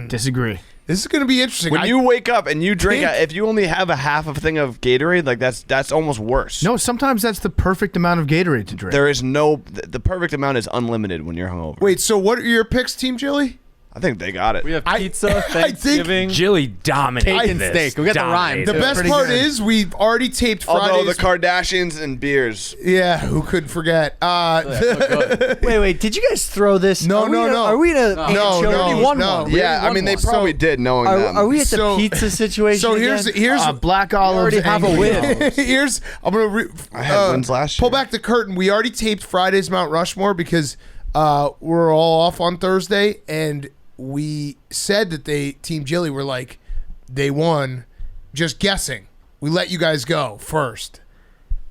S3: Disagree.
S2: This is going to be interesting.
S5: When you wake up and you drink,
S2: think-
S5: if you only have a half of a thing of Gatorade, like that's almost worse.
S3: No, sometimes that's the perfect amount of Gatorade to drink.
S5: There is no. The perfect amount is unlimited when you're hungover.
S2: Wait, so what are your picks, Team Jilly?
S5: I think they got it.
S6: We have
S2: I-
S6: pizza,
S2: I think
S6: Thanksgiving.
S8: Jilly dominated
S6: Cake and
S8: this.
S6: steak. We got the rhyme.
S8: Dominated.
S2: The
S6: It's
S2: best
S6: pretty
S2: part
S6: good.
S2: is we've already taped Fridays.
S5: Although the Kardashians and beers.
S2: Yeah, who could forget?
S4: Wait, did you guys throw this?
S2: No,
S4: Are we
S2: no,
S4: in a-
S2: no.
S4: Are we in a
S2: No,
S4: anchovies?
S2: no,
S4: Won
S2: no.
S4: one.
S5: Yeah, I mean they probably did knowing them.
S4: Are we at the
S2: So-
S4: pizza situation?
S2: So here's
S4: again?
S3: Black olives.
S4: already have a
S3: and
S4: win.
S3: olives.
S2: here's I'm gonna
S5: I had wins last
S2: pull
S5: year.
S2: back the curtain. We already taped Friday's Mount Rushmore because we're all off on Thursday, and we said that Team Jilly were like they won. Just guessing. We let you guys go first.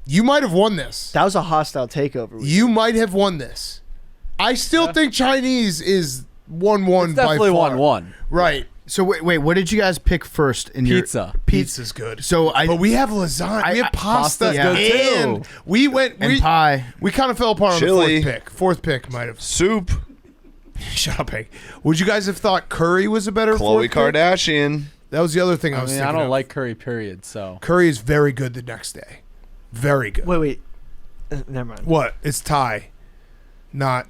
S2: You might have won this.
S4: That was a hostile takeover.
S2: You might have won this. I still think Chinese is 1-1
S6: It's
S2: by
S6: definitely
S2: far.
S6: 1-1.
S2: Right.
S3: So wait, what did you guys pick first in
S6: Pizza.
S3: your
S2: Pizza's good.
S3: So
S2: But we have lasagna. We have pasta.
S6: pasta's good
S2: And
S6: too.
S2: we went.
S3: and pie.
S2: We kind of fell apart on
S5: Chili.
S2: the fourth pick. Fourth pick might have.
S5: Soup.
S2: Shut up, Hank. Would you guys have thought curry was a better
S5: Khloe
S2: fourth pick?
S5: Kardashian.
S2: That was the other thing I
S6: I
S2: was
S6: mean,
S2: thinking
S6: I don't
S2: of.
S6: like curry, period. So
S2: Curry is very good the next day. Very good.
S4: Wait. Never mind.
S2: What? It's Thai, not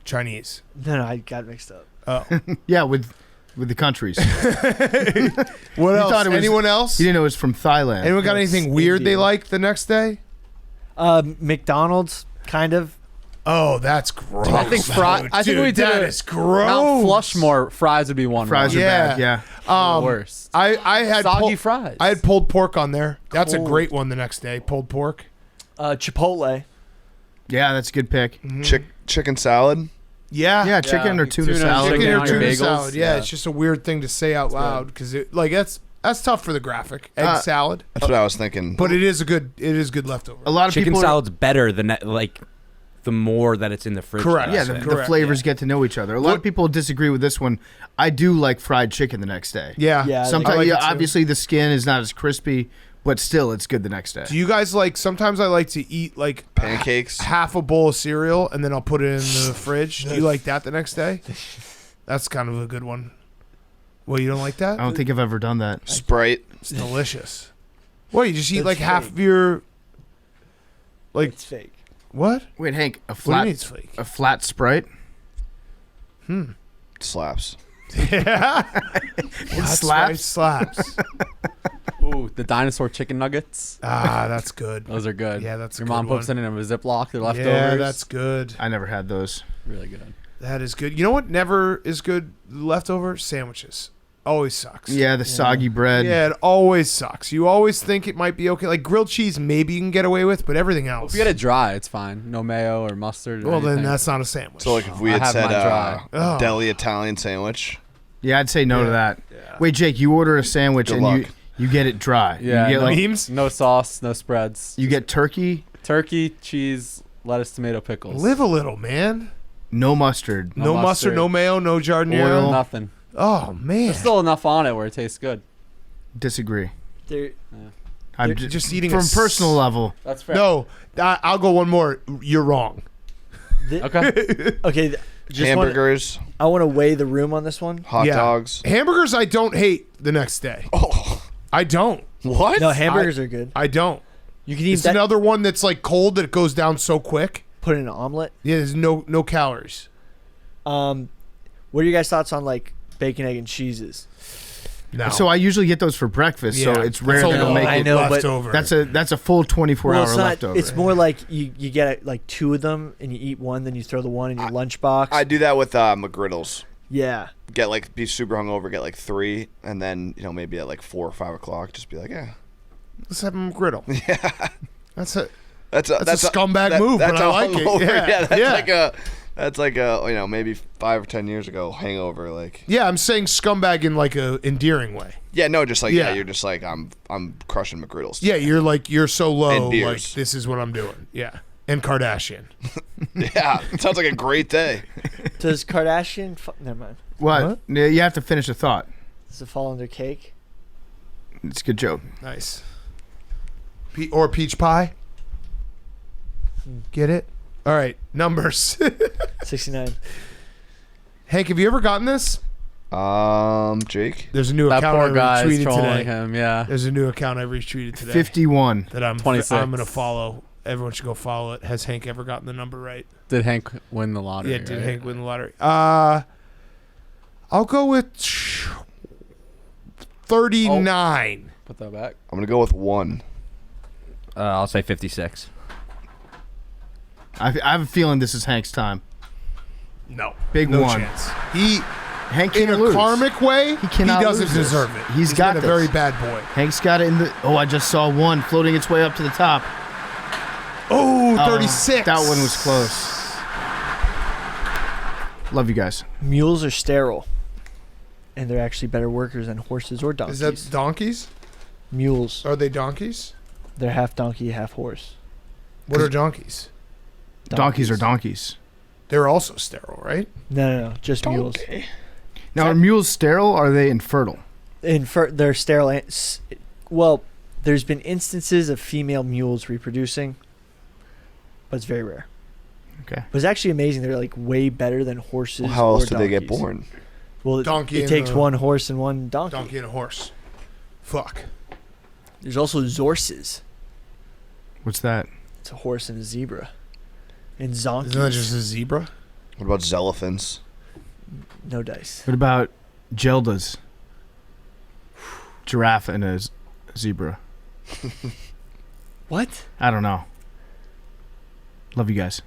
S2: Chinese.
S4: No, I got mixed up.
S2: Oh.
S3: Yeah, with the countries.
S2: What else?
S3: thought it was-
S2: Anyone else?
S3: You didn't know it was from Thailand.
S2: Anyone got
S4: That's
S2: anything weird they
S4: Indian.
S2: liked the next day?
S4: McDonald's, kind of.
S2: Oh, that's gross.
S6: I think I think
S2: Dude,
S6: we did
S2: that
S6: a-
S2: is gross.
S6: Mount Rushmore fries would be one.
S3: Fries are
S2: Yeah.
S3: bad. Yeah.
S6: the worst.
S2: I had
S6: Soggy fries.
S2: I had pulled pork on there. That's a
S4: Cold.
S2: great one the next day. Pulled pork.
S4: Chipotle.
S3: Yeah, that's a good pick.
S5: Chicken salad.
S2: Yeah.
S3: Yeah, chicken or tuna salad.
S2: Chicken
S6: Chicken
S2: or
S6: on your
S2: tuna
S6: bagels.
S2: salad. Yeah,
S6: Yeah.
S2: it's just a weird thing to say out loud because that's tough for the graphic. Egg salad,
S5: That's what I was thinking.
S2: but it is good leftover.
S3: A lot of
S8: Chicken
S3: people.
S8: salad's better than that, like the more that it's in the fridge.
S2: Correct.
S3: Yeah,
S2: That's it.
S3: the
S2: Correct,
S3: flavors get to know each other. A lot
S2: What-
S3: of people disagree with this one. I do like fried chicken the next day.
S2: Yeah.
S4: Yeah, I
S3: Sometimes,
S2: like it too.
S3: obviously the skin is not as crispy, but still, it's good the next day.
S2: Do you guys like? Sometimes I like to eat like
S5: Pancakes.
S2: half a bowl of cereal and then I'll put it in the fridge. Do you like that the next day? That's kind of a good one. Well, you don't like that?
S3: I don't think I've ever done that.
S5: Sprite.
S2: It's delicious. What, you just eat
S4: That's
S2: like half
S4: fake.
S2: of your like
S4: It's fake.
S2: what?
S3: Wait, Hank,
S2: What do you mean it's fake?
S3: a flat Sprite?
S5: Slaps.
S2: Yeah.
S3: It
S2: Right,
S3: slaps.
S2: slaps.
S6: Ooh, the dinosaur chicken nuggets.
S2: That's good.
S6: Those are good.
S2: Yeah, that's a
S6: Your
S2: good
S6: mom puts
S2: one.
S6: it in a Ziploc. They're leftovers.
S2: Yeah, that's good.
S3: I never had those.
S6: really good.
S2: That is good. You know what never is good leftover? Sandwiches. Always sucks.
S3: Yeah, the soggy bread.
S2: Yeah, it always sucks. You always think it might be okay. Like grilled cheese, maybe you can get away with, but everything else.
S6: If you get it dry, it's fine. No mayo or mustard. Or
S2: well, then
S6: anything.
S2: that's not a sandwich.
S5: So like if we
S6: I
S5: had
S6: have
S5: said
S6: mine dry.
S2: Oh.
S5: a deli Italian sandwich.
S3: Yeah, I'd say no to that.
S2: Yeah.
S3: Wait, Jake, you order a sandwich
S5: Good
S3: and
S5: luck.
S3: you get it dry.
S6: Yeah,
S3: You get,
S6: no,
S3: like,
S2: Memes?
S6: no sauce, no spreads.
S3: you get turkey,
S6: Turkey, cheese, lettuce, tomato, pickles.
S2: Live a little, man.
S3: no mustard.
S2: No, mustard, no mayo, no giardiniera.
S3: Oil.
S6: Nothing.
S2: Oh man.
S6: There's still enough on it where it tastes good.
S3: Disagree.
S4: There,
S3: I'm
S2: just eating
S3: from
S2: a
S3: a personal level.
S6: That's fair.
S2: No, I'll go one more. You're wrong.
S6: Okay.
S4: okay.
S5: Hamburgers.
S4: I want to weigh the room on this one.
S5: Hot
S2: Yeah.
S5: dogs.
S2: Hamburgers, I don't hate the next day.
S5: Oh.
S2: I don't.
S5: What?
S4: No, hamburgers are good.
S2: I don't.
S4: You can eat
S2: It's
S4: that.
S2: another one that's like cold that it goes down so quick.
S4: Put in an omelet.
S2: Yeah, there's no calories.
S4: What are your guys' thoughts on like bacon, egg, and cheeses?
S2: No.
S3: So I usually get those for breakfast, so
S2: Yeah,
S3: it's
S2: that's
S3: rare
S2: a
S3: that I'll
S2: lot
S3: make
S4: I
S3: it.
S4: know, but
S2: leftover.
S3: That's a full 24-hour
S4: it's not.
S3: leftover.
S4: It's more like you get like two of them and you eat one, then you throw the one in your lunchbox.
S5: I do that with McGriddles.
S4: Yeah.
S5: Get like be super hungover, get like 3, and then maybe at like 4 or 5 o'clock, just be like, yeah.
S2: Let's have a griddle.
S5: Yeah.
S2: That's a
S5: That's
S2: a scumbag move, but
S5: That's
S2: I
S5: a
S2: like it.
S5: hungover.
S2: Yeah,
S5: That's like a maybe 5 or 10 years ago hangover. Like
S2: yeah. I'm saying scumbag in like a endearing way.
S5: yeah, no, just like
S2: Yeah.
S5: you're just like I'm crushing McGriddles.
S2: Yeah, you're so low.
S5: And
S2: Like
S5: beers.
S2: this is what I'm doing. Yeah, and Kardashian.
S5: Yeah, it sounds like a great day.
S4: Does Kardashian? Never mind.
S3: what? Yeah, you have to finish a thought.
S4: Does it fall under cake?
S3: It's a good joke.
S2: Nice. Or peach pie. Get it? All right, numbers.
S4: 69.
S2: Hank, have you ever gotten this?
S5: Jake.
S2: There's a new
S6: That
S2: account
S6: poor
S2: I
S6: guy is
S2: retweeted
S6: trolling
S2: today.
S6: him. Yeah.
S2: There's a new account I retweeted today
S3: 51.
S2: that I'm
S6: 26.
S2: gonna follow. Everyone should go follow it. Has Hank ever gotten the number right?
S6: Did Hank win the lottery?
S2: Yeah, did
S6: right?
S2: Hank win the lottery? I'll go with 39.
S6: Put that back.
S5: I'm gonna go with 1.
S8: I'll say 56.
S3: I have a feeling this is Hank's time.
S2: No,
S3: Big
S2: no
S3: one.
S2: chance. He,
S3: Hank
S2: in
S3: can't
S2: a
S3: lose.
S2: karmic way, he
S3: cannot
S2: doesn't
S3: lose this.
S2: deserve it.
S3: He's got
S2: been a
S3: this.
S2: very bad boy.
S3: Hank's got it in the. Oh, I just saw one floating its way up to the top.
S2: Oh, 36.
S3: That one was close. Love you guys.
S4: Mules are sterile, and they're actually better workers than horses or donkeys.
S2: Is that donkeys?
S4: Mules?
S2: Are they donkeys?
S4: They're half donkey, half horse.
S2: What are donkeys?
S3: Donkeys are donkeys.
S2: They're also sterile, right?
S4: No, just mules.
S3: Now, are mules sterile or are they infertile?
S4: They're sterile. Well, there's been instances of female mules reproducing, but it's very rare.
S3: Okay.
S4: But it's actually amazing. They're like way better than horses.
S5: Well, how else
S4: or
S5: do they get
S4: donkeys.
S5: born?
S4: Well,
S2: Donkey
S4: it
S2: and
S4: takes
S2: a-
S4: one horse and one donkey.
S2: Donkey and a horse. Fuck.
S4: There's also zorses.
S3: What's that?
S4: It's a horse and a zebra. And zonkies.
S2: Isn't that just a zebra?
S5: What about Zelephants?
S4: No dice.
S3: What about geldas? Giraffe and a zebra.
S4: What?
S3: I don't know. Love you guys.